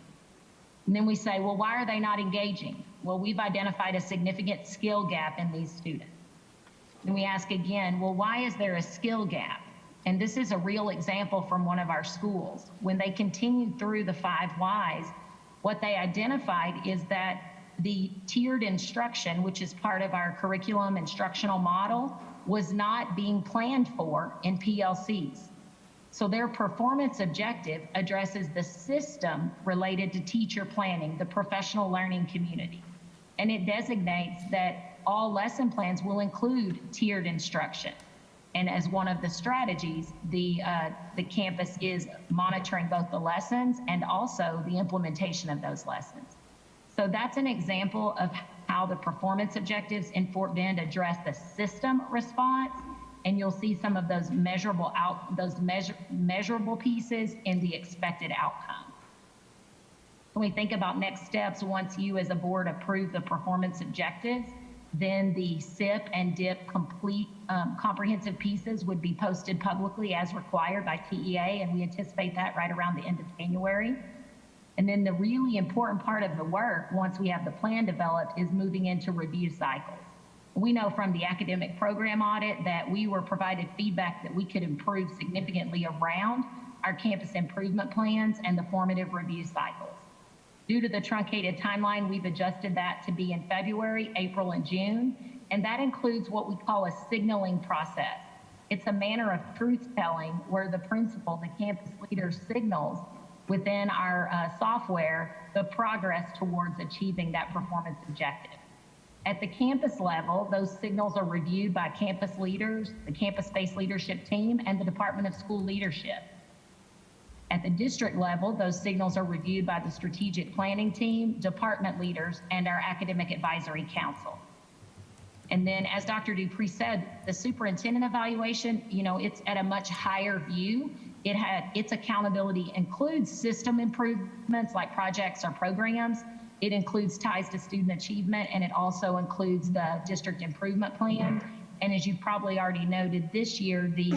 And then we say, well, why are they not engaging? Well, we've identified a significant skill gap in these students. And we ask again, well, why is there a skill gap? And this is a real example from one of our schools. When they continued through the 5 Whys, what they identified is that the tiered instruction, which is part of our curriculum instructional model, was not being planned for in PLCs. So their performance objective addresses the system related to teacher planning, the professional learning community. And it designates that all lesson plans will include tiered instruction. And as one of the strategies, the campus is monitoring both the lessons and also the implementation of those lessons. So that's an example of how the performance objectives in Fort Bend address the system response, and you'll see some of those measurable measurable pieces in the expected outcome. When we think about next steps, once you as a board approve the performance objectives, then the SIP and DIP complete comprehensive pieces would be posted publicly as required by TEA, and we anticipate that right around the end of January. And then the really important part of the work, once we have the plan developed, is moving into review cycles. We know from the academic program audit that we were provided feedback that we could improve significantly around our campus improvement plans and the formative review cycles. Due to the truncated timeline, we've adjusted that to be in February, April, and June, and that includes what we call a signaling process. It's a manner of truth-telling where the principal, the campus leader, signals within our software the progress towards achieving that performance objective. At the campus level, those signals are reviewed by campus leaders, the campus-based leadership team, and the Department of School Leadership. At the district level, those signals are reviewed by the strategic planning team, department leaders, and our academic advisory council. And then, as Dr. Dupree said, the superintendent evaluation, it's at a much higher view. Its accountability includes system improvements like projects or programs. It includes ties to student achievement, and it also includes the district improvement plan. And as you probably already noted, this year, the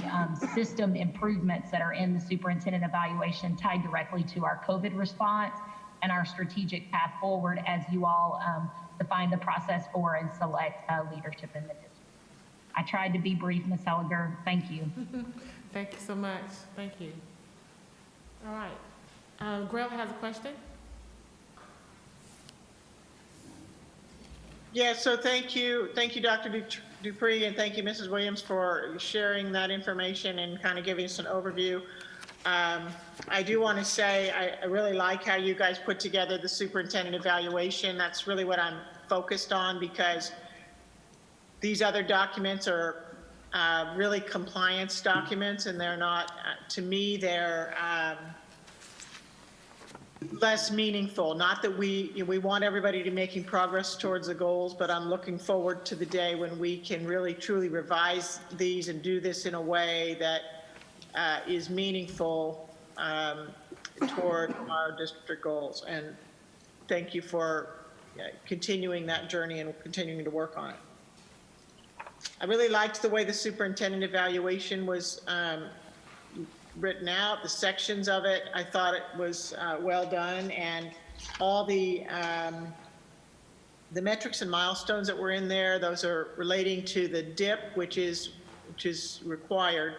system improvements that are in the superintendent evaluation tied directly to our COVID response and our strategic path forward as you all define the process for and select leadership in the district. I tried to be brief, Ms. Helliger. Thank you. Thank you so much. Thank you. All right. Grell has a question. Yeah, so thank you, Dr. Dupree, and thank you, Mrs. Williams, for sharing that information and kind of giving us an overview. I do want to say I really like how you guys put together the superintendent evaluation. That's really what I'm focused on, because these other documents are really compliance documents, and they're not, to me, they're less meaningful. Not that we want everybody to be making progress towards the goals, but I'm looking forward to the day when we can really truly revise these and do this in a way that is meaningful toward our district goals. And thank you for continuing that journey and continuing to work on it. I really liked the way the superintendent evaluation was written out, the sections of it. I thought it was well done, and all the metrics and milestones that were in there, those are relating to the DIP, which is required.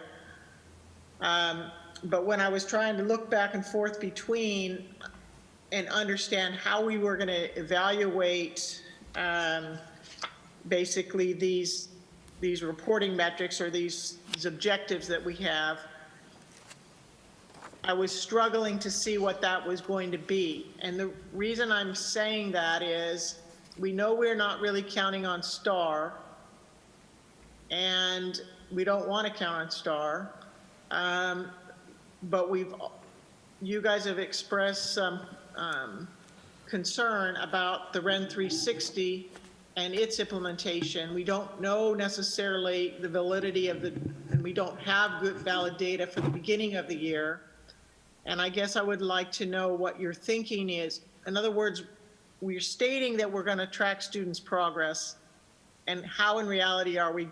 But when I was trying to look back and forth between and understand how we were going to evaluate basically these reporting metrics or these objectives that we have, I was struggling to see what that was going to be. And the reason I'm saying that is we know we're not really counting on STAR, and we don't want to count on STAR. But you guys have expressed some concern about the REN 360 and its implementation. We don't know necessarily the validity of and we don't have good valid data for the beginning of the year. And I guess I would like to know what your thinking is. In other words, we're stating that we're going to track students' progress, and how in reality are we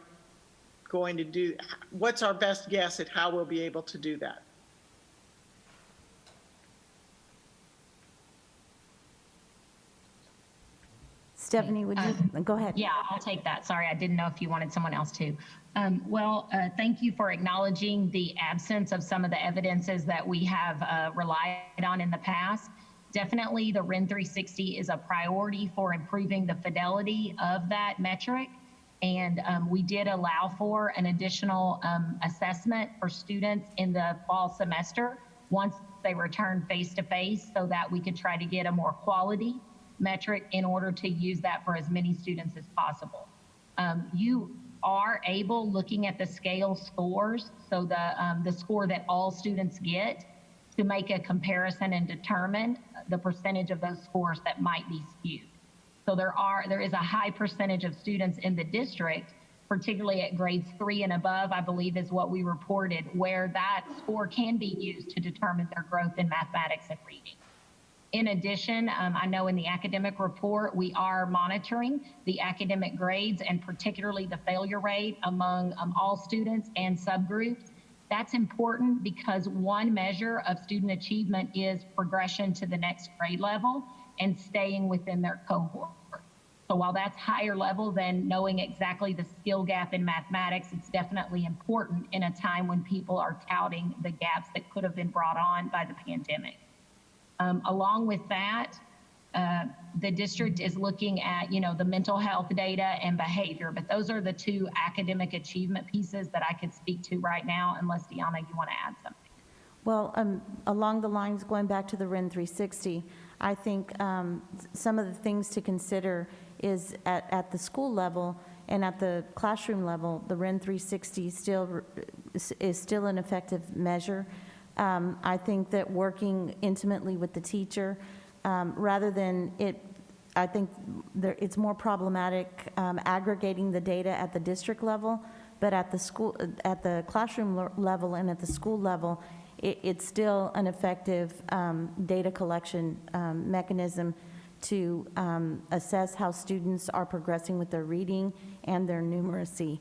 going to do, what's our best guess at how we'll be able to do that? Stephanie, would you go ahead? Yeah, I'll take that. Sorry, I didn't know if you wanted someone else to. Thank you for acknowledging the absence of some of the evidences that we have relied on in the past. Definitely, the REN 360 is a priority for improving the fidelity of that metric. And we did allow for an additional assessment for students in the fall semester once they return face-to-face, so that we could try to get a more quality metric in order to use that for as many students as possible. You are able, looking at the scale scores, so the score that all students get, to make a comparison and determine the percentage of those scores that might be skewed. So there is a high percentage of students in the district, particularly at grades 3 and above, I believe is what we reported, where that score can be used to determine their growth in mathematics and reading. In addition, I know in the academic report, we are monitoring the academic grades and particularly the failure rate among all students and subgroups. That's important because one measure of student achievement is progression to the next grade level and staying within their cohort. So while that's higher level than knowing exactly the skill gap in mathematics, it's definitely important in a time when people are touting the gaps that could have been brought on by the pandemic. Along with that, the district is looking at, the mental health data and behavior, but those are the two academic achievement pieces that I could speak to right now, unless Deanna, you want to add something. Well, along the lines, going back to the REN 360, I think some of the things to consider is at the school level and at the classroom level, the REN 360 is still an effective measure. I think that working intimately with the teacher, rather than it, I think it's more problematic aggregating the data at the district level, but at the school, at the classroom level and at the school level, it's still an effective data collection mechanism to assess how students are progressing with their reading and their numeracy.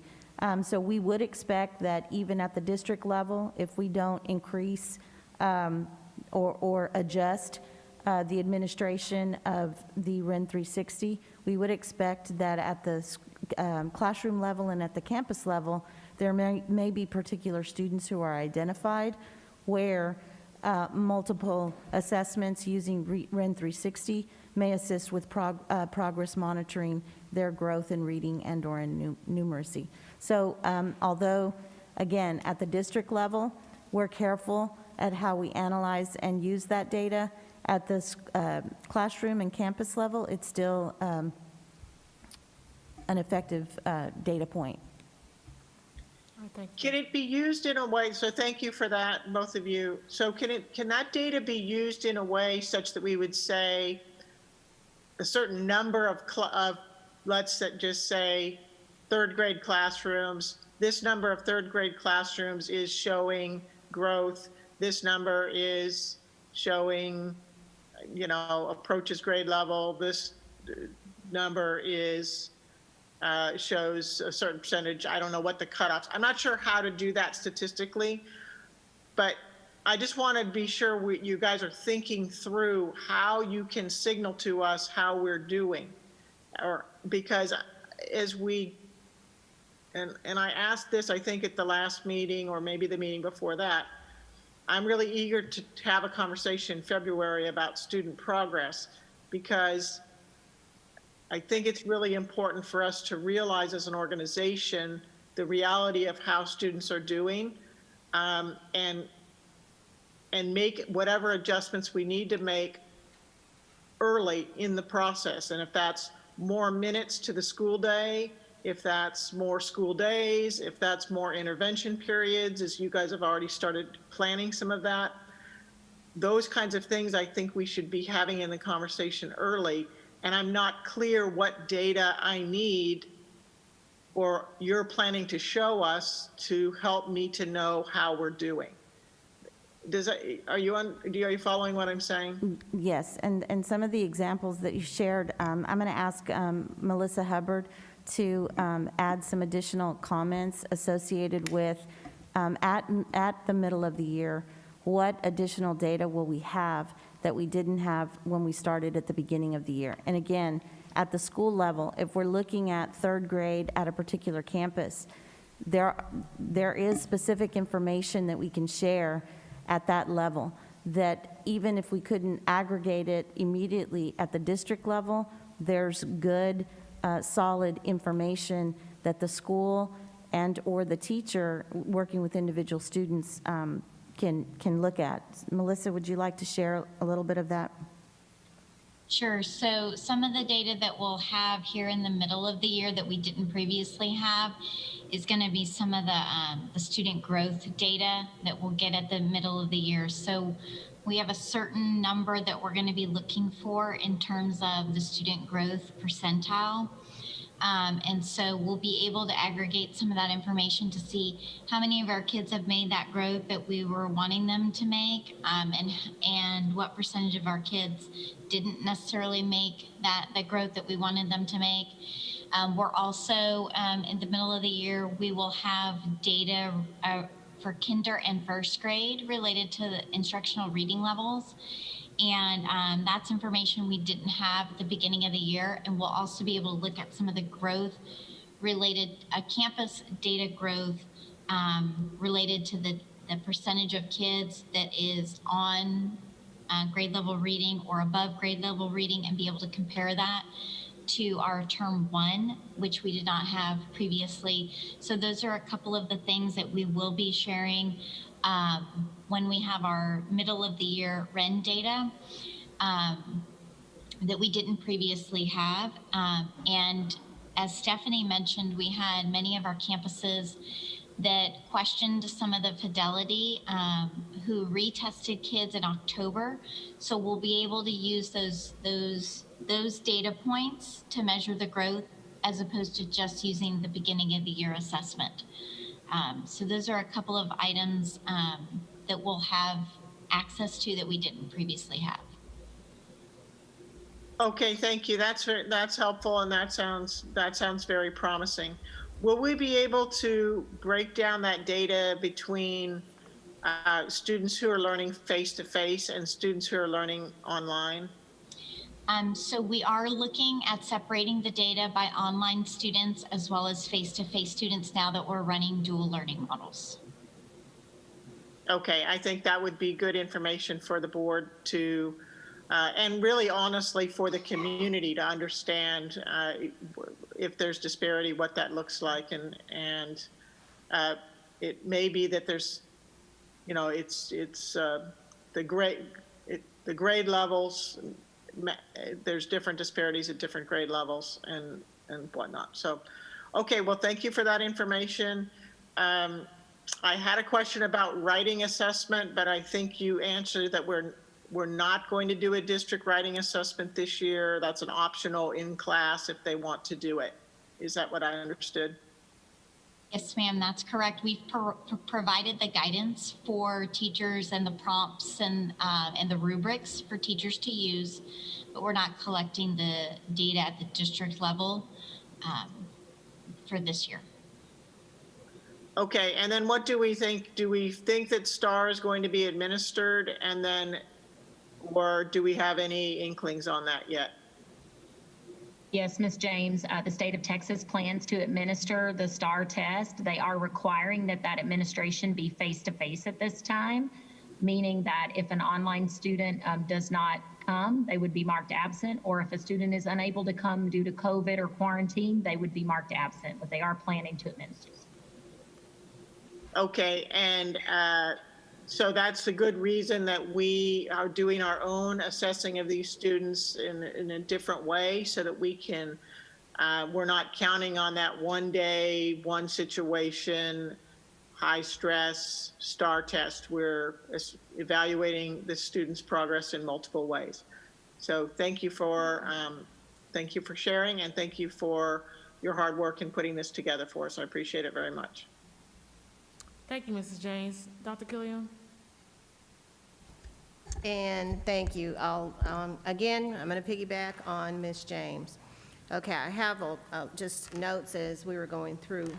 So we would expect that even at the district level, if we don't increase or adjust the administration of the REN 360, we would expect that at the classroom level and at the campus level, there may be particular students who are identified where multiple assessments using REN 360 may assist with progress monitoring their growth in reading and or in numeracy. So although, again, at the district level, we're careful at how we analyze and use that data, at the classroom and campus level, it's still an effective data point. Can it be used in a way, so thank you for that, both of you. So can that data be used in a way such that we would say a certain number of let's just say third grade classrooms, this number of third grade classrooms is showing growth, this number is showing, you know, approaches grade level, this number is shows a certain percentage. I don't know what the cutoffs. I'm not sure how to do that statistically, but I just want to be sure you guys are thinking through how you can signal to us how we're doing, or because as we and I asked this, I think at the last meeting or maybe the meeting before that, I'm really eager to have a conversation in February about student progress, because I think it's really important for us to realize as an organization the reality of how students are doing, and make whatever adjustments we need to make early in the process. And if that's more minutes to the school day, if that's more school days, if that's more intervention periods, as you guys have already started planning some of that, those kinds of things I think we should be having in the conversation early. And I'm not clear what data I need or you're planning to show us to help me to know how we're doing. Are you following what I'm saying? Yes, and some of the examples that you shared, I'm going to ask Melissa Hubbard to add some additional comments associated with at the middle of the year, what additional data will we have that we didn't have when we started at the beginning of the year. And again, at the school level, if we're looking at third grade at a particular campus, there is specific information that we can share at that level that even if we couldn't aggregate it immediately at the district level, there's good, solid information that the school and or the teacher working with individual students can look at. Melissa, would you like to share a little bit of that? Sure. So some of the data that we'll have here in the middle of the year that we didn't previously have is going to be some of the student growth data that we'll get at the middle of the year. So we have a certain number that we're going to be looking for in terms of the student growth percentile. And so we'll be able to aggregate some of that information to see how many of our kids have made that growth that we were wanting them to make, and what percentage of our kids didn't necessarily make the growth that we wanted them to make. We're also, in the middle of the year, we will have data for kinder and first grade related to the instructional reading levels. And that's information we didn't have at the beginning of the year. And we'll also be able to look at some of the growth related, campus data growth related to the percentage of kids that is on grade level reading or above grade level reading, and be able to compare that to our term 1, which we did not have previously. So those are a couple of the things that we will be sharing when we have our middle of the year REN data that we didn't previously have. And as Stephanie mentioned, we had many of our campuses that questioned some of the fidelity, who retested kids in October. So we'll be able to use those data points to measure the growth as opposed to just using the beginning of the year assessment. So those are a couple of items that we'll have access to that we didn't previously have. Okay, thank you. That's helpful, and that sounds very promising. Will we be able to break down that data between students who are learning face-to-face and students who are learning online? So we are looking at separating the data by online students as well as face-to-face students now that we're running dual learning models. Okay, I think that would be good information for the board to, and really honestly for the community to understand if there's disparity, what that looks like. And it may be that there's, you know, it's the grade levels, there's different disparities at different grade levels and whatnot. So, okay, well, thank you for that information. I had a question about writing assessment, but I think you answered that we're not going to do a district writing assessment this year. That's an optional in class if they want to do it. Is that what I understood? Yes, ma'am, that's correct. We've provided the guidance for teachers and the prompts and the rubrics for teachers to use, but we're not collecting the data at the district level for this year. Okay, and then what do we think? Do we think that STAR is going to be administered, and then, or do we have any inklings on that yet? Yes, Ms. James, the state of Texas plans to administer the STAR test. They are requiring that administration be face-to-face at this time, meaning that if an online student does not come, they would be marked absent, or if a student is unable to come due to COVID or quarantine, they would be marked absent, but they are planning to administer. Okay, and so that's a good reason that we are doing our own assessing of these students in a different way so that we can, we're not counting on that one day, one situation, high stress STAR test. We're evaluating the student's progress in multiple ways. So thank you for sharing, and thank you for your hard work in putting this together for us. I appreciate it very much. Thank you, Mrs. James. Dr. Killian? And thank you. Again, I'm going to piggyback on Ms. James. Okay, I have just notes as we were going through.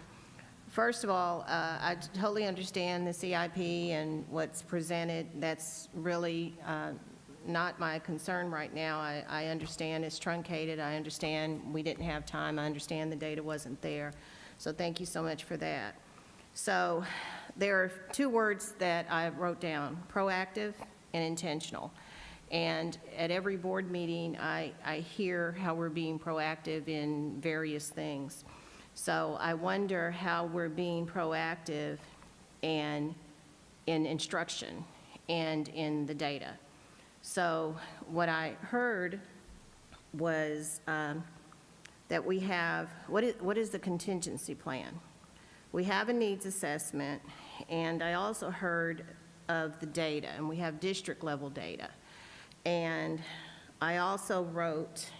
First of all, I totally understand the CIP and what's presented. That's really not my concern right now. I understand it's truncated. I understand we didn't have time. I understand the data wasn't there. So thank you so much for that. So there are two words that I wrote down: proactive and intentional. And at every board meeting, I hear how we're being proactive in various things. So I wonder how we're being proactive in instruction and in the data. So what I heard was that we have, what is the contingency plan? We have a needs assessment, and I also heard of the data, and we have district level data. And I also wrote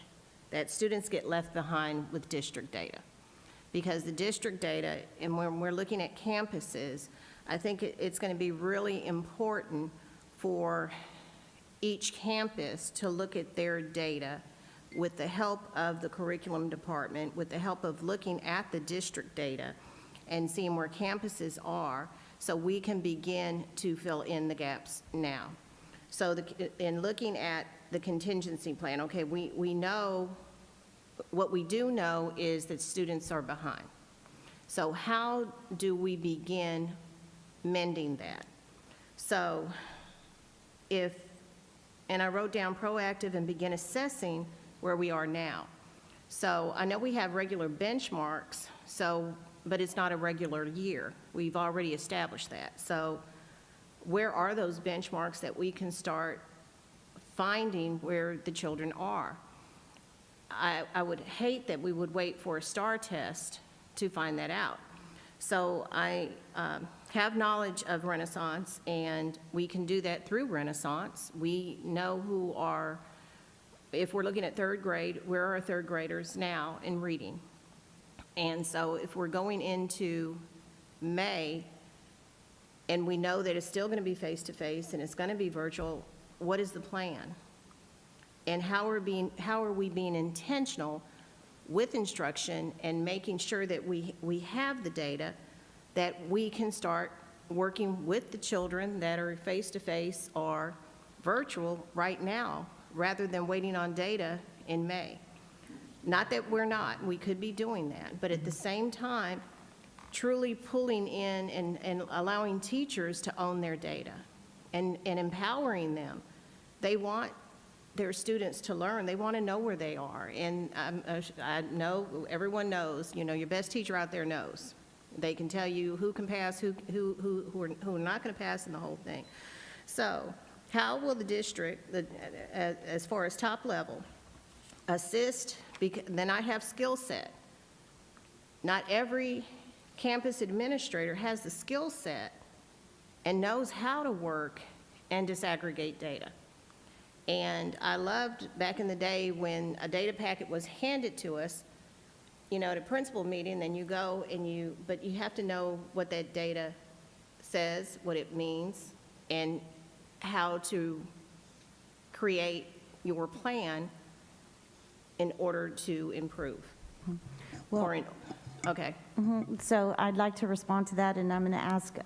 that students get left behind with district data, because the district data, and when we're looking at campuses, I think it's going to be really important for each campus to look at their data with the help of the curriculum department, with the help of looking at the district data and seeing where campuses are, so we can begin to fill in the gaps now. So in looking at the contingency plan, okay, we know, what we do know is that students are behind. So how do we begin mending that? So and I wrote down proactive and begin assessing where we are now. So I know we have regular benchmarks, but it's not a regular year. We've already established that. So where are those benchmarks that we can start finding where the children are? I would hate that we would wait for a STAR test to find that out. So I have knowledge of Renaissance, and we can do that through Renaissance. We know who are, if we're looking at third grade, where are our third graders now in reading? And so if we're going into May, and we know that it's still going to be face-to-face and it's going to be virtual, what is the plan? And how are we being intentional with instruction and making sure that we have the data that we can start working with the children that are face-to-face or virtual right now, rather than waiting on data in May? Not that we're not, we could be doing that, but at the same time, truly pulling in and allowing teachers to own their data and empowering them. They want their students to learn. They want to know where they are. And I know, everyone knows, you know, your best teacher out there knows. They can tell you who can pass, who are not going to pass, and the whole thing. So how will the district, as far as top level, assist? Then I have skill set. Not every campus administrator has the skill set and knows how to work and disaggregate data. And I loved back in the day when a data packet was handed to us, you know, at a principal meeting, then you go and but you have to know what that data says, what it means, and how to create your plan in order to improve. Well, okay. So I'd like to respond to that, and I'm going to ask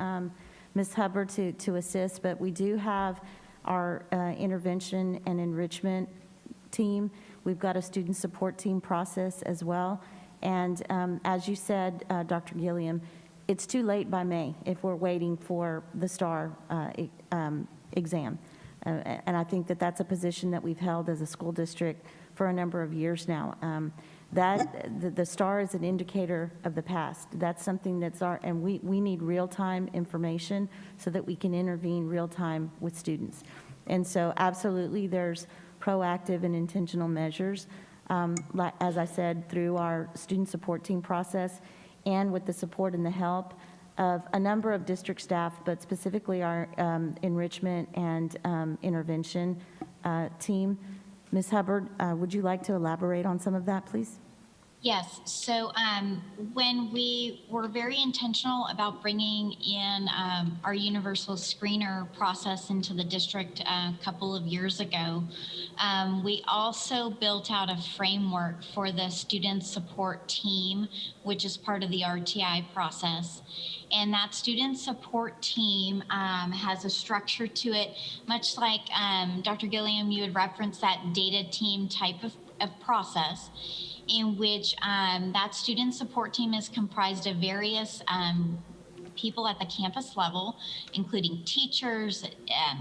Ms. Hubbard to assist, but we do have our intervention and enrichment team. We've got a student support team process as well. And as you said, Dr. Gilliam, it's too late by May if we're waiting for the STAR exam. And I think that that's a position that we've held as a school district for a number of years now. The STAR is an indicator of the past. That's something that's and we need real-time information so that we can intervene real-time with students. And so absolutely there's proactive and intentional measures, like, as I said, through our student support team process and with the support and the help of a number of district staff, but specifically our enrichment and intervention team. Ms. Hubbard, would you like to elaborate on some of that, please? Yes. So when we were very intentional about bringing in our universal screener process into the district a couple of years ago, we also built out a framework for the student support team, which is part of the RTI process. And that student support team has a structure to it, much like Dr. Gilliam, you had referenced that data team type of process, in which that student support team is comprised of various people at the campus level, including teachers,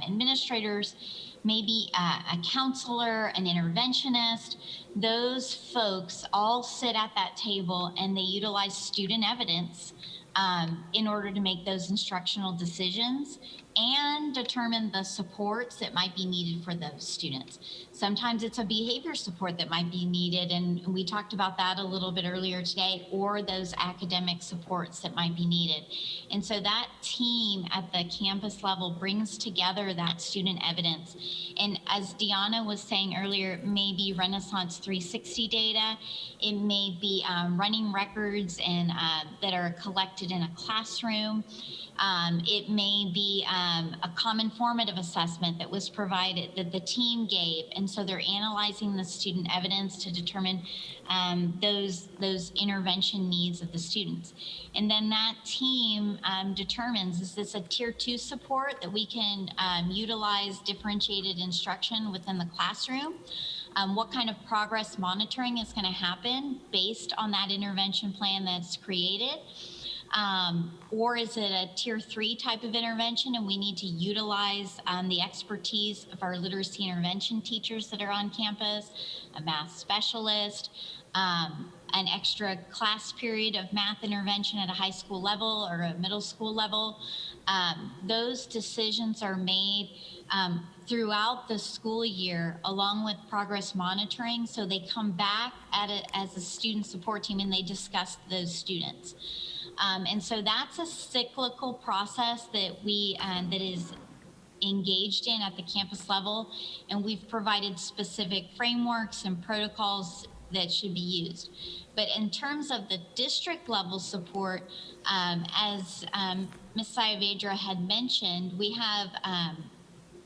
administrators, maybe a counselor, an interventionist. Those folks all sit at that table and they utilize student evidence in order to make those instructional decisions and determine the supports that might be needed for those students. Sometimes it's a behavior support that might be needed, and we talked about that a little bit earlier today, or those academic supports that might be needed. And so that team at the campus level brings together that student evidence. And as Deanna was saying earlier, it may be Renaissance 360 data, it may be running records and that are collected in a classroom. It may be a common formative assessment that was provided, that the team gave, and so they're analyzing the student evidence to determine those intervention needs of the students. And then that team determines, is this a tier 2 support that we can utilize differentiated instruction within the classroom? What kind of progress monitoring is going to happen based on that intervention plan that's created? Or is it a tier 3 type of intervention and we need to utilize the expertise of our literacy intervention teachers that are on campus, a math specialist, an extra class period of math intervention at a high school level or a middle school level? Those decisions are made throughout the school year along with progress monitoring, so they come back at it as a student support team and they discuss those students. And so that's a cyclical process that that is engaged in at the campus level, and we've provided specific frameworks and protocols that should be used. But in terms of the district level support, as Ms. Saavedra had mentioned, we have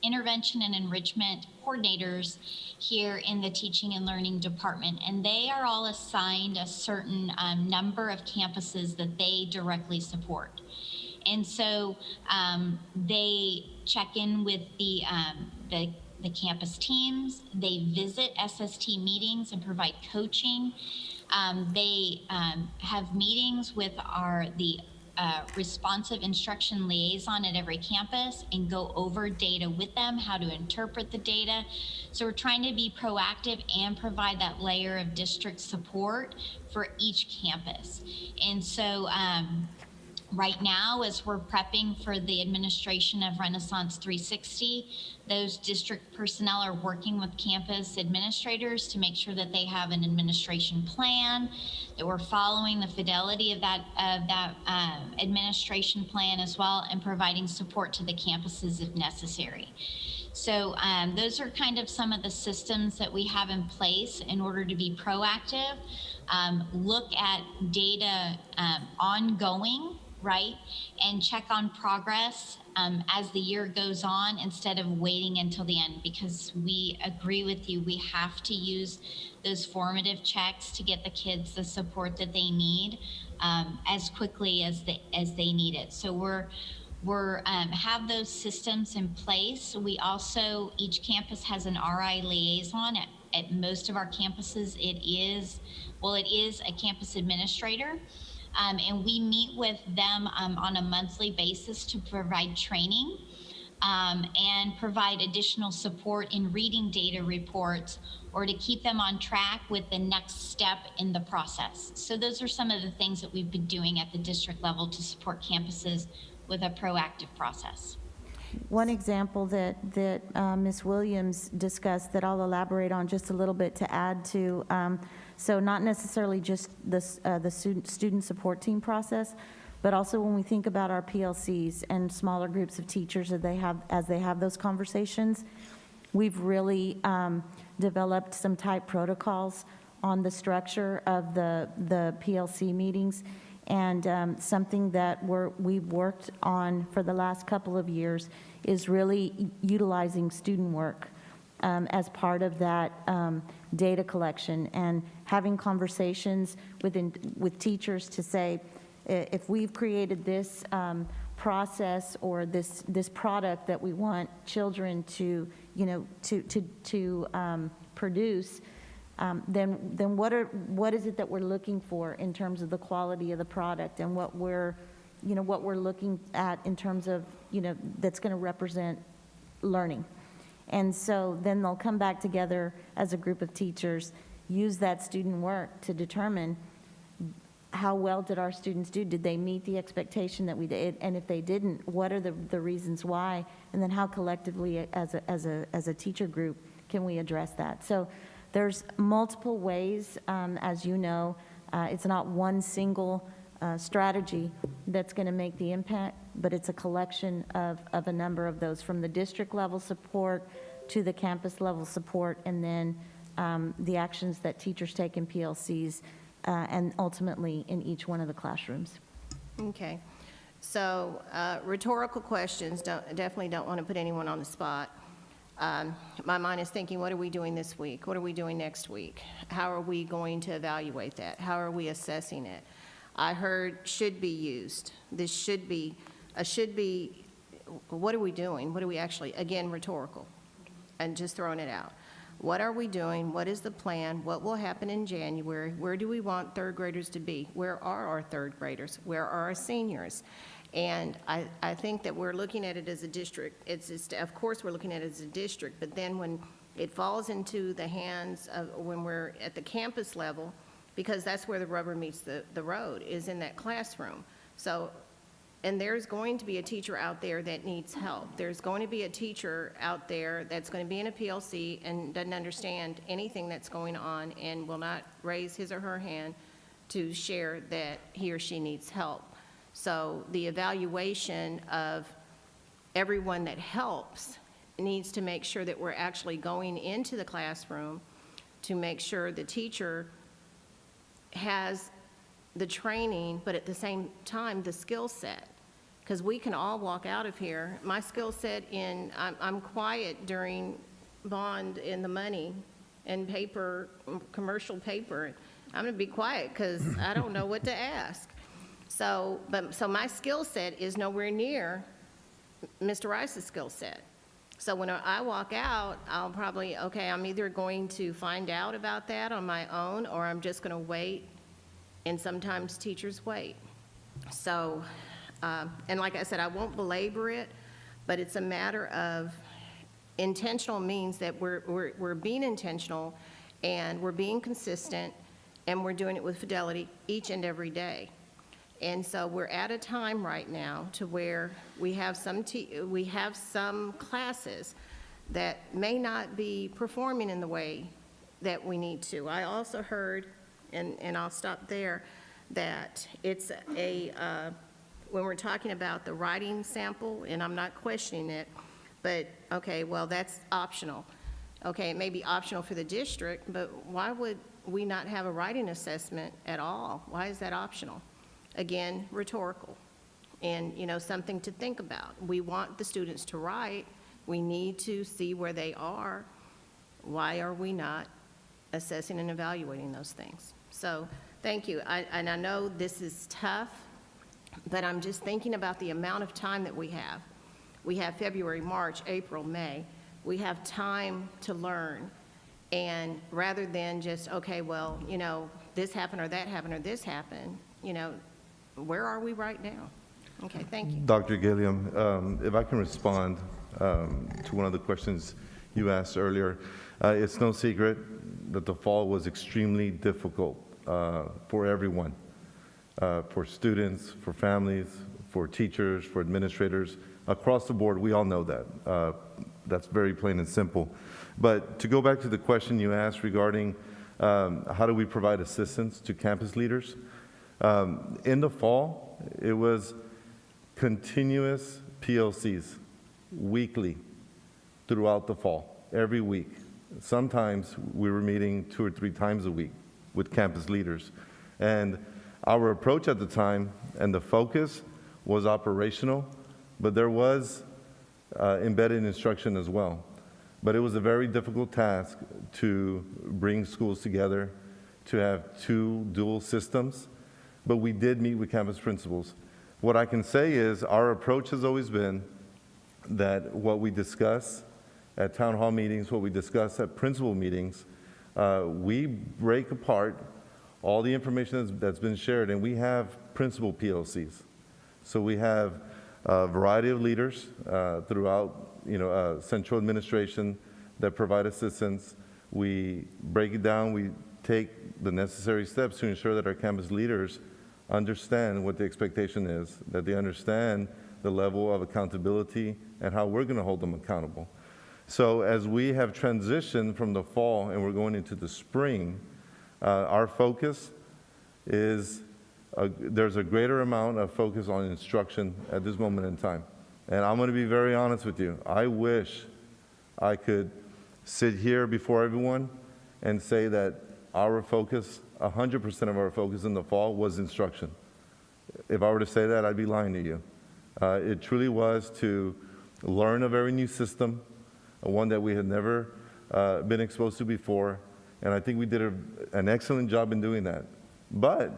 intervention and enrichment coordinators here in the teaching and learning department, and they are all assigned a certain number of campuses that they directly support. And so they check in with the campus teams, they visit SST meetings and provide coaching. They have meetings with the responsive instruction liaison at every campus and go over data with them, how to interpret the data. So we're trying to be proactive and provide that layer of district support for each campus. And so right now, as we're prepping for the administration of Renaissance 360, those district personnel are working with campus administrators to make sure that they have an administration plan, that we're following the fidelity of that administration plan as well, and providing support to the campuses if necessary. So those are kind of some of the systems that we have in place in order to be proactive, look at data ongoing, right? And check on progress as the year goes on instead of waiting until the end, because we agree with you, we have to use those formative checks to get the kids the support that they need as quickly as they need it. So we're have those systems in place. We also, each campus has an RI liaison. At most of our campuses, it is a campus administrator. And we meet with them on a monthly basis to provide training and provide additional support in reading data reports or to keep them on track with the next step in the process. So those are some of the things that we've been doing at the district level to support campuses with a proactive process. One example that Ms. Williams discussed that I'll elaborate on just a little bit to add to, so not necessarily just the student support team process, but also when we think about our PLCs and smaller groups of teachers as they have those conversations, we've really developed some type protocols on the structure of the PLC meetings. And something that we've worked on for the last couple of years is really utilizing student work as part of that data collection and having conversations with teachers to say, if we've created this process or this product that we want children to produce, then what is it that we're looking for in terms of the quality of the product and what we're looking at in terms of, that's going to represent learning. And so then they'll come back together as a group of teachers, use that student work to determine how well did our students do? Did they meet the expectation that we did? And if they didn't, what are the reasons why? And then how collectively as a teacher group can we address that? So there's multiple ways, as you know, it's not one single strategy that's going to make the impact, but it's a collection of a number of those, from the district level support to the campus level support, and then the actions that teachers take in PLCs, and ultimately in each one of the classrooms. Okay. So rhetorical questions, definitely don't want to put anyone on the spot. My mind is thinking, what are we doing this week? What are we doing next week? How are we going to evaluate that? How are we assessing it? I heard should be used. This should be, what are we doing? What are we actually, again, rhetorical, and just throwing it out. What are we doing? What is the plan? What will happen in January? Where do we want third graders to be? Where are our third graders? Where are our seniors? And I think that we're looking at it as a district. Of course, we're looking at it as a district, but then when it falls into the hands of, when we're at the campus level, because that's where the rubber meets the road, is in that classroom. So, and there's going to be a teacher out there that needs help. There's going to be a teacher out there that's going to be in a PLC and doesn't understand anything that's going on and will not raise his or her hand to share that he or she needs help. So the evaluation of everyone that helps needs to make sure that we're actually going into the classroom to make sure the teacher has the training, but at the same time, the skill set. Because we can all walk out of here. My skill set I'm quiet during bond and the money and paper, commercial paper. I'm gonna be quiet because I don't know what to ask. So my skill set is nowhere near Mr. Rice's skill set. So when I walk out, I'll probably, okay, I'm either going to find out about that on my own, or I'm just gonna wait, and sometimes teachers wait. So, and like I said, I won't belabor it, but it's a matter of intentional means that we're being intentional, and we're being consistent, and we're doing it with fidelity each and every day. And so we're at a time right now to where we have some classes that may not be performing in the way that we need to. I also heard, and I'll stop there, that it's when we're talking about the writing sample, and I'm not questioning it, but okay, well, that's optional. Okay, it may be optional for the district, but why would we not have a writing assessment at all? Why is that optional? Again, rhetorical, and something to think about. We want the students to write. We need to see where they are. Why are we not assessing and evaluating those things? So thank you. And I know this is tough, but I'm just thinking about the amount of time that we have. We have February, March, April, May. We have time to learn. And rather than just, okay, well, this happened or that happened or this happened, where are we right now? Okay, thank you. Dr. Gilliam, if I can respond to one of the questions you asked earlier. It's no secret that the fall was extremely difficult for everyone, for students, for families, for teachers, for administrators. Across the board, we all know that. That's very plain and simple. But to go back to the question you asked regarding how do we provide assistance to campus leaders, in the fall, it was continuous PLCs, weekly, throughout the fall, every week. Sometimes we were meeting 2 or 3 times a week with campus leaders. And our approach at the time and the focus was operational, but there was embedded instruction as well. But it was a very difficult task to bring schools together, to have 2 dual systems. But we did meet with campus principals. What I can say is our approach has always been that what we discuss at town hall meetings, what we discuss at principal meetings, we break apart all the information that's been shared, and we have principal PLCs. So we have a variety of leaders throughout central administration that provide assistance. We break it down, we take the necessary steps to ensure that our campus leaders understand what the expectation is, that they understand the level of accountability and how we're going to hold them accountable. So as we have transitioned from the fall and we're going into the spring, our focus is, there's a greater amount of focus on instruction at this moment in time. And I'm going to be very honest with you. I wish I could sit here before everyone and say that our focus, 100% of our focus in the fall was instruction. If I were to say that, I'd be lying to you. It truly was to learn a very new system, one that we had never been exposed to before, and I think we did an excellent job in doing that. But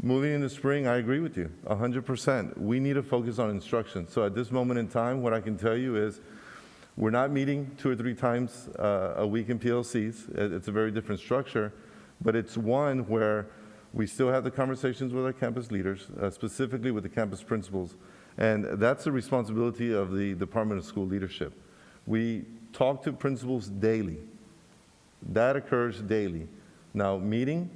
moving into spring, I agree with you, 100%. We need to focus on instruction. So at this moment in time, what I can tell you is we're not meeting 2 or 3 times a week in PLCs. It's a very different structure, but it's one where we still have the conversations with our campus leaders, specifically with the campus principals, and that's the responsibility of the Department of School Leadership. We talk to principals daily. That occurs daily. Now, meeting,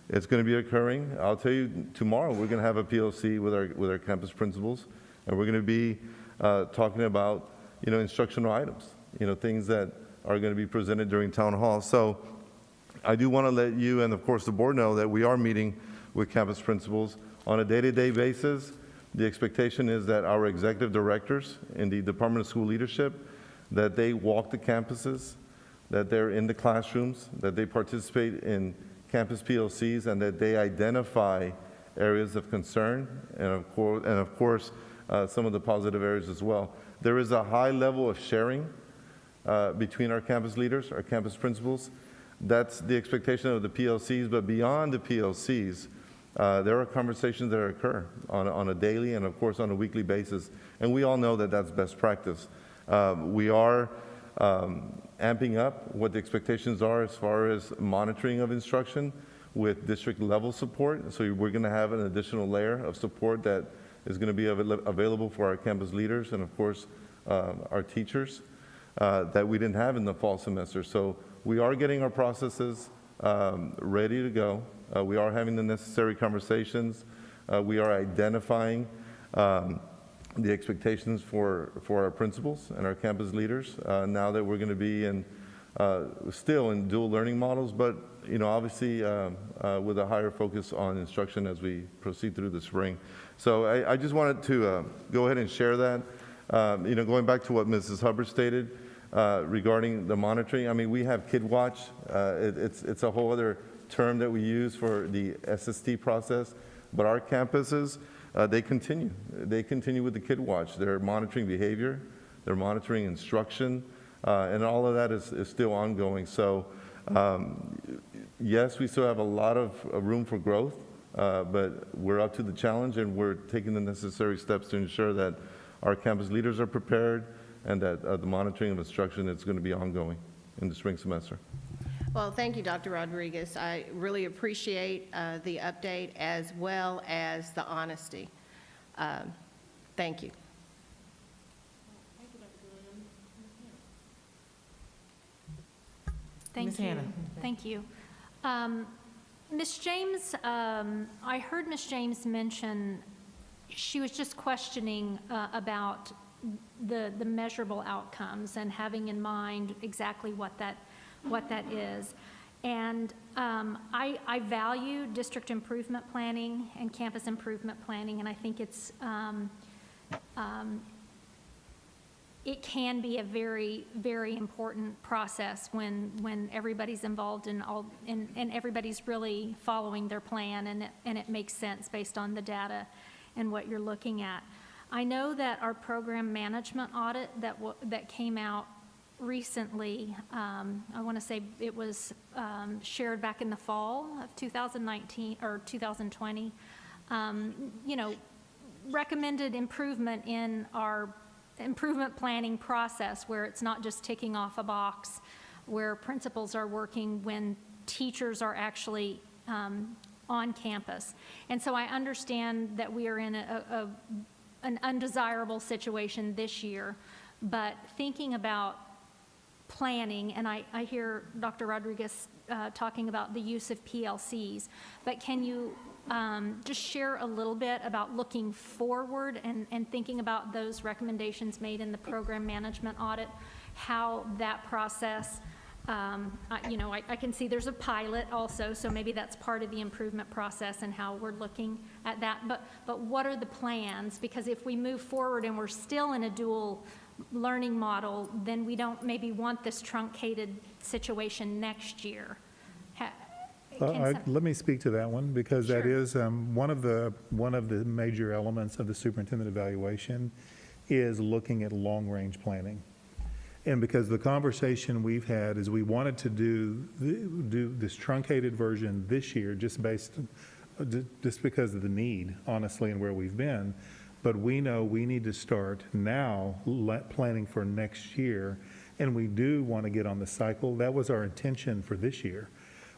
it's going to be occurring. I'll tell you, tomorrow we're going to have a PLC with our campus principals, and we're going to be talking about instructional items, things that are going to be presented during town hall. So I do want to let you and, of course, the board know that we are meeting with campus principals on a day-to-day basis. The expectation is that our executive directors in the Department of School Leadership, that they walk the campuses, that they're in the classrooms, that they participate in campus PLCs, and that they identify areas of concern, and of course, some of the positive areas as well. There is a high level of sharing between our campus leaders, our campus principals. That's the expectation of the PLCs, but beyond the PLCs, there are conversations that occur on a daily and of course on a weekly basis, and we all know that that's best practice. We are amping up what the expectations are as far as monitoring of instruction with district level support. So we're going to have an additional layer of support that is going to be available for our campus leaders and of course our teachers that we didn't have in the fall semester. So we are getting our processes ready to go. We are having the necessary conversations. We are identifying the expectations for our principals and our campus leaders now that we're going to be still in dual learning models, but obviously with a higher focus on instruction as we proceed through the spring. So I just wanted to go ahead and share that. Going back to what Mrs. Hubbard stated regarding the monitoring, I mean, we have Kid Watch. It's a whole other term that we use for the SST process, but our campuses, they continue with the Kid Watch. They're monitoring behavior, they're monitoring instruction, and all of that is still ongoing. So yes, we still have a lot of room for growth, but we're up to the challenge and we're taking the necessary steps to ensure that our campus leaders are prepared and that the monitoring of instruction is going to be ongoing in the spring semester. Well, thank you, Dr. Rodriguez. I really appreciate the update as well as the honesty. Thank you. Ms. Hannah. Thank you. Ms. James, I heard Ms. James mention, she was just questioning about the measurable outcomes and having in mind exactly what that is. And I value district improvement planning and campus improvement planning, and I think it can be a very, very important process when everybody's involved and everybody's really following their plan and it makes sense based on the data and what you're looking at. I know that our program management audit that came out recently, I want to say it was shared back in the fall of 2019 or 2020, recommended improvement in our improvement planning process where it's not just ticking off a box, where principals are working when teachers are actually on campus. And so I understand that we are in an undesirable situation this year, but thinking about planning, and I hear Dr. Rodriguez talking about the use of PLCs, but can you just share a little bit about looking forward and thinking about those recommendations made in the program management audit, how that process, I can see there's a pilot also, so maybe that's part of the improvement process and how we're looking at that, but what are the plans? Because if we move forward and we're still in a dual learning model, then we don't maybe want this truncated situation next year. Let me speak to that one because that is one of the major elements of the superintendent evaluation is looking at long-range planning. And because the conversation we've had is we wanted to do this truncated version this year just because of the need, honestly, and where we've been. But we know we need to start now planning for next year, and we do want to get on the cycle. That was our intention for this year,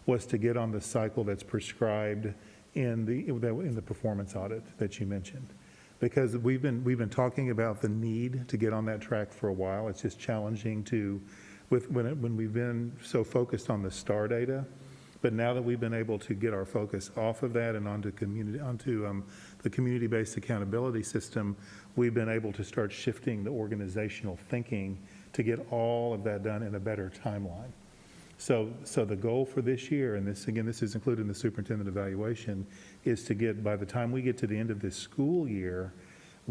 was to get on the cycle that's prescribed in the performance audit that you mentioned. Because we've been talking about the need to get on that track for a while. It's just challenging when we've been so focused on the STAR data. But now that we've been able to get our focus off of that and onto the community-based accountability system, we've been able to start shifting the organizational thinking to get all of that done in a better timeline. So the goal for this year, and this, again, this is included in the superintendent evaluation, is to get, by the time we get to the end of this school year,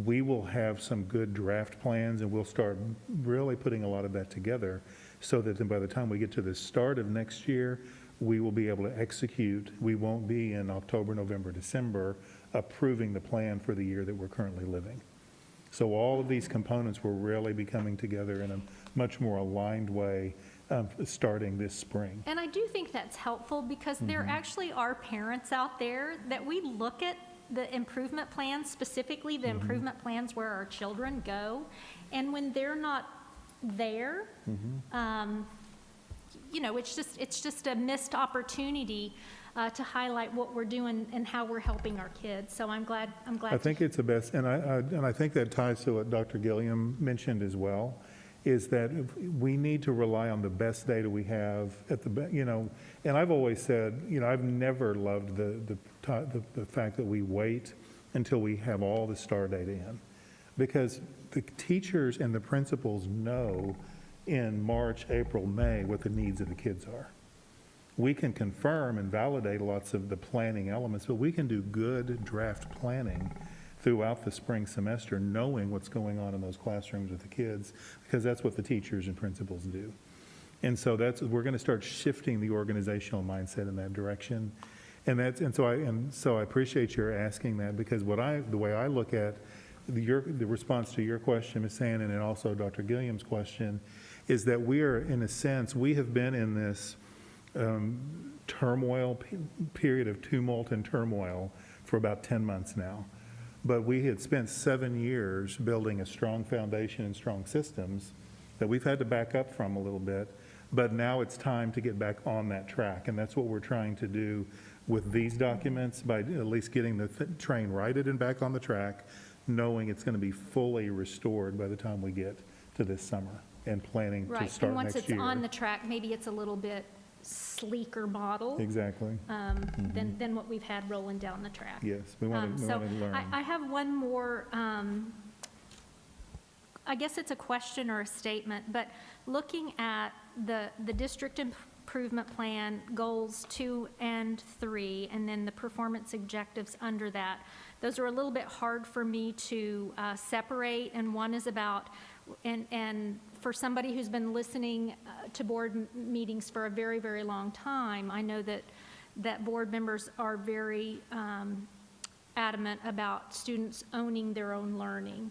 we will have some good draft plans, and we'll start really putting a lot of that together, so that then by the time we get to the start of next year, we will be able to execute. We won't be in October, November, December approving the plan for the year that we're currently living. So all of these components will really be coming together in a much more aligned way starting this spring. And I do think that's helpful because there actually are parents out there that we look at the improvement plans, specifically the improvement plans where our children go, and when they're not there, you know, it's just a missed opportunity to highlight what we're doing and how we're helping our kids. So I'm glad. I think it's the best, and I think that ties to what Dr. Gilliam mentioned as well, is that we need to rely on the best data we have at the, you know, and I've always said, you know, I've never loved the fact that we wait until we have all the STAR data in, because the teachers and the principals know in March, April, May what the needs of the kids are. We can confirm and validate lots of the planning elements, but we can do good draft planning throughout the spring semester, knowing what's going on in those classrooms with the kids, because that's what the teachers and principals do. And so we're going to start shifting the organizational mindset in that direction. And so I appreciate your asking that, because the way I look at the response to your question, Ms. Sand, and then also Dr. Gilliam's question, is that we are, in a sense, we have been in this period of tumult and turmoil for about 10 months now. But we had spent 7 years building a strong foundation and strong systems that we've had to back up from a little bit, but now it's time to get back on that track. And that's what we're trying to do with these documents, by at least getting the train righted and back on the track, knowing it's going to be fully restored by the time we get to this summer and planning to start next year. Right, and once it's on the track, maybe it's a little bit sleeker model. Exactly. Than what we've had rolling down the track. Yes, we want to learn. I have one more, I guess it's a question or a statement, but looking at the district improvement plan goals 2 and 3, and then the performance objectives under that, those are a little bit hard for me to separate, and one is about, and for somebody who's been listening to board meetings for a very, very long time, I know that board members are very adamant about students owning their own learning.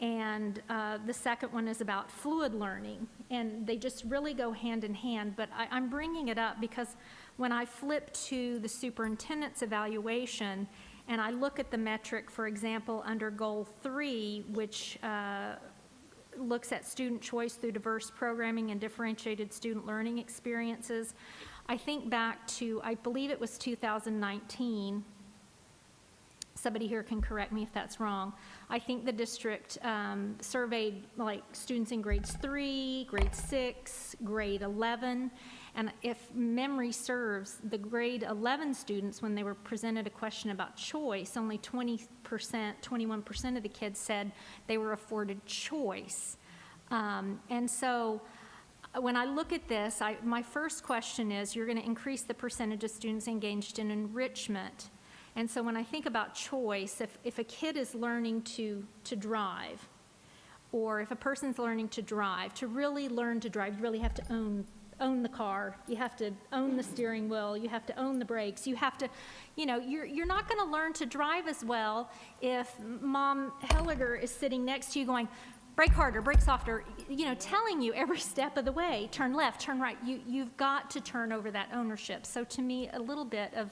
And the second one is about fluid learning, and they just really go hand in hand. But I'm bringing it up because when I flip to the superintendent's evaluation and I look at the metric, for example, under goal 3, which looks at student choice through diverse programming and differentiated student learning experiences, I think back to, I believe it was 2019. Somebody here can correct me if that's wrong. I think the district surveyed like students in grades 3, grade 6, grade 11, and if memory serves, the grade 11 students, when they were presented a question about choice, only 20%, 21% of the kids said they were afforded choice. And so when I look at this, my first question is, you're going to increase the percentage of students engaged in enrichment. And so when I think about choice, if a kid is learning to drive, or if a person's learning to drive, to really learn to drive, you really have to own the car. You have to own the steering wheel. You have to own the brakes. You have to, you know, you're not going to learn to drive as well if Mom Helliger is sitting next to you going, brake harder, brake softer, you know, telling you every step of the way, turn left, turn right. You've got to turn over that ownership. So to me, a little bit of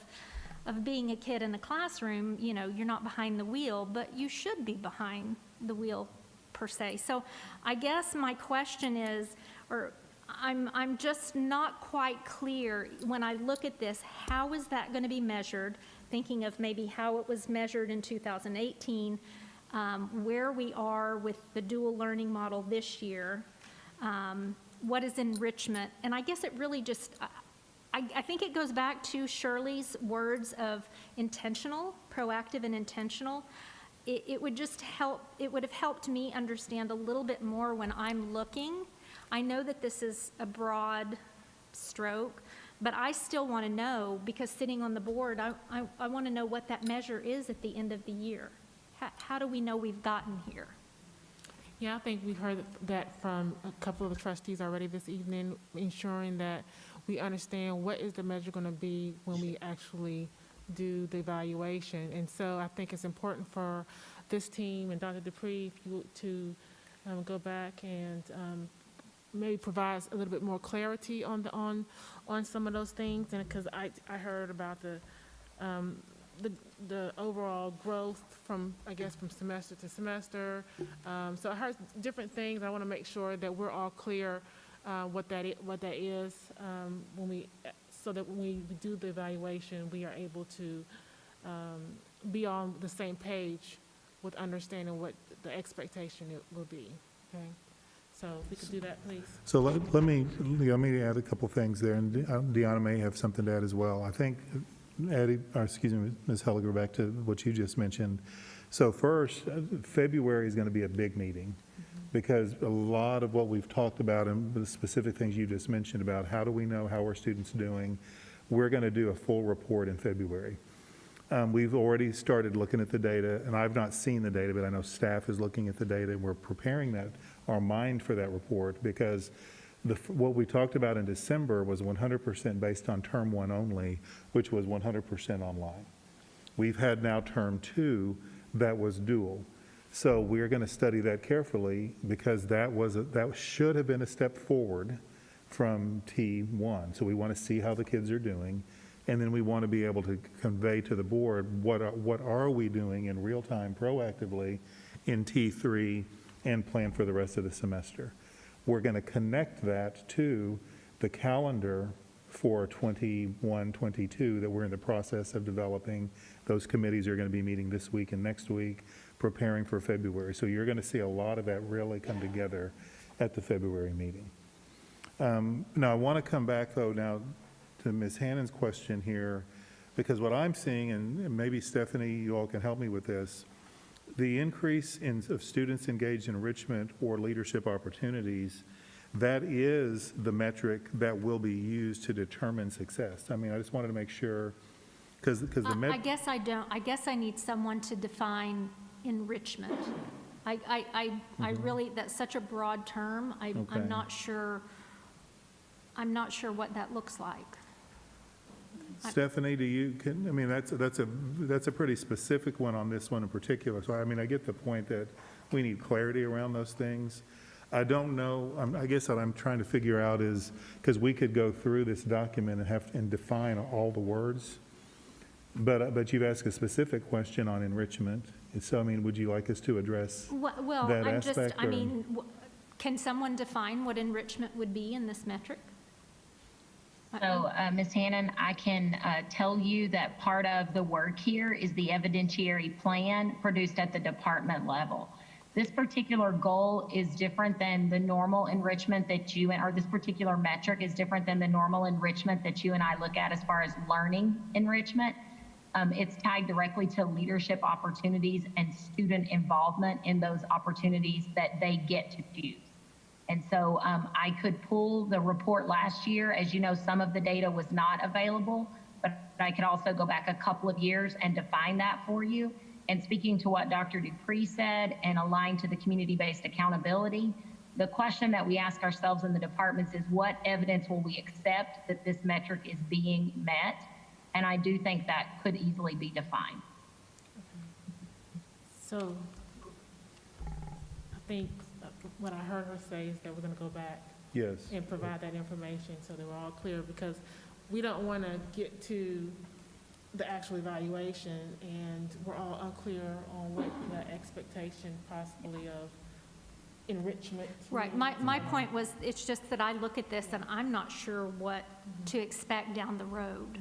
being a kid in the classroom, you know, you're not behind the wheel, but you should be behind the wheel per se. So I guess my question is, or I'm just not quite clear when I look at this, how is that going to be measured? Thinking of maybe how it was measured in 2018, where we are with the dual learning model this year, what is enrichment? And I guess it really just, I think it goes back to Shirley's words of intentional, proactive and intentional. It would just help, it would have helped me understand a little bit more when I'm looking. I know that this is a broad stroke, but I still want to know, because sitting on the board, I want to know what that measure is at the end of the year. How do we know we've gotten here? Yeah, I think we heard that from a couple of the trustees already this evening, ensuring that we understand what is the measure going to be when we actually do the evaluation. And so I think it's important for this team and Dr. Dupree to go back and maybe provide a little bit more clarity on some of those things. And because I heard about the overall growth from semester to semester. So I heard different things. I want to make sure that we're all clear what that is so that when we do the evaluation, we are able to be on the same page with understanding what the expectation it will be. Okay, so if we could do that, please. So let me add a couple things there, and Deanna may have something to add as well. I think, Ms. Helliger, back to what you just mentioned. So first, February is going to be a big meeting, because a lot of what we've talked about and the specific things you just mentioned about how do we know how our students doing, we're going to do a full report in February. We've already started looking at the data, and I've not seen the data, but I know staff is looking at the data, and we're preparing our mind for that report, because what we talked about in December was 100% based on term 1 only, which was 100% online. We've had now term 2 that was dual. So we're going to study that carefully, because that should have been a step forward from T1. So we want to see how the kids are doing, and then we want to be able to convey to the board what are we doing in real time proactively in T3 and plan for the rest of the semester. We're going to connect that to the calendar for 21, 22 that we're in the process of developing. Those committees are going to be meeting this week and next week, preparing for February. So you're going to see a lot of that really come together at the February meeting. Now, I want to come back, though, now to Ms. Hannon's question here, because what I'm seeing, and maybe Stephanie, you all can help me with this, the increase of students engaged in enrichment or leadership opportunities, that is the metric that will be used to determine success. I mean, I just wanted to make sure, because I guess I don't. I guess I need someone to define enrichment. I really, that's such a broad term. I'm not sure. I'm not sure what that looks like. Stephanie, that's a pretty specific one on this one in particular. So, I mean, I get the point that we need clarity around those things. I don't know, I guess what I'm trying to figure out is, because we could go through this document and define all the words, but you've asked a specific question on enrichment. So, I mean, would you like us to address that aspect? Can someone define what enrichment would be in this metric? So, Ms. Hannon, I can tell you that part of the work here is the evidentiary plan produced at the department level. This particular goal is different than the normal enrichment that or this particular metric is different than the normal enrichment that you and I look at as far as learning enrichment. It's tied directly to leadership opportunities and student involvement in those opportunities that they get to choose. And so I could pull the report last year. As you know, some of the data was not available, but I could also go back a couple of years and define that for you. And speaking to what Dr. Dupree said and aligned to the community-based accountability, the question that we ask ourselves in the departments is what evidence will we accept that this metric is being met? And I do think that could easily be defined. So I think what I heard her say is that we're going to go back and provide that information so that we're all clear, because we don't want to get to the actual evaluation and we're all unclear on what the expectation possibly of enrichment. Right. My point was, it's just that I look at this and I'm not sure what to expect down the road.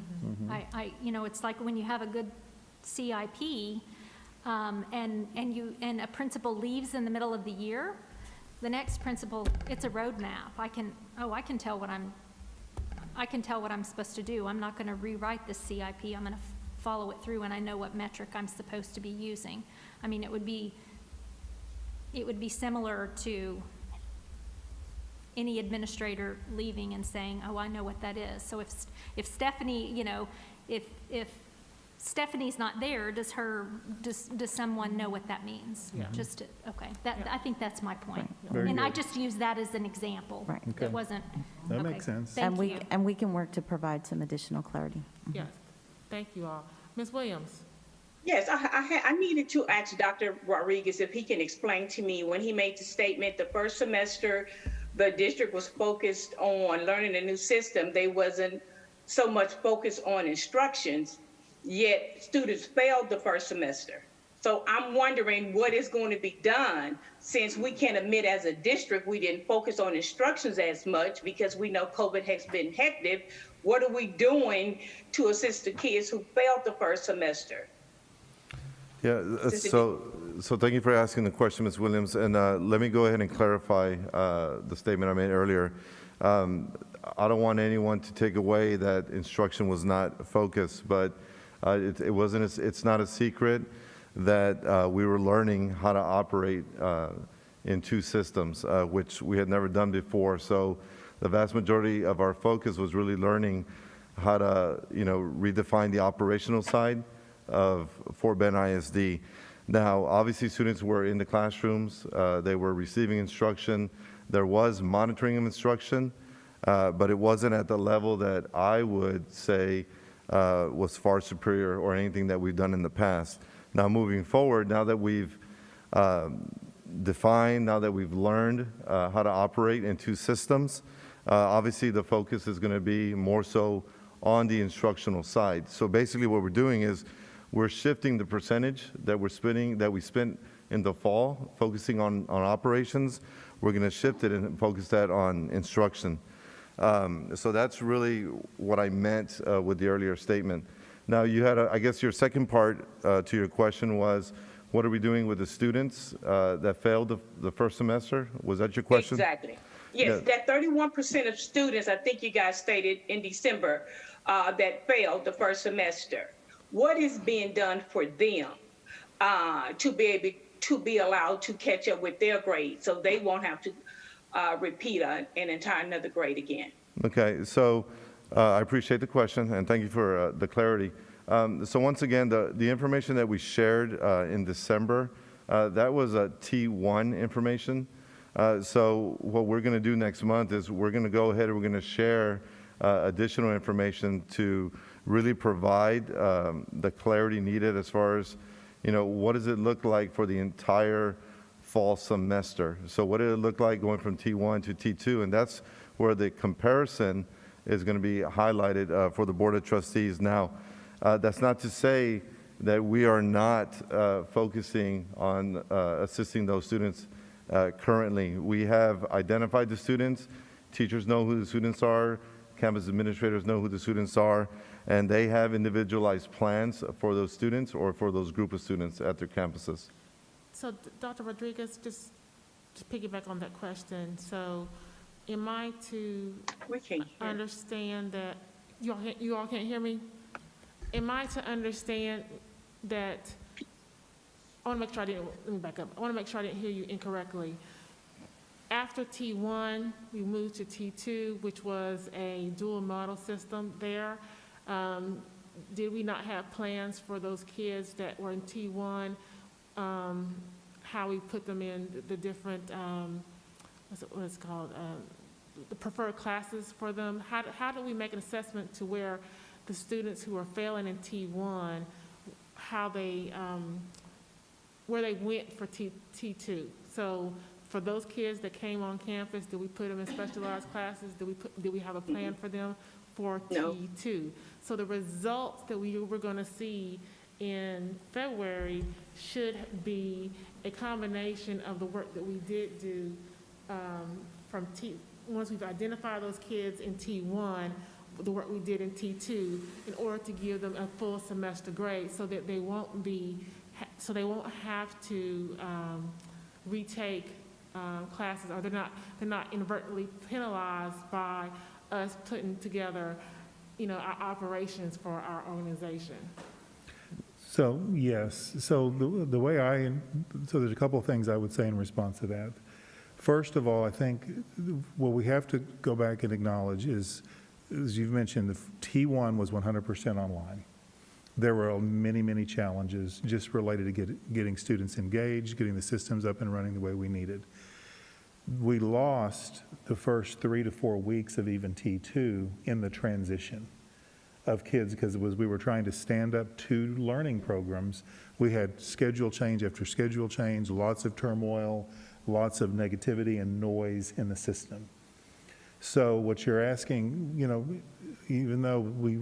It's like when you have a good CIP and a principal leaves in the middle of the year, the next principal, it's a roadmap. I can tell what I'm supposed to do. I'm not going to rewrite this CIP. I'm going to follow it through, and I know what metric I'm supposed to be using. I mean, it would be similar to any administrator leaving and saying, oh, I know what that is. So if Stephanie, you know, if Stephanie's not there, does someone know what that means? Yeah. Okay, I think that's my point. Very And I good. just used that as an example. Right. Okay. It wasn't. That okay. makes sense. Thank you. And we can work to provide some additional clarity. Yes, thank you all. Ms. Williams? Yes, I needed to ask Dr. Rodriguez if he can explain to me when he made the statement the first semester the district was focused on learning a new system. They wasn't so much focused on instructions, yet students failed the first semester. So I'm wondering what is going to be done since we can admit as a district we didn't focus on instructions as much because we know COVID has been hectic. What are we doing to assist the kids who failed the first semester? Yeah, so thank you for asking the question, Ms. Williams, and let me go ahead and clarify the statement I made earlier. I don't want anyone to take away that instruction was not focused, but it's not a secret that we were learning how to operate in two systems, which we had never done before. So the vast majority of our focus was really learning how to, redefine the operational side of Fort Bend ISD. Now, obviously, students were in the classrooms. They were receiving instruction. There was monitoring of instruction, but it wasn't at the level that I would say was far superior or anything that we've done in the past. Now, moving forward, now that we've defined, now that we've learned how to operate in two systems, obviously the focus is going to be more so on the instructional side. So basically what we're doing is we're shifting the percentage that we spent in the fall, focusing on operations. We're going to shift it and focus that on instruction. So that's really what I meant with the earlier statement. Now, you had, I guess your second part to your question was, what are we doing with the students that failed the first semester? Was that your question? Exactly. Yes, Yeah. that 31% of students, I think you guys stated in December, that failed the first semester. What is being done for them to be able to be allowed to catch up with their grade so they won't have to repeat an entire another grade again? Okay, so I appreciate the question, and thank you for the clarity. So once again, the information that we shared in December, that was T1 information. So what we're going to do next month is we're going to go ahead and we're going to share additional information to really provide the clarity needed as far as, what does it look like for the entire fall semester? So what did it look like going from T1 to T2? And that's where the comparison is going to be highlighted for the Board of Trustees. Now, that's not to say that we are not focusing on assisting those students currently. We have identified the students. Teachers know who the students are. Campus administrators know who the students are. And they have individualized plans for those students or for those group of students at their campuses. So, Dr. Rodriguez, just piggyback on that question. So, am I to understand that, you all can't hear me? Am I to understand that, I want to make sure let me back up. I want to make sure I didn't hear you incorrectly. After T1, we moved to T2, which was a dual model system there. Did we not have plans for those kids that were in T1, how we put them in the different, what it's called, the preferred classes for them? How do we make an assessment to where the students who are failing in T1, how they, where they went for T2? So for those kids that came on campus, did we put them in specialized classes? Did we have a plan for them for T2? So the results that we were going to see in February should be a combination of the work that we did do once we've identified those kids in T1, the work we did in T2, in order to give them a full semester grade so that they won't have to retake classes, or they're not inadvertently penalized by us putting together, our operations for our organization. So, yes. So the way so there's a couple of things I would say in response to that. First of all, I think what we have to go back and acknowledge is, as you've mentioned, the T1 was 100% online. There were many, many challenges just related to getting students engaged, getting the systems up and running the way we needed. We lost the first 3 to 4 weeks of even T2 in the transition of kids because we were trying to stand up 2 learning programs. We had schedule change after schedule change, lots of turmoil, lots of negativity and noise in the system. So what you're asking, you know, even though we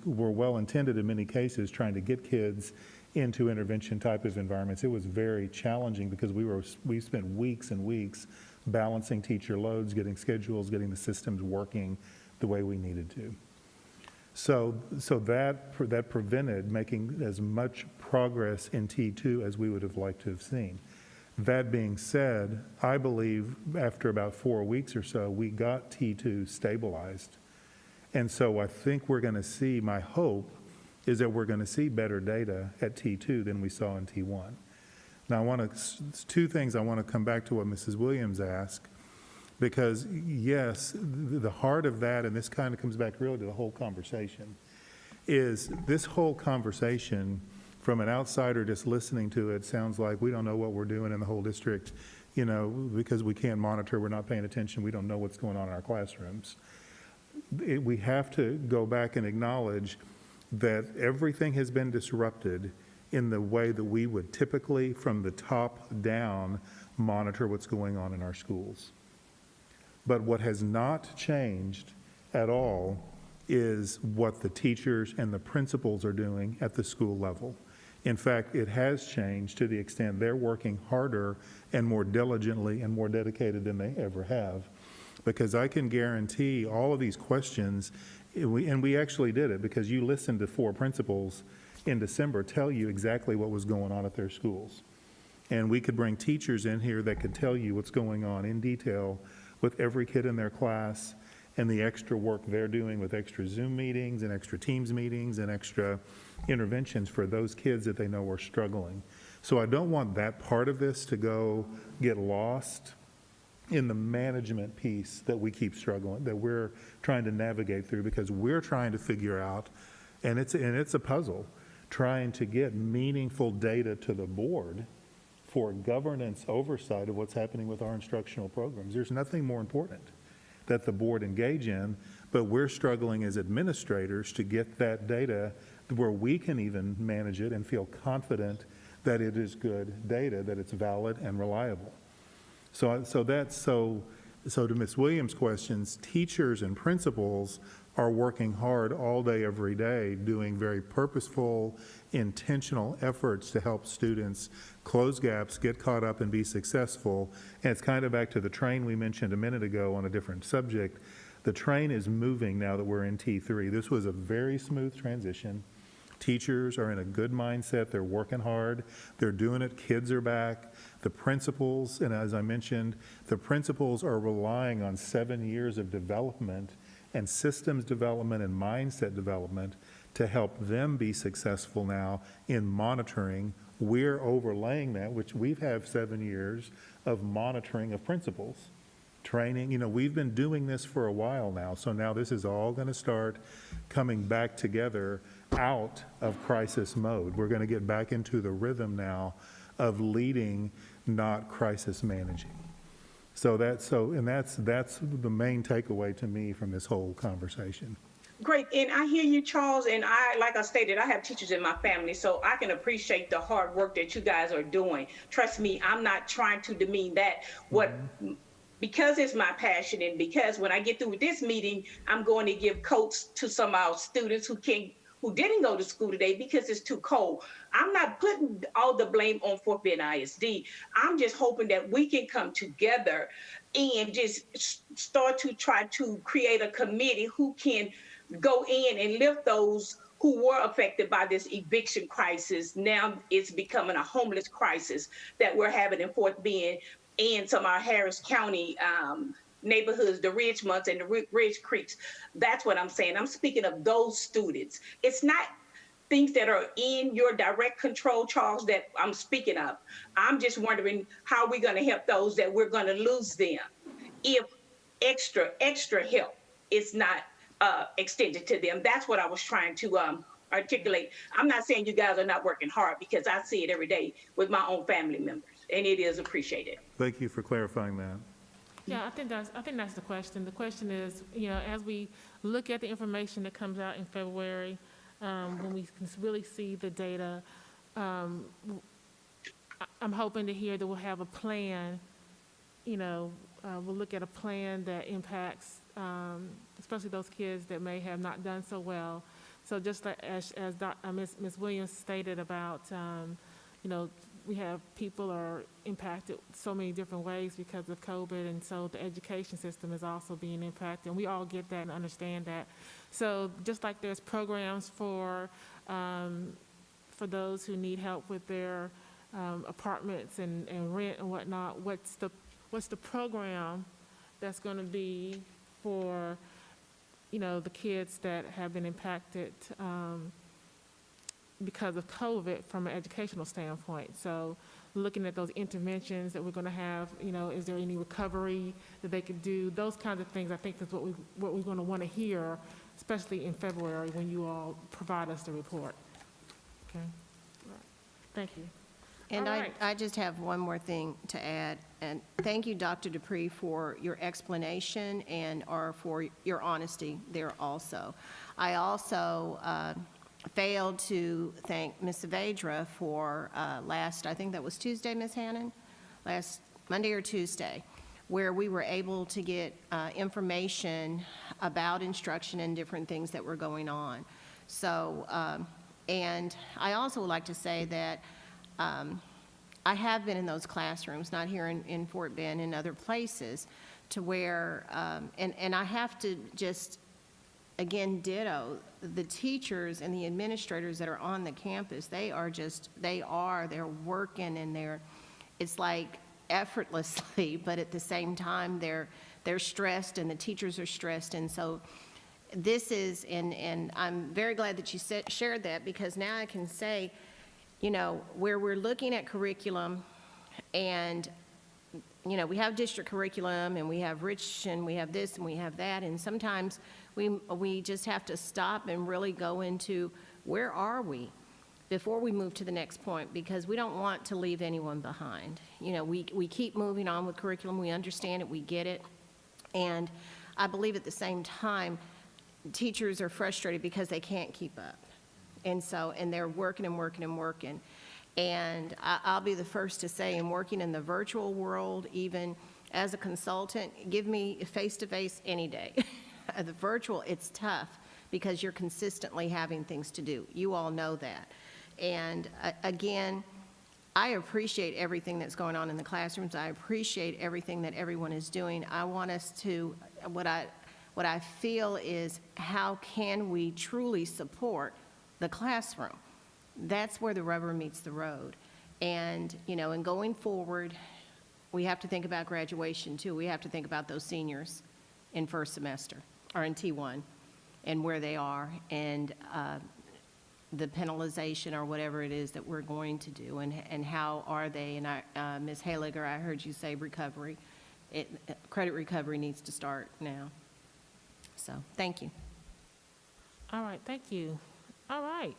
were well intended in many cases trying to get kids into intervention type of environments, it was very challenging because we spent weeks and weeks balancing teacher loads, getting schedules, getting the systems working the way we needed to. So that prevented making as much progress in T2 as we would have liked to have seen. That being said, I believe after about 4 weeks or so, we got T2 stabilized. And so I think we're going to see, my hope is that we're going to see better data at T2 than we saw in T1. Now, 2 things I want to come back to what Mrs. Williams asked, because yes, the heart of that, and this kind of comes back really to the whole conversation, is this whole conversation from an outsider just listening to it sounds like we don't know what we're doing in the whole district, you know, because we can't monitor, we're not paying attention, we don't know what's going on in our classrooms. We have to go back and acknowledge that everything has been disrupted in the way that we would typically, from the top down, monitor what's going on in our schools. But what has not changed at all is what the teachers and the principals are doing at the school level. In fact, it has changed to the extent they're working harder and more diligently and more dedicated than they ever have. Because I can guarantee all of these questions, and we actually did it because you listened to 4 principals in December tell you exactly what was going on at their schools. And we could bring teachers in here that could tell you what's going on in detail with every kid in their class and the extra work they're doing with extra Zoom meetings and extra Teams meetings and extra interventions for those kids that they know are struggling. So I don't want that part of this to get lost in the management piece that we keep struggling, that we're trying to navigate through, because we're trying to figure out, and it's a puzzle, trying to get meaningful data to the board for governance oversight of what's happening with our instructional programs. There's nothing more important that the board engage in, but we're struggling as administrators to get that data where we can even manage it and feel confident that it is good data, that it's valid and reliable. So to Ms. Williams' questions, teachers and principals are working hard all day, every day, doing very purposeful, intentional efforts to help students close gaps, get caught up, and be successful. And it's kind of back to the train we mentioned a minute ago on a different subject. The train is moving now that we're in T3. This was a very smooth transition. Teachers are in a good mindset. They're working hard. They're doing it. Kids are back. The principals, and as I mentioned, the principals are relying on 7 years of development and systems development and mindset development to help them be successful now in monitoring. We're overlaying that, which we've had 7 years of monitoring of principals, training. You know, we've been doing this for a while now, so now this is all going to start coming back together out of crisis mode. We're going to get back into the rhythm now of leading, not crisis managing. So that's the main takeaway to me from this whole conversation. Great, and I hear you, Charles, and like I stated, I have teachers in my family, so I can appreciate the hard work that you guys are doing. Trust me, I'm not trying to demean that. Because it's my passion, and because when I get through with this meeting, I'm going to give coats to some of our students who didn't go to school today because it's too cold. I'm not putting all the blame on Fort Bend ISD. I'm just hoping that we can come together and just start to try to create a committee who can go in and lift those who were affected by this eviction crisis. Now it's becoming a homeless crisis that we're having in Fort Bend and some of our Harris County neighborhoods, the Ridgemonts and the Ridge Creeks. That's what I'm saying. I'm speaking of those students. It's not things that are in your direct control, Charles, that I'm speaking of. I'm just wondering how we're going to help those that we're going to lose them if extra help is not extended to them. That's what I was trying to articulate. I'm not saying you guys are not working hard, because I see it every day with my own family members, and it is appreciated. Thank you for clarifying that. Yeah, I think that's the question. The question is, as we look at the information that comes out in February, when we can really see the data, I'm hoping to hear that we'll have a plan. We'll look at a plan that impacts, especially those kids that may have not done so well. So just like as Ms. Williams stated about, we have people are impacted so many different ways because of COVID, and so the education system is also being impacted, and we all get that and understand that. So just like there's programs for those who need help with their apartments and rent and whatnot, what's the program that's going to be for the kids that have been impacted because of COVID from an educational standpoint? So looking at those interventions that we're going to have, is there any recovery that they could do? Those kinds of things, I think, is what we're going to want to hear, especially in February when you all provide us the report. Okay. Thank you. And All right. I just have one more thing to add. And thank you, Dr. Dupree, for your explanation and for your honesty there also. I also failed to thank Ms. Saavedra for I think that was Tuesday, Ms. Hannon? Last Monday or Tuesday, where we were able to get information about instruction and different things that were going on. So, and I also would like to say that I have been in those classrooms, not here in Fort Bend, in other places, to where, and I have to just, again, ditto, the teachers and the administrators that are on the campus, they're working, and it's like effortlessly, but at the same time, they're stressed, and the teachers are stressed, and so this is, and I'm very glad that you shared that, because now I can say, where we're looking at curriculum, and, we have district curriculum, and we have rich, and we have this, and we have that, and sometimes we just have to stop and really go into where are we before we move to the next point, because we don't want to leave anyone behind. We keep moving on with curriculum, we understand it, we get it, and I believe at the same time, teachers are frustrated because they can't keep up. And they're working and working and working. And I'll be the first to say, in working in the virtual world, even as a consultant, give me face-to-face any day. The virtual, it's tough because you're consistently having things to do. You all know that. And again, I appreciate everything that's going on in the classrooms. I appreciate everything that everyone is doing. I want us to, what I feel is, how can we truly support the classroom? That's where the rubber meets the road. And, and going forward, we have to think about graduation too. We have to think about those seniors in first semester or in T1 and where they are, and the penalization or whatever it is that we're going to do, and how are they. And Ms. Haliger, I heard you say recovery. Credit recovery needs to start now. So thank you. All right, thank you. All right.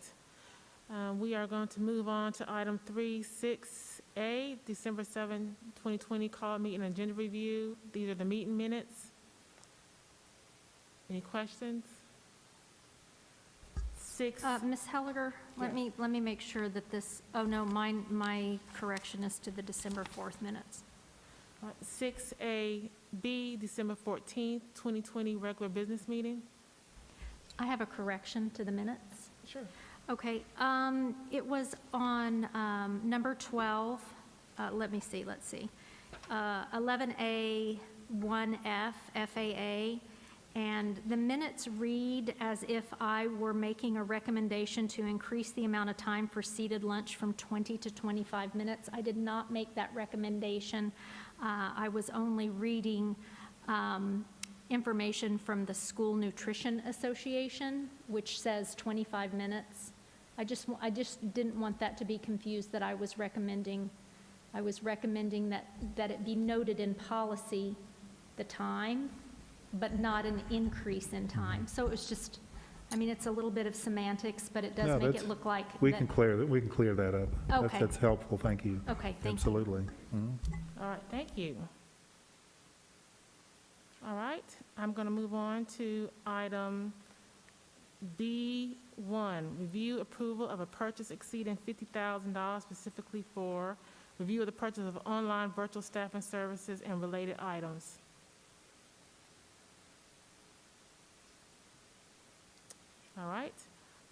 We are going to move on to item 3.6A, December 7, 2020 call meeting agenda review. These are the meeting minutes. Any questions? Ms. Helliger, let me make sure that this, oh no, my correction is to the December 4th minutes. 6A-B, December 14th, 2020 regular business meeting. I have a correction to the minutes. Sure. Okay, it was on number 12, let's see, 11A, 1F, FAA, and the minutes read as if I were making a recommendation to increase the amount of time for seated lunch from 20 to 25 minutes. I did not make that recommendation. I was only reading information from the School Nutrition Association, which says 25 minutes I just didn't want that to be confused, that I was recommending that it be noted in policy, the time, but not an increase in time. So it was just, I mean, it's a little bit of semantics, but it does No, make that's- it look like. We can clear that up. Okay. That's helpful, thank you. Okay, thank you. Absolutely. Mhm. All right, thank you. All right, I'm going to move on to item B1, review approval of a purchase exceeding $50,000 specifically for review of the purchase of online virtual staffing services and related items. All right.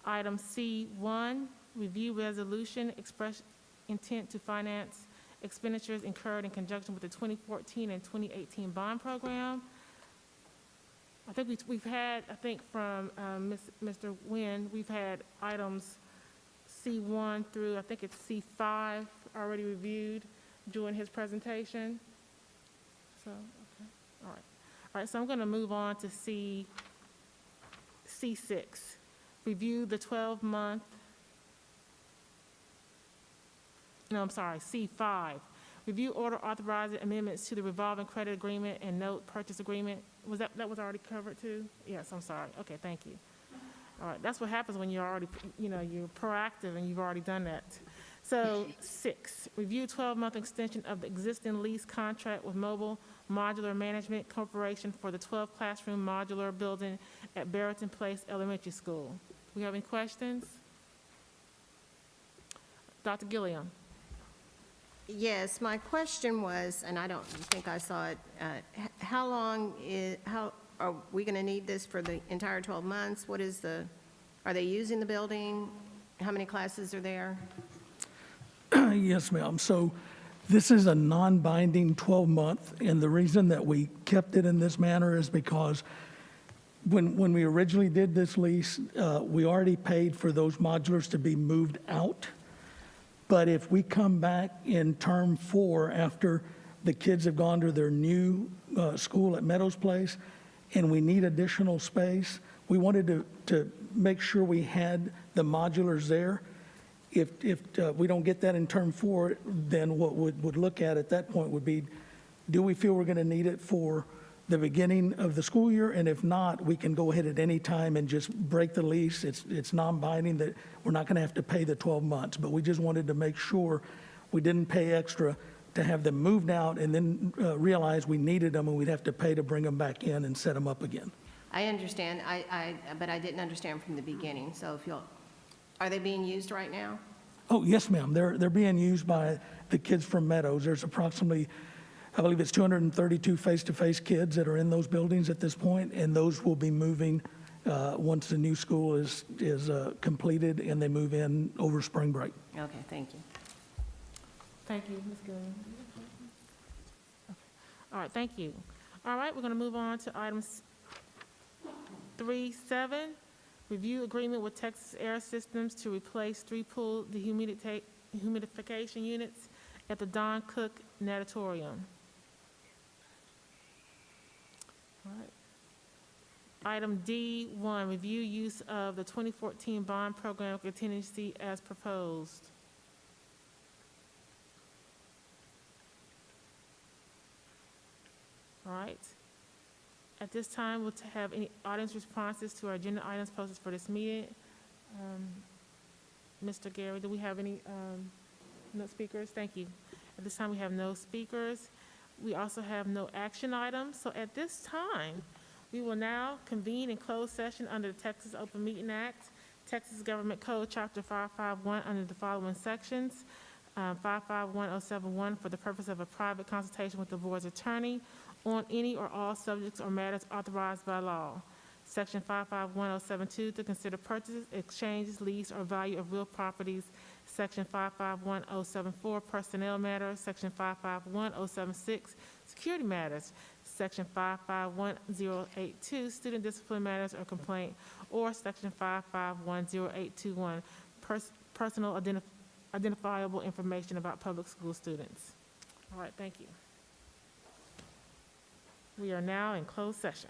Item C1, review resolution, express intent to finance expenditures incurred in conjunction with the 2014 and 2018 bond program. I think we've had, I think from Mr. Nguyen, we've had items C1 through, I think it's C5 already reviewed during his presentation. So, okay, all right. All right, so I'm going to move on to C6, review the 12-month, no, I'm sorry, C5, review order authorizing amendments to the revolving credit agreement and note purchase agreement. Was that was already covered too? Yes, I'm sorry. Okay, thank you. All right, that's what happens when you're already, you're proactive and you've already done that. So 6, review 12-month extension of the existing lease contract with Mobile Modular Management Corporation for the 12 classroom modular building at Barrington Place Elementary School. Do we have any questions? Dr. Gilliam. Yes, my question was, and I don't think I saw it, how are we going to need this for the entire 12 months? Are they using the building? How many classes are there? Yes, ma'am. So this is a non-binding 12-month, and the reason that we kept it in this manner is because when we originally did this lease, we already paid for those modulars to be moved out. But if we come back in term 4 after the kids have gone to their new school at Meadows Place and we need additional space, we wanted to make sure we had the modulars there. If we don't get that in term 4, then what we'd look at that point would be, do we feel we're going to need it for the beginning of the school year? And if not, we can go ahead at any time and just break the lease. It's non-binding, that we're not going to have to pay the 12 months. But we just wanted to make sure we didn't pay extra to have them moved out and then realize we needed them and we'd have to pay to bring them back in and set them up again. I understand, but I didn't understand from the beginning. So are they being used right now? Oh, yes, ma'am. They're being used by the kids from Meadows. There's approximately, I believe it's 232 face-to-face kids that are in those buildings at this point, and those will be moving once the new school is completed and they move in over spring break. Okay, thank you. Thank you, Ms. Gilliam. Okay. All right, thank you. All right, we're going to move on to items 3.7, review agreement with Texas Air Systems to replace 3 pool dehumidification units at the Don Cook Natatorium. All right. Item D1, review use of the 2014 bond program contingency as proposed. All right. At this time, we'll have any audience responses to our agenda items posted for this meeting. Mr. Gary, do we have any no speakers? Thank you. At this time, we have no speakers. We also have no action items. So at this time, we will now convene in closed session under the Texas Open Meeting Act, Texas Government Code, Chapter 551, under the following sections. 551071 for the purpose of a private consultation with the board's attorney on any or all subjects or matters authorized by law. Section 551072 to consider purchases, exchanges, lease, or value of real properties. Section 551074 personnel matters. Section 551076 security matters. Section 551082 student discipline matters or complaint, or Section 551081 personal identifiable information about public school students. All right, thank you. We are now in closed session.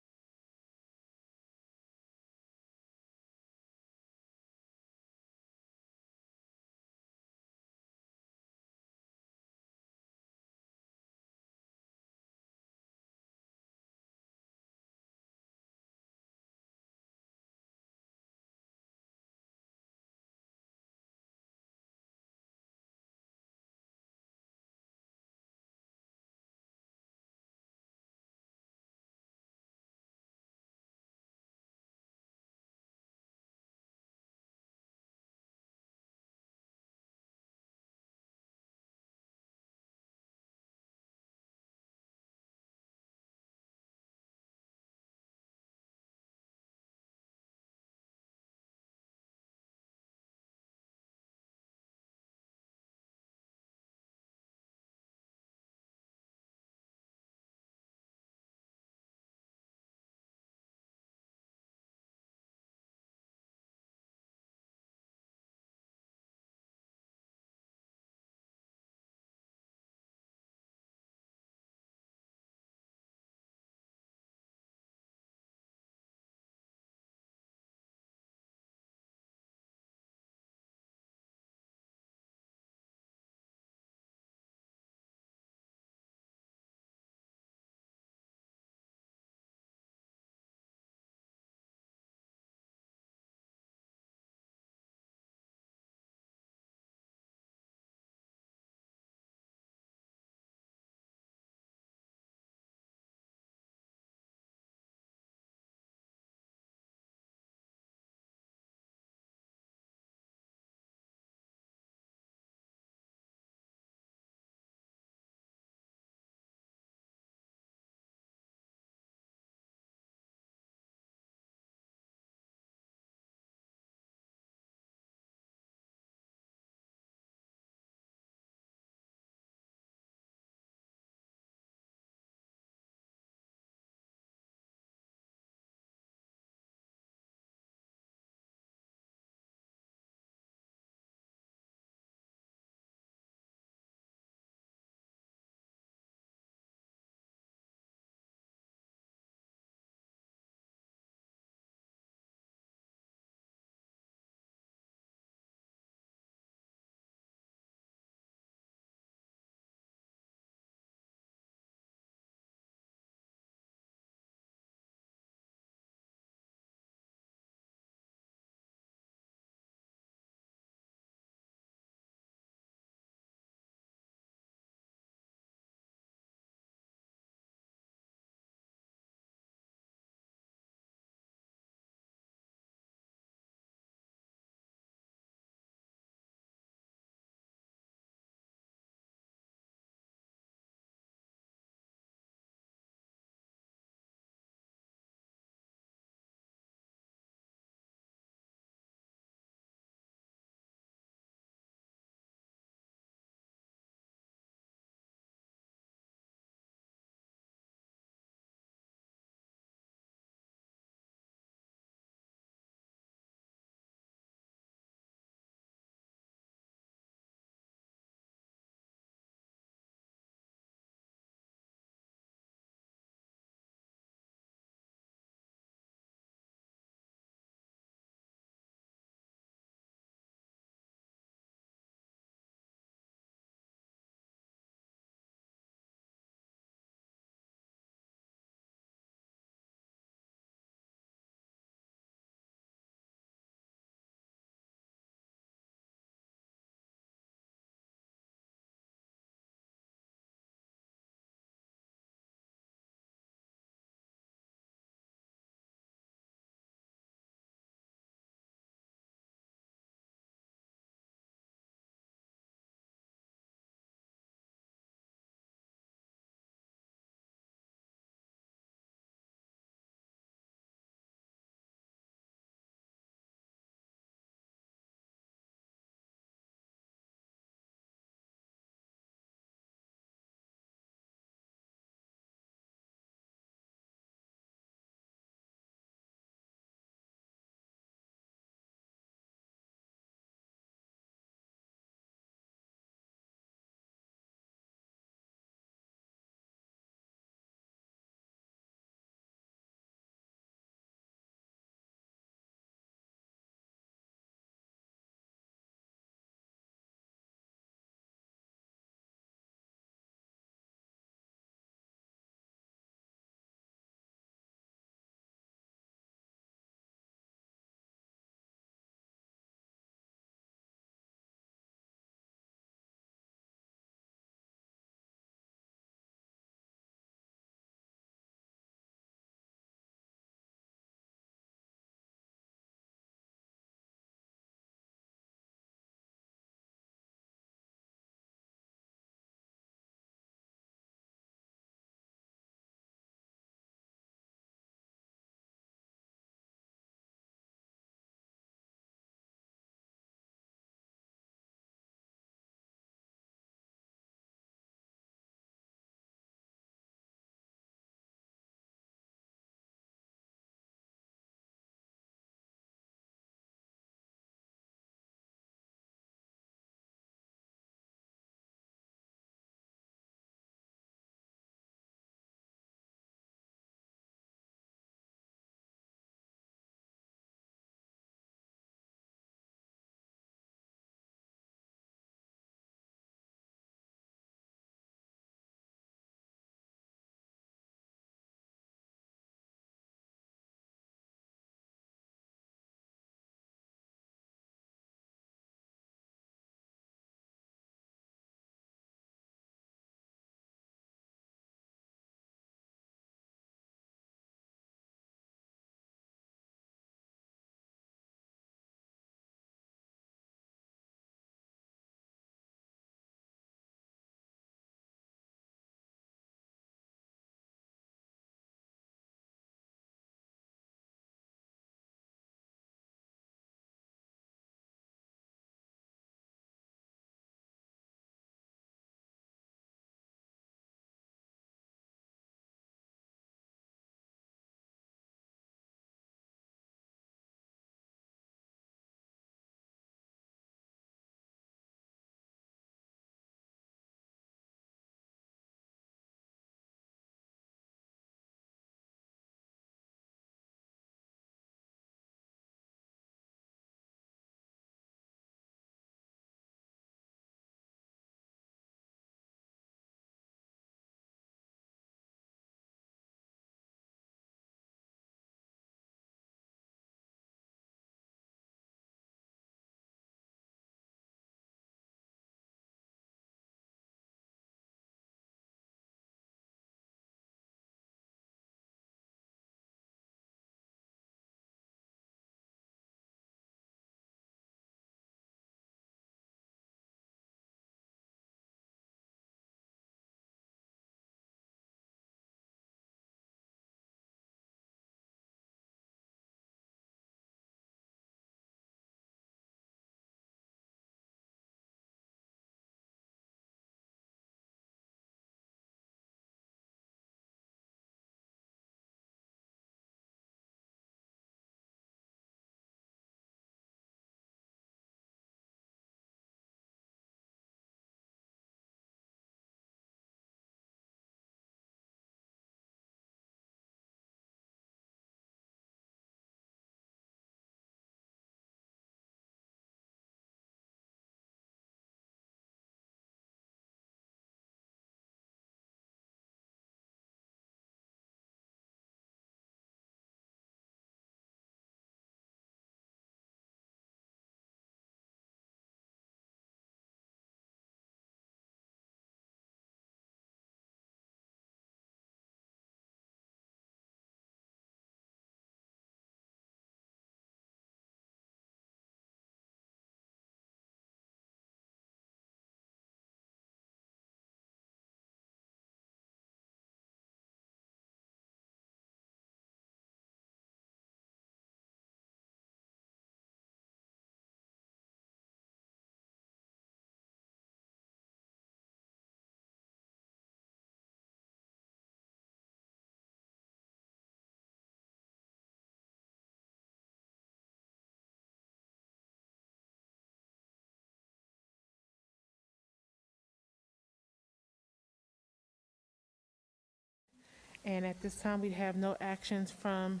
And at this time, we have no actions from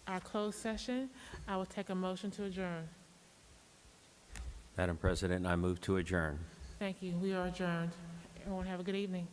our closed session. I will take a motion to adjourn. Madam President, I move to adjourn. Thank you. We are adjourned. Everyone have a good evening.